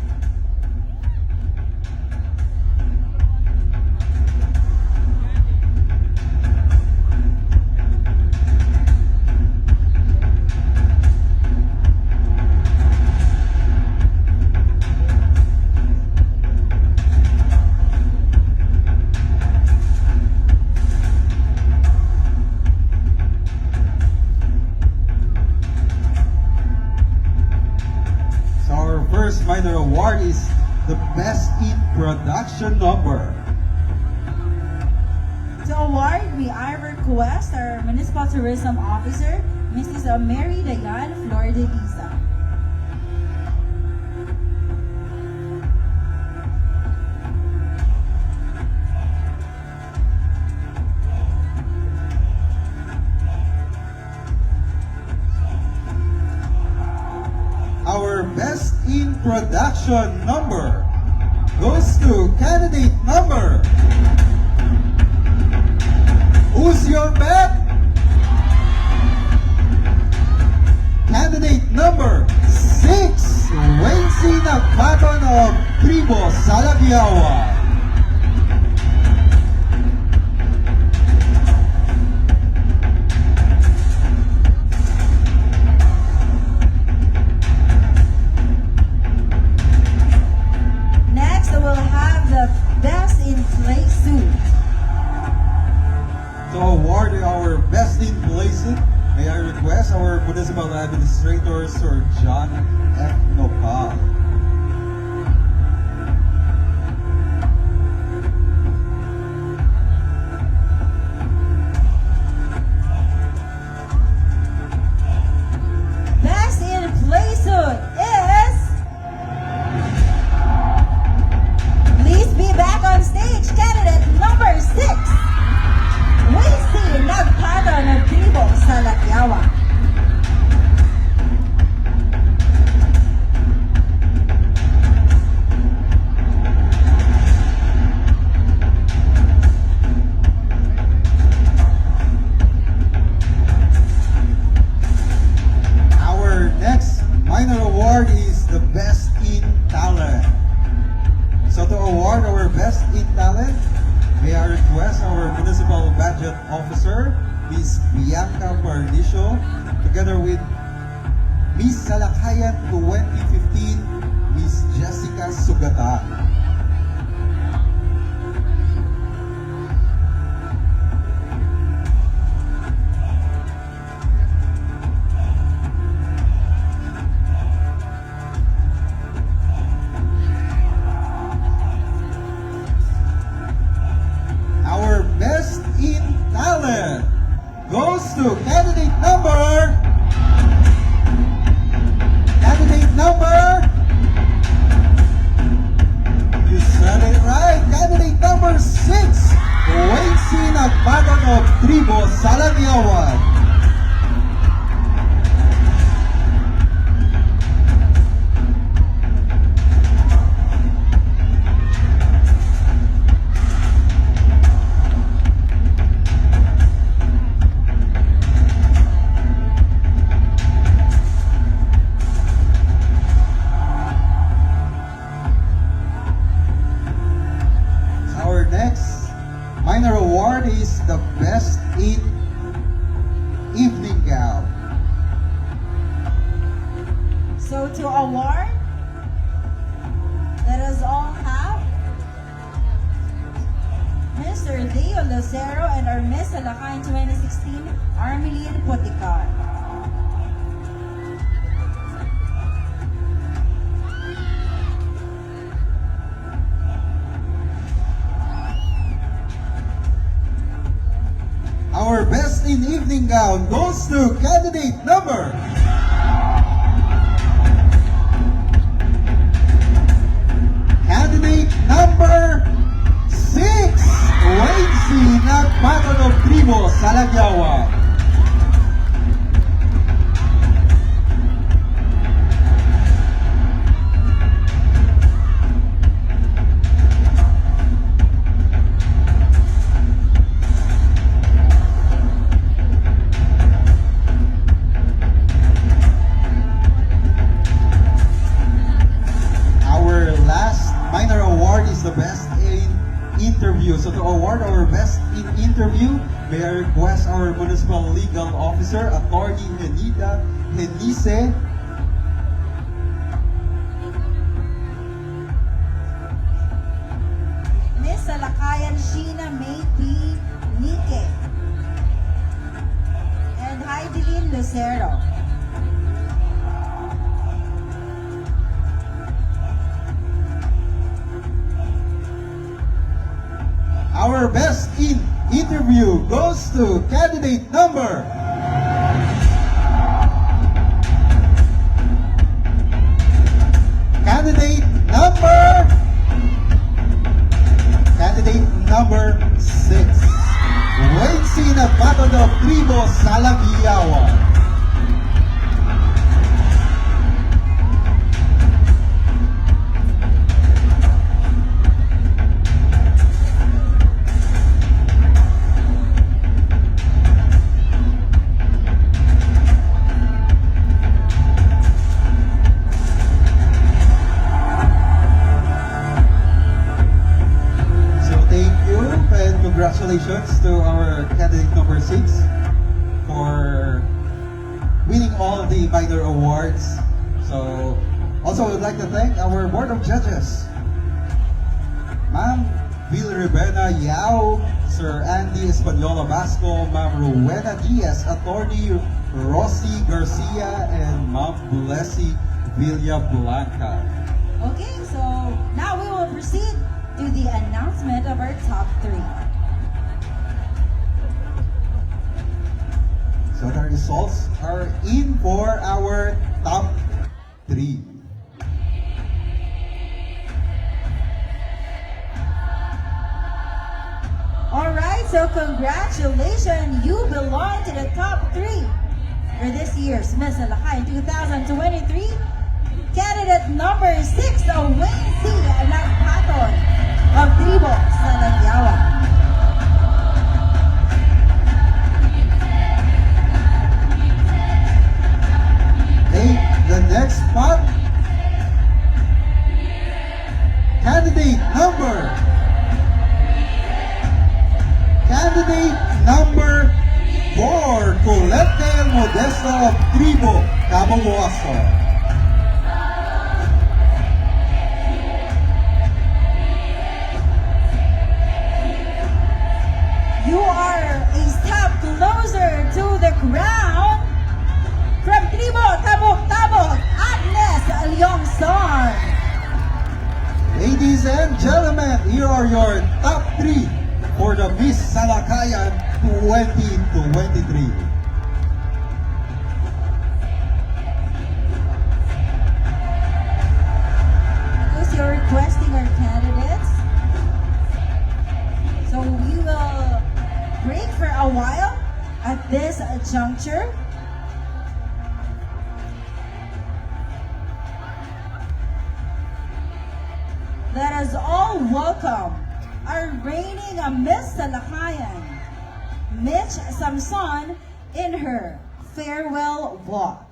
First minor award is the Best in Production Number. To award, we I request our Municipal Tourism Officer, Mrs. Mary Dayan Flordeliza. Our Best in Production Number goes to candidate number. Who's your bet? Tribo Salakayan. Next, we'll have the Best in Play suit. To award our Best in Placement, may I request our Municipal Administrator, Sir John F. Nopal. Best in Play suit is... Please be back on stage, candidate number 6. Wasty Nagpata ng Tribo Salakayan. Our next minor award is the Best in Talent. So to award our Best in Talent, may I request our Municipal Budget Officer, Ms. Bianca Pardicio, together with Miss Salakayan 2015, Miss Jessica Sugata. Our Best in Talent goes to candidate number... You said it right. Candidate number 6, Wensi Nagpatan of Tribo Salakayan. Our next minor award is the Best in Evening Gown. So to award, let us all have Mr. Leo Lucero and our Miss Salakayan 2016, Armelene Poticar. Our Best in Evening Gown goes to candidate number... Candidate number 6, Wensi Nagpatan of Tribo Salakayan. Our last minor award is the Best in Interview. So to award our Best in Interview, may I request our Municipal Legal Officer, Attorney Henida Henise, Miss Salakayan Sheena May P. Nike and Heidelin Lucero. Our Best in Interview goes to candidate number... Candidate number... Candidate number 6, Wensi Nagpatan of Tribo Salakayan. congratulations to our candidate number 6 for winning all the minor awards. So, also I would like to thank our board of judges, Ma'am Vil Rivera Yao, Sir Andy Espanola Basco, Ma'am Rowena Diaz, Attorney Rossi Garcia, and Ma'am Blessy Villablanca. Okay, so now we will proceed to the announcement of our top 3. So the results are in for our top 3. Alright, so congratulations! You belong to the top 3 for this year's Miss Salakayan 2023. Candidate number 6, Wayne C. Nagpaton of Tribo, Salakayan. Okay, the next spot, candidate number 4, Colette Modesta of Tribo, Cabawaso. You are a step closer to the crown. From Tribo, Tabok, Agnes Leongsar. Ladies and gentlemen, here are your top 3 for the Miss Salakayan 2023. Because you're requesting our candidates, so we will break for a while at this juncture. Let us all welcome our reigning Miss Salakayan, Mitch Samson, in her farewell walk.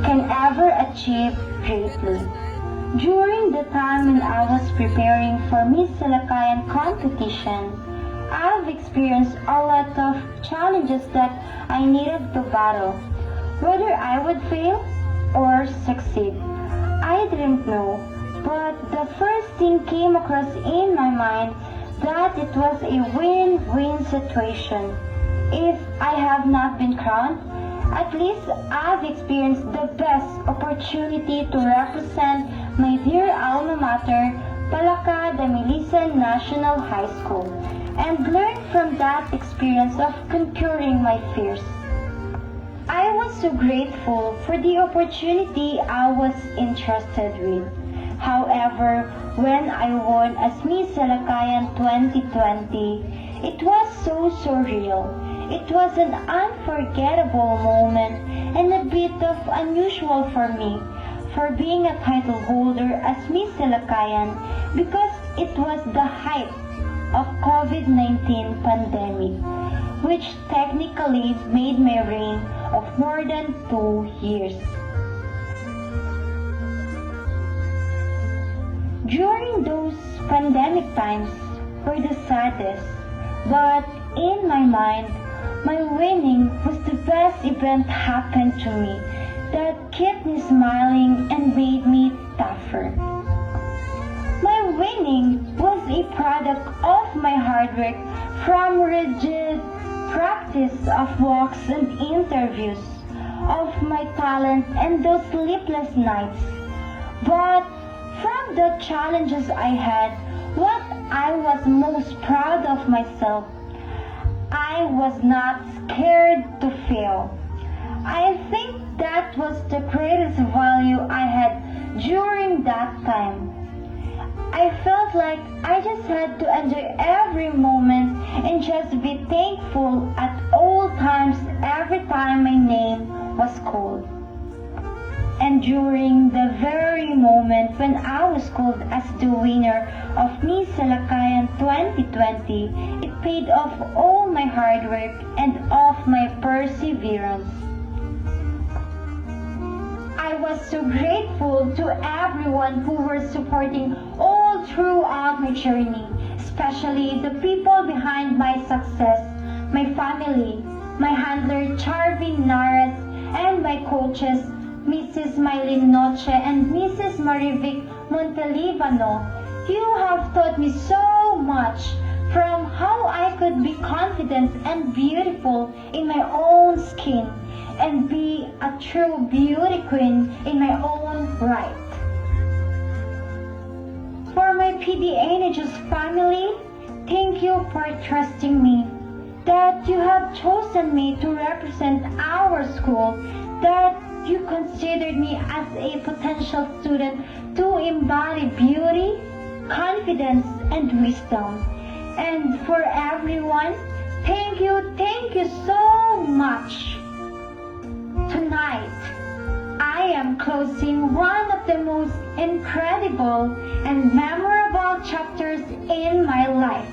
can ever achieve greatly. During the time when I was preparing for Miss Salakayan competition, I've experienced a lot of challenges that I needed to battle. Whether I would fail or succeed, I didn't know. But the first thing came across in my mind that it was a win-win situation. If I have not been crowned, at least I've experienced the best opportunity to represent my dear alma mater, Palaka de Milisan National High School, and learn from that experience of conquering my fears. I was so grateful for the opportunity I was entrusted with. However, when I won as Miss Salakayan 2020, it was so surreal. It was an unforgettable moment and a bit of unusual for me for being a title holder as Miss Salakayan because it was the height of COVID-19 pandemic, which technically made my reign of more than 2 years. During those pandemic times were the saddest, but in my mind, my winning was the best event happened to me that kept me smiling and made me tougher. My winning was a product of my hard work from rigid practice of walks and interviews, of my talent and those sleepless nights. But from the challenges I had, what I was most proud of myself, I was not scared to fail. I think that was the greatest value I had during that time. I felt like I just had to enjoy every moment and just be thankful at all times every time my name was called. And during the very moment when I was called as the winner of Miss Salakayan 2020, it paid off all my hard work and of my perseverance. I was so grateful to everyone who were supporting all throughout my journey, especially the people behind my success, my family, my handler Charvin Naras, and my coaches, Mrs. Mylene Noche and Mrs. Marivic Montelivano. You have taught me so much, from how I could be confident and beautiful in my own skin and be a true beauty queen in my own right. For my PDNH's family, thank you for trusting me, that you have chosen me to represent our school, that you considered me as a potential student to embody beauty, confidence, and wisdom. And for everyone, thank you so much. Tonight, I am closing one of the most incredible and memorable chapters in my life.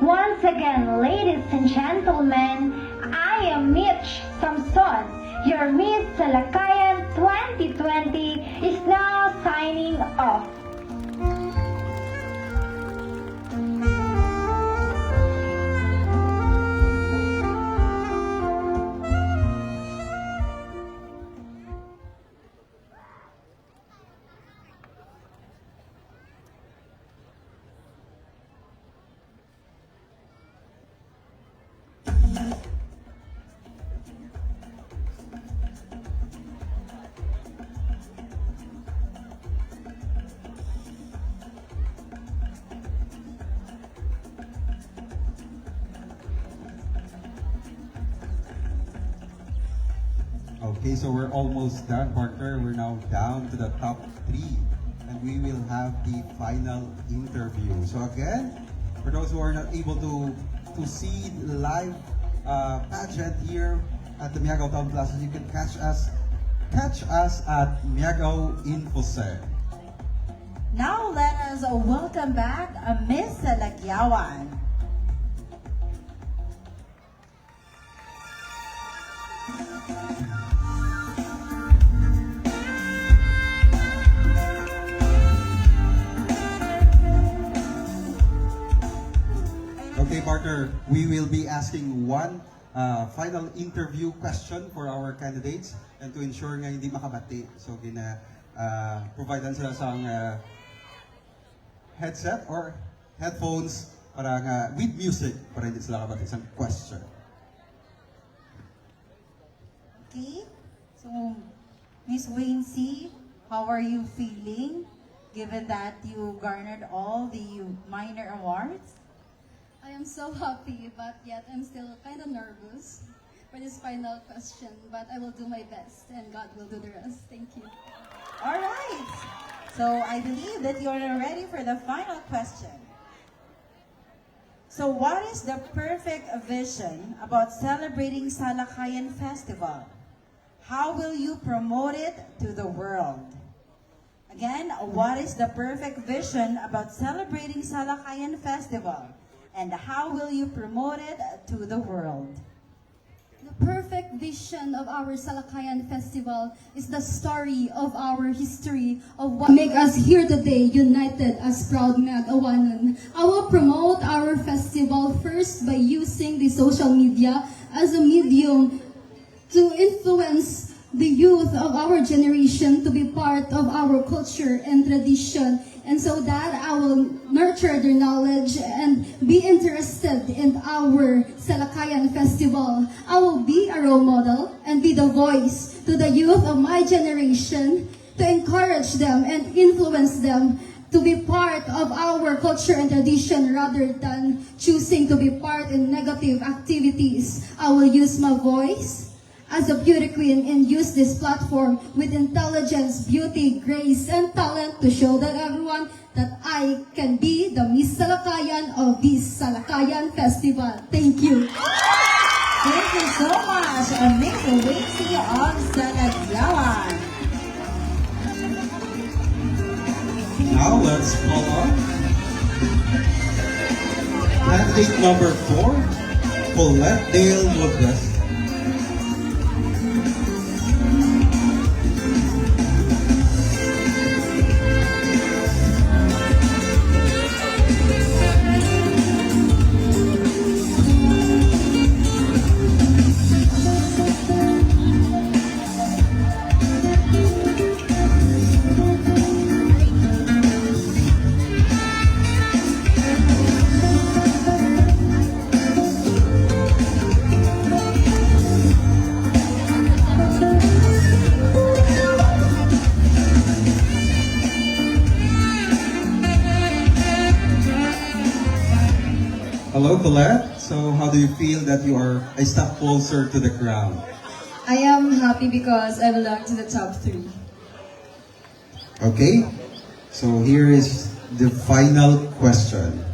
Once again, ladies and gentlemen, I am Mitch Samson. Your Miss Salakayan 2020 is now signing off. Okay, so we're almost done, partner. We're now down to the top 3, and we will have the final interview. So again, for those who are not able to see the live pageant here at the Miagao Town Plaza, you can catch us at Miagao Infocenter. Now let us welcome back Miss Salakayan. Okay, partner, we will be asking one final interview question for our candidates, and to ensure nga hindi makabati. So, providean sila sa headset or headphones para nga with music para hindi sila kabati sa question. Okay, so Miss Wayne C., how are you feeling given that you garnered all the minor awards? I am so happy, but yet I'm still kind of nervous for this final question. But I will do my best, and God will do the rest. Thank you. All right. So I believe that you are ready for the final question. So what is the perfect vision about celebrating Salakayan Festival? How will you promote it to the world? Again, what is the perfect vision about celebrating Salakayan Festival? And how will you promote it to the world? The perfect vision of our Salakayan Festival is the story of our history of what make us here today, united as proud Mag-awanan. I will promote our festival first by using the social media as a medium to influence the youth of our generation to be part of our culture and tradition, and so that I will nurture their knowledge and be interested in our Salakayan Festival. I will be a role model and be the voice to the youth of my generation to encourage them and influence them to be part of our culture and tradition rather than choosing to be part in negative activities. I will use my voice as a beauty queen and use this platform with intelligence, beauty, grace, and talent to show that everyone that I can be the Miss Salakayan of this Salakayan Festival. Thank you. Thank you so much, Miss Wincy of Salakayan. Now let's call on candidate number 4, Colette Dale Lopez. Hello, Colette. So, how do you feel that you are a step closer to the crown? I am happy because I belong to the top 3. Okay. So, here is the final question.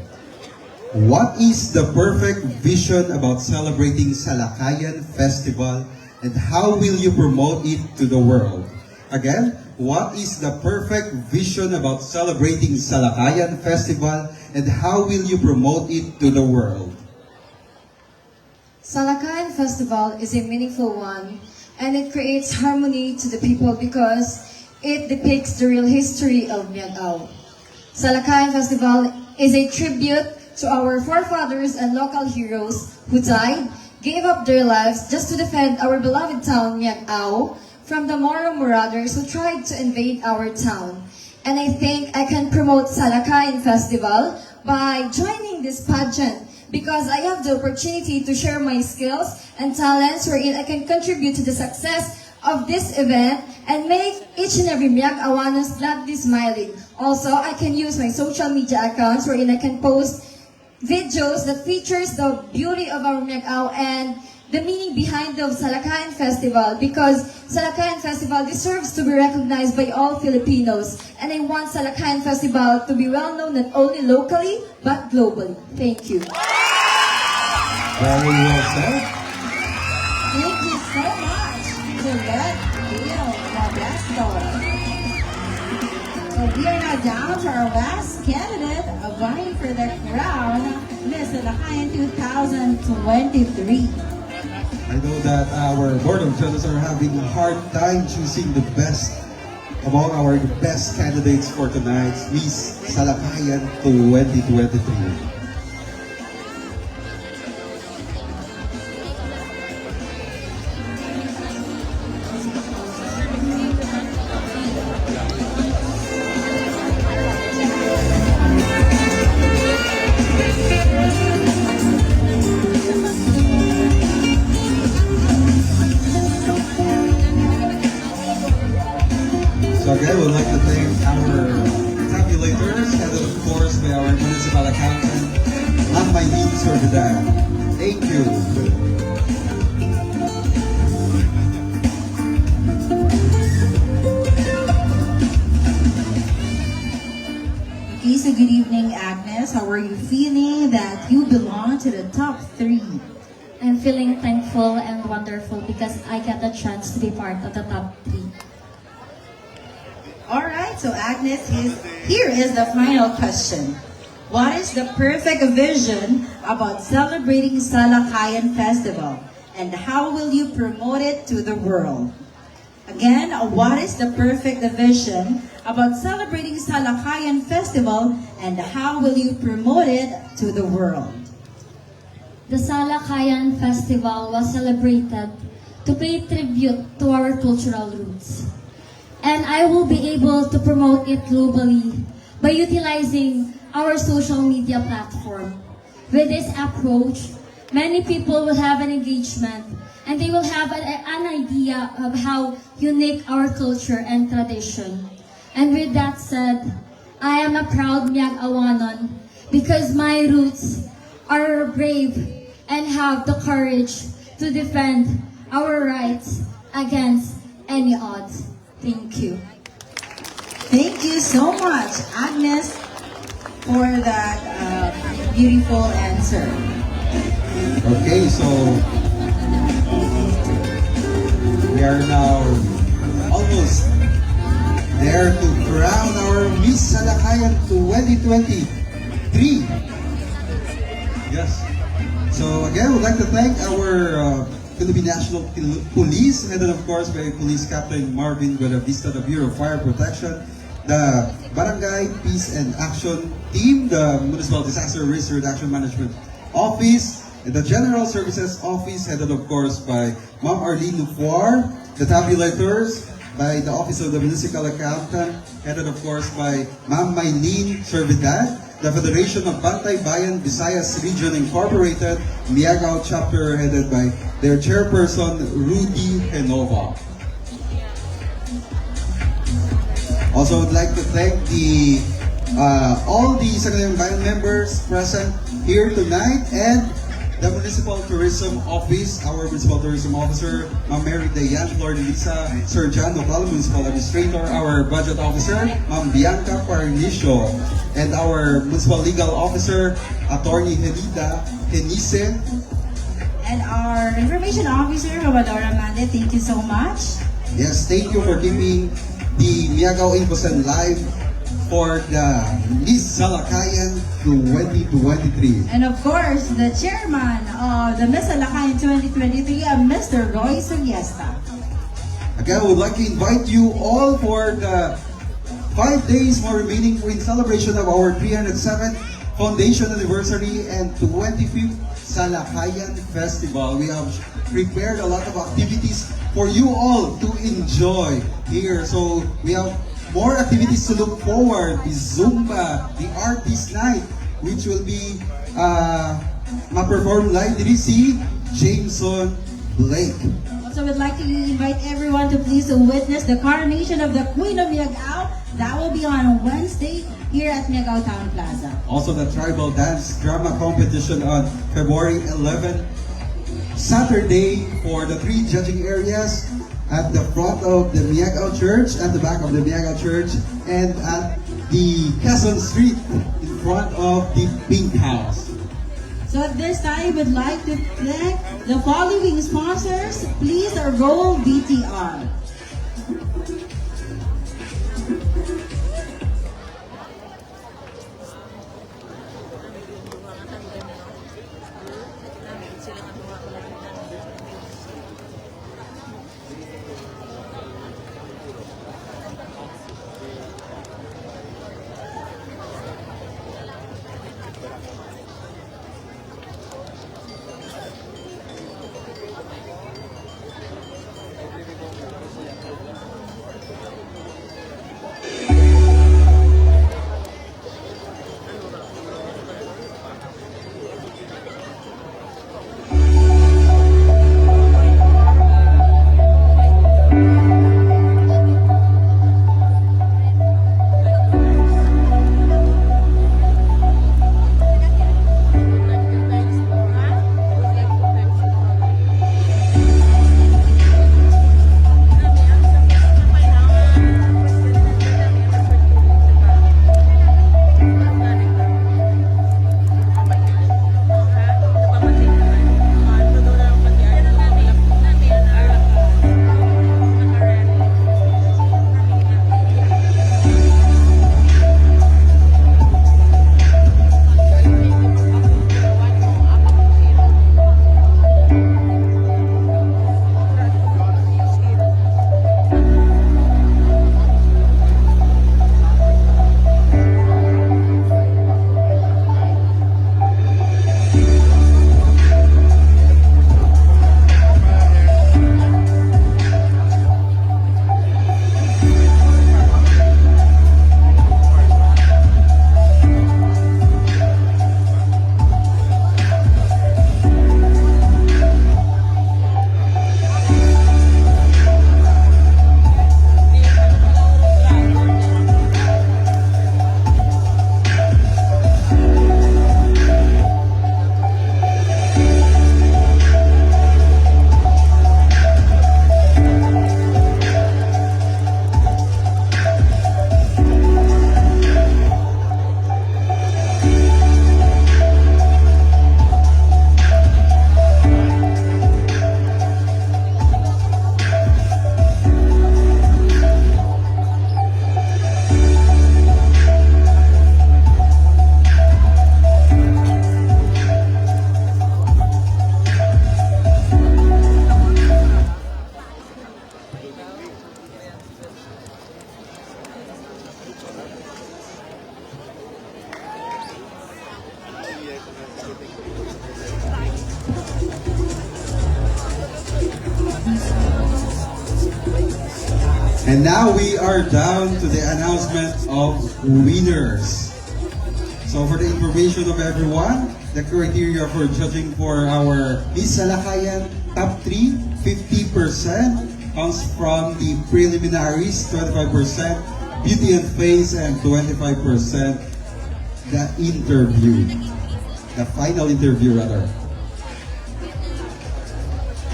What is the perfect vision about celebrating Salakayan Festival, and how will you promote it to the world? Again, what is the perfect vision about celebrating Salakayan Festival, and how will you promote it to the world? Salakayan Festival is a meaningful one, and it creates harmony to the people because it depicts the real history of Miagao. Salakayan Festival is a tribute to our forefathers and local heroes who died, gave up their lives just to defend our beloved town, Miagao, from the Moro marauders who tried to invade our town. And I think I can promote Salakayan Festival by joining this pageant because I have the opportunity to share my skills and talents wherein I can contribute to the success of this event and make each and every Miag-awanos gladly smiling. Also, I can use my social media accounts wherein I can post videos that features the beauty of our Miag-ao and the meaning behind the Salakayan Festival, because Salakayan Festival deserves to be recognized by all Filipinos, and I want Salakayan Festival to be well known not only locally but globally. Thank you. Very well said. Thank you so much, Colette Dale Lopez. So we are now down to our last candidate vying for the crown, Miss Salakayan 2023. I know that our board of judges are having a hard time choosing the best among our best candidates for tonight's Miss Salakayan 2023. So again, we'd like to thank our tabulators, headed of course by our municipal accountant, and my needs for today. Thank you. Okay, so good evening, Agnes. How are you feeling that you belong to the top 3? I'm feeling thankful and wonderful because I got a chance to be part of the top 3. Alright, so Agnes, here is the final question. What is the perfect vision about celebrating Salakayan Festival? and how will you promote it to the world? Again, what is the perfect vision about celebrating Salakayan Festival and how will you promote it to the world? The Salakayan Festival was celebrated to pay tribute to our cultural roots. And I will be able to promote it globally by utilizing our social media platform. With this approach, many people will have an engagement and they will have an idea of how unique our culture and tradition. And with that said, I am a proud Miag Awanon because my roots are brave and have the courage to defend our rights against any odds. Thank you. Thank you so much, Agnes, for that beautiful answer. Okay, so we are now almost there to crown our Miss Salakayan 2023. Yes. So again, we'd like to thank our Philippine National Police, headed of course by Police Captain Marvin Buenavista, the Bureau of Fire Protection, the Barangay Peace and Action Team, the Municipal Disaster Risk Reduction Management Office, and the General Services Office, headed of course by Ma'am Arlene Lufuar, the tabulators by the Office of the Municipal Accountant, headed of course by Ma'am Maylene Servidad, the Federation of Bantay Bayan Visayas Region Incorporated, Miagao Chapter, headed by their chairperson, Rudy Henova. Also, I'd like to thank all the Salakayan Bayan members present here tonight and the Municipal Tourism Office, our Municipal Tourism Officer, Ma'am Mary Dayan, Lord Elisa, Sir John Nopal, Municipal Administrator, our Budget Officer, Ma'am Bianca Parnicio, and our Municipal Legal Officer, Attorney Helida Henise. And our Information Officer, Romadora Mande, thank you so much. Yes, thank you for keeping the Miagao Infosen live for the Miss Salakayan 2023. And of course, the chairman of the Miss Salakayan 2023, Mr. Roy Suniesta. Again, I would like to invite you all for the 5 days more remaining in celebration of our 307th Foundation Anniversary and 25th Salakayan Festival. We have prepared a lot of activities for you all to enjoy here. So we have more activities to look forward. The Zumba, the Artist Night, which will be ma-perform live diri si Jameson Blake. Also, we'd like to invite everyone to please witness the coronation of the Queen of Miagao. That will be on Wednesday here at Miagao Town Plaza. Also, the Tribal Dance Drama Competition on February 11, Saturday, for the 3 judging areas at the front of the Miagao Church, at the back of the Miagao Church, and at the Quezon Street in front of the Pink House. So at this time, we'd like to thank the following sponsors. Please roll VTR. And now we are down to the announcement of winners. So for the information of everyone, the criteria for judging for our Miss Salakayan top 3, 50% comes from the preliminaries, 25% beauty and face, and 25% the interview. The final interview rather.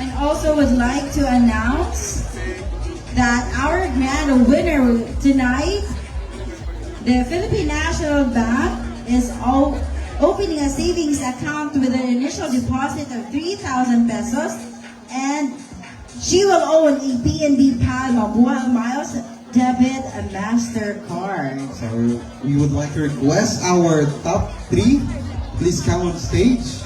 And also would like to announce that our grand winner tonight, the Philippine National Bank, is opening a savings account with an initial deposit of 3,000 pesos, and she will own a PNB Palma Buwang Miles Debit and MasterCard. So we would like to request our top 3, please come on stage.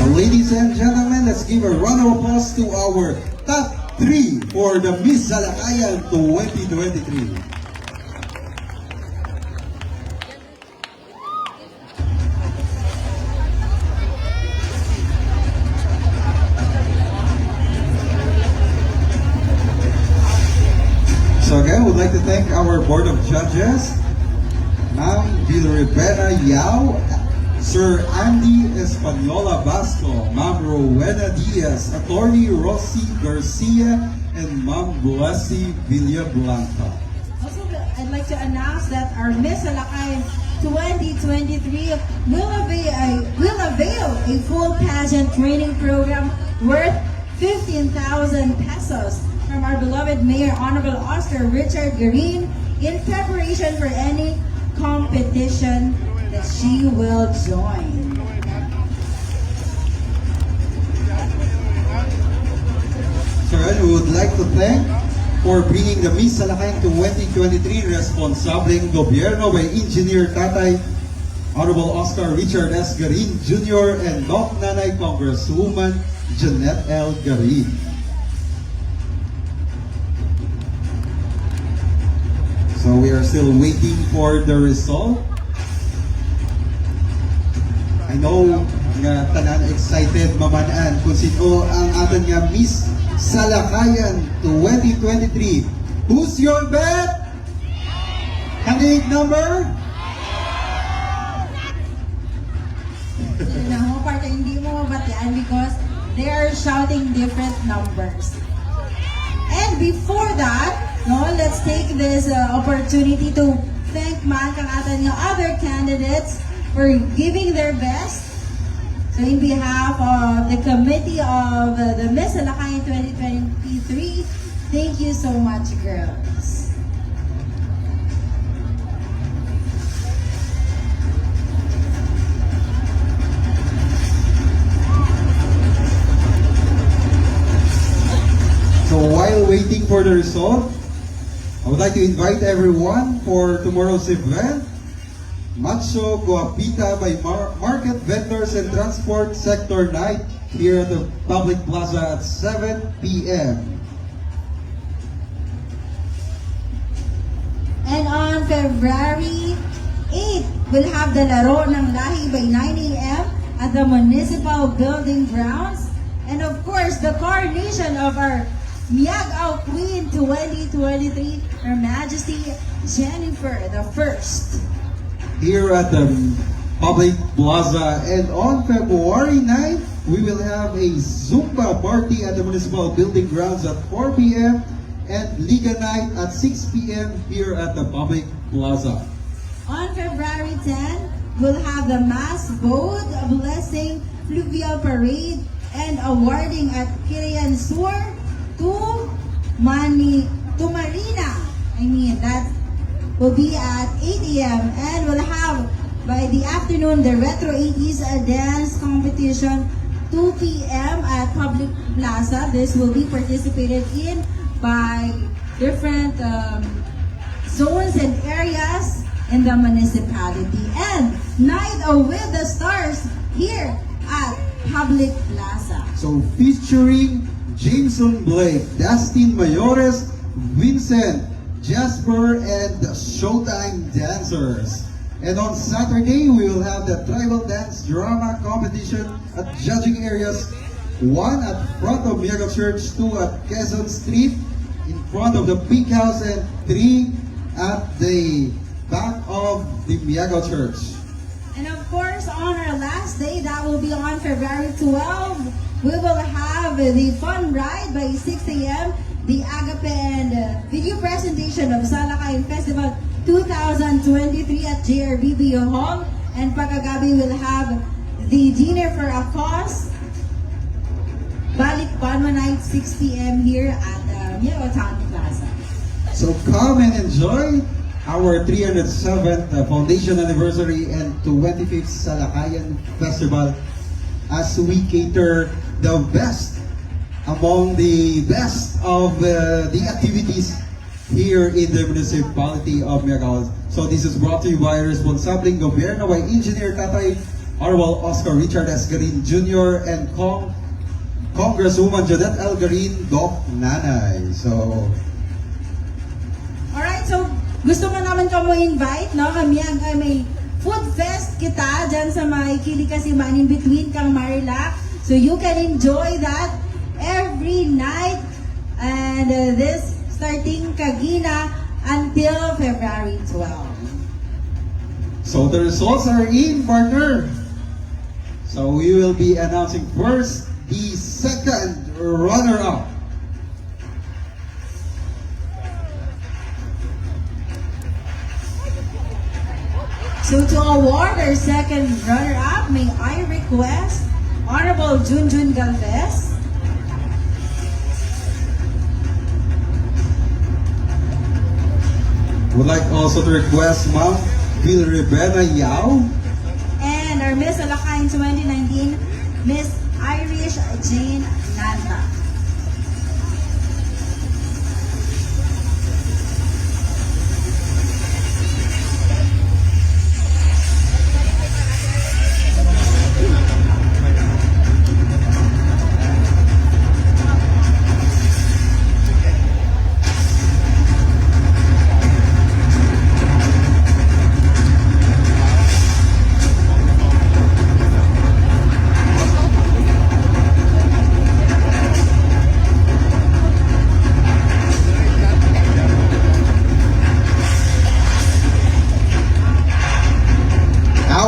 Ladies and gentlemen, let's give a round of applause to our top 3 for the Miss Salakayan 2023. So again, we'd like to thank our Board of Judges, Ma'am Vilribena Yao, Sir Andy Espanola Basco, Ma'am Rowena Diaz, Attorney Rossi Garcia, and Ma'am Blessy Villablanca. Also, I'd like to announce that our Miss Salakayan 2023 will avail a full pageant training program worth 15,000 pesos from our beloved Mayor Honorable Oscar Richard Garin in preparation for any competition that she will join. So we would like to thank for bringing the Miss Salakayan 2023 Responsableng Gobierno by Engineer Tatay Honorable Oscar Richard S. Garin Jr. and Doc Nanay Congresswoman Jeanette L. Garin. So we are still waiting for the result. I know nga tanan excited mamanaan kung sino ang aton nga Miss Salakayan 2023. Who's your bet? Candidate number? No, part hindi mo mabatian because they are shouting different numbers. And before that, no, let's take this opportunity to thank man kang aton nga other candidates for giving their best. So in behalf of the committee of the Miss Salakayan 2023, thank you so much, girls. So while waiting for the result, I would like to invite everyone for tomorrow's event. Macho Guapita by Market Vendors and Transport Sector Night here at the Public Plaza at 7 p.m. And on February 8, we'll have the Laro ng Lahi by 9 a.m. at the Municipal Building Grounds. And of course, the coronation of our Miag-Aw Queen 2023, Her Majesty Jennifer the First. Here at the Public Plaza. And on February 9th, we will have a Zumba party at the Municipal Building Grounds at 4 p.m. and Liga Night at 6 p.m. here at the Public Plaza. On February 10, we'll have the Mass Boat Blessing Fluvial Parade and awarding at Kirian Sur to Marina. I mean, that's will be at 8 a.m. and we'll have by the afternoon the Retro 80s dance competition 2 p.m. at Public Plaza. This will be participated in by different zones and areas in the municipality. And Night with the Stars here at Public Plaza. So featuring Jameson Blake, Dustin Mayores, Vincent, Jasper, and the Showtime dancers. And on Saturday, we will have the Tribal Dance Drama Competition at judging areas 1 at front of Miaga Church, 2 at Quezon Street, in front of the Pink House, and 3 at the back of the Miaga Church. And of course, on our last day, that will be on February 12, we will have the fun ride by 6 a.m., the Agape and video presentation of Salakayan Festival 2023 at JRBB Hall. And pagkagabi will have the dinner for a cause, Balik Palma Night, 6 p.m. here at Miaga Town Plaza. So come and enjoy our 307th foundation anniversary and 25th Salakayan Festival as we cater the best among the best of the activities here in the municipality of Miagal. So this is brought to you by Responsabling Gobyerno by Engineer Tatay Arwal Oscar Richard S. Garin Jr. and Congresswoman Janet L. Garin, Doc Nanay. So alright, so gusto mo naman ka mo invite, no? Kami ay may food fest kita dyan sa may Kilikasiman in between kang Marilac. So you can enjoy that every night and this starting Kagina until February 12. So the results are in, partner. So we will be announcing first the second runner-up. So to award our second runner-up, may I request Honorable Junjun Galvez, Would like also to request Ma'am Vilrebena Yao, and our Miss Salakayan 2019, Miss Irish Jane Nanta.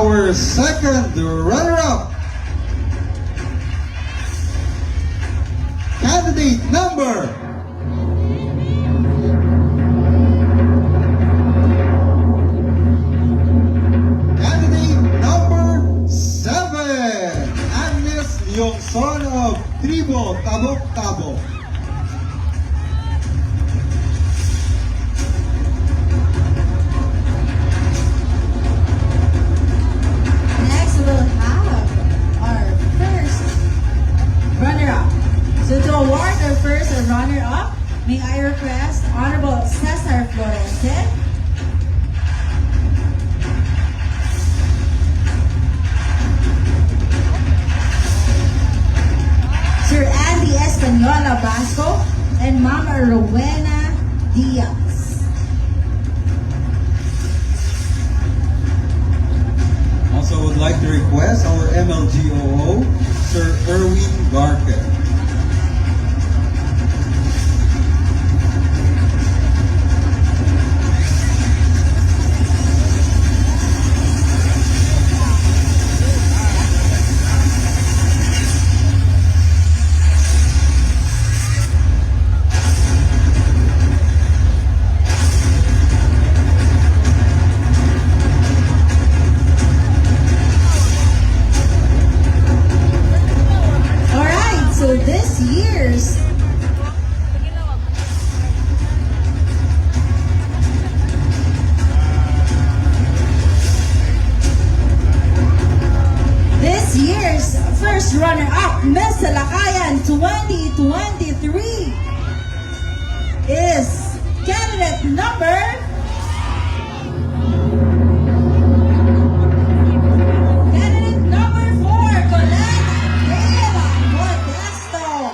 our second runner-up, candidate number candidate number 7, Agnes Yongson of Tribo Tabok-Tabok. So to award our first runner-up, may I request Honorable Cesar Florence, Sir Andy Espanola Basco, and Mama Rowena Diaz. Also would like to request our MLGOO, Sir Erwin Garker. Miss Salakayan 2023 is candidate number candidate number 4, Colette Gela Modesto.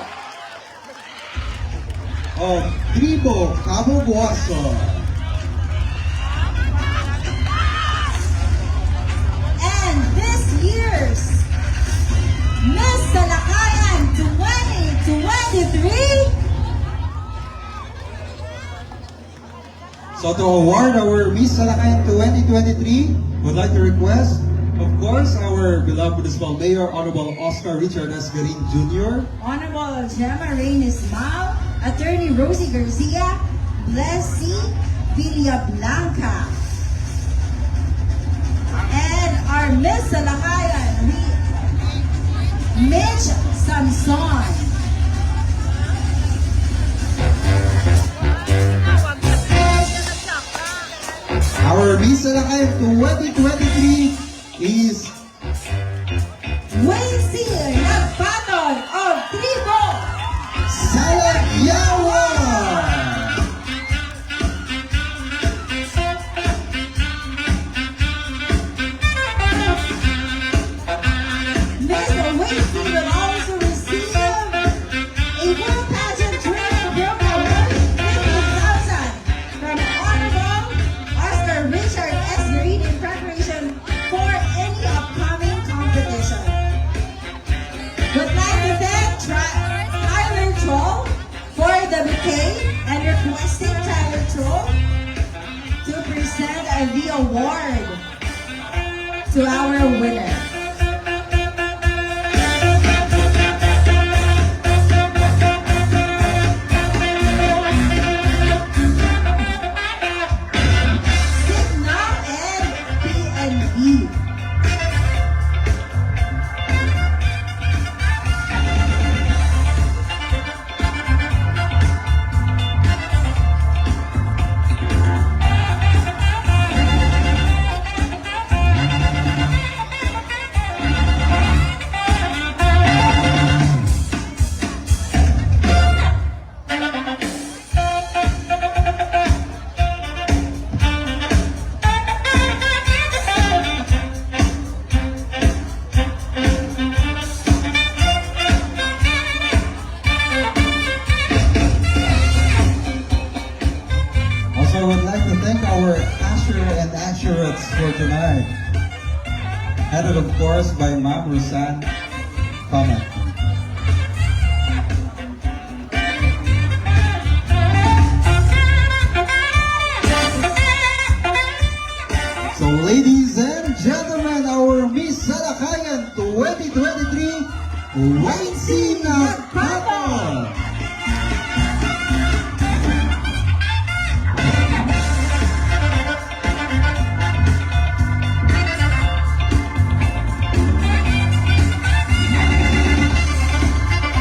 Of Tribo Cabo Buaso. And this year's Miss Salakayan 2023 So to award our Miss Salakayan 2023, would like to request, of course, our beloved municipal mayor, Honorable Oscar Richard S. Garin Jr., Honorable Gemma Reyes Mal, Attorney Rosie Garcia, Blessy Villablanca, and our Miss Salakayan, Mitch Samson. our Miss Salakayan 2023 is Wacy Nagpaton of Tribo. Salakayan. Miss Wacy will also receive a full pageant training program worth 50,000 from Honorable Oscar Richard S. Green in preparation for any upcoming competition. Would like to thank Tyler Troll for the bouquet and requesting Tyler Troll to present the award to our winner. Signal and PNB. Also, I would like to thank our usher and usherettes for tonight. Headed, of course, by Ma'am Roseanne Thomas.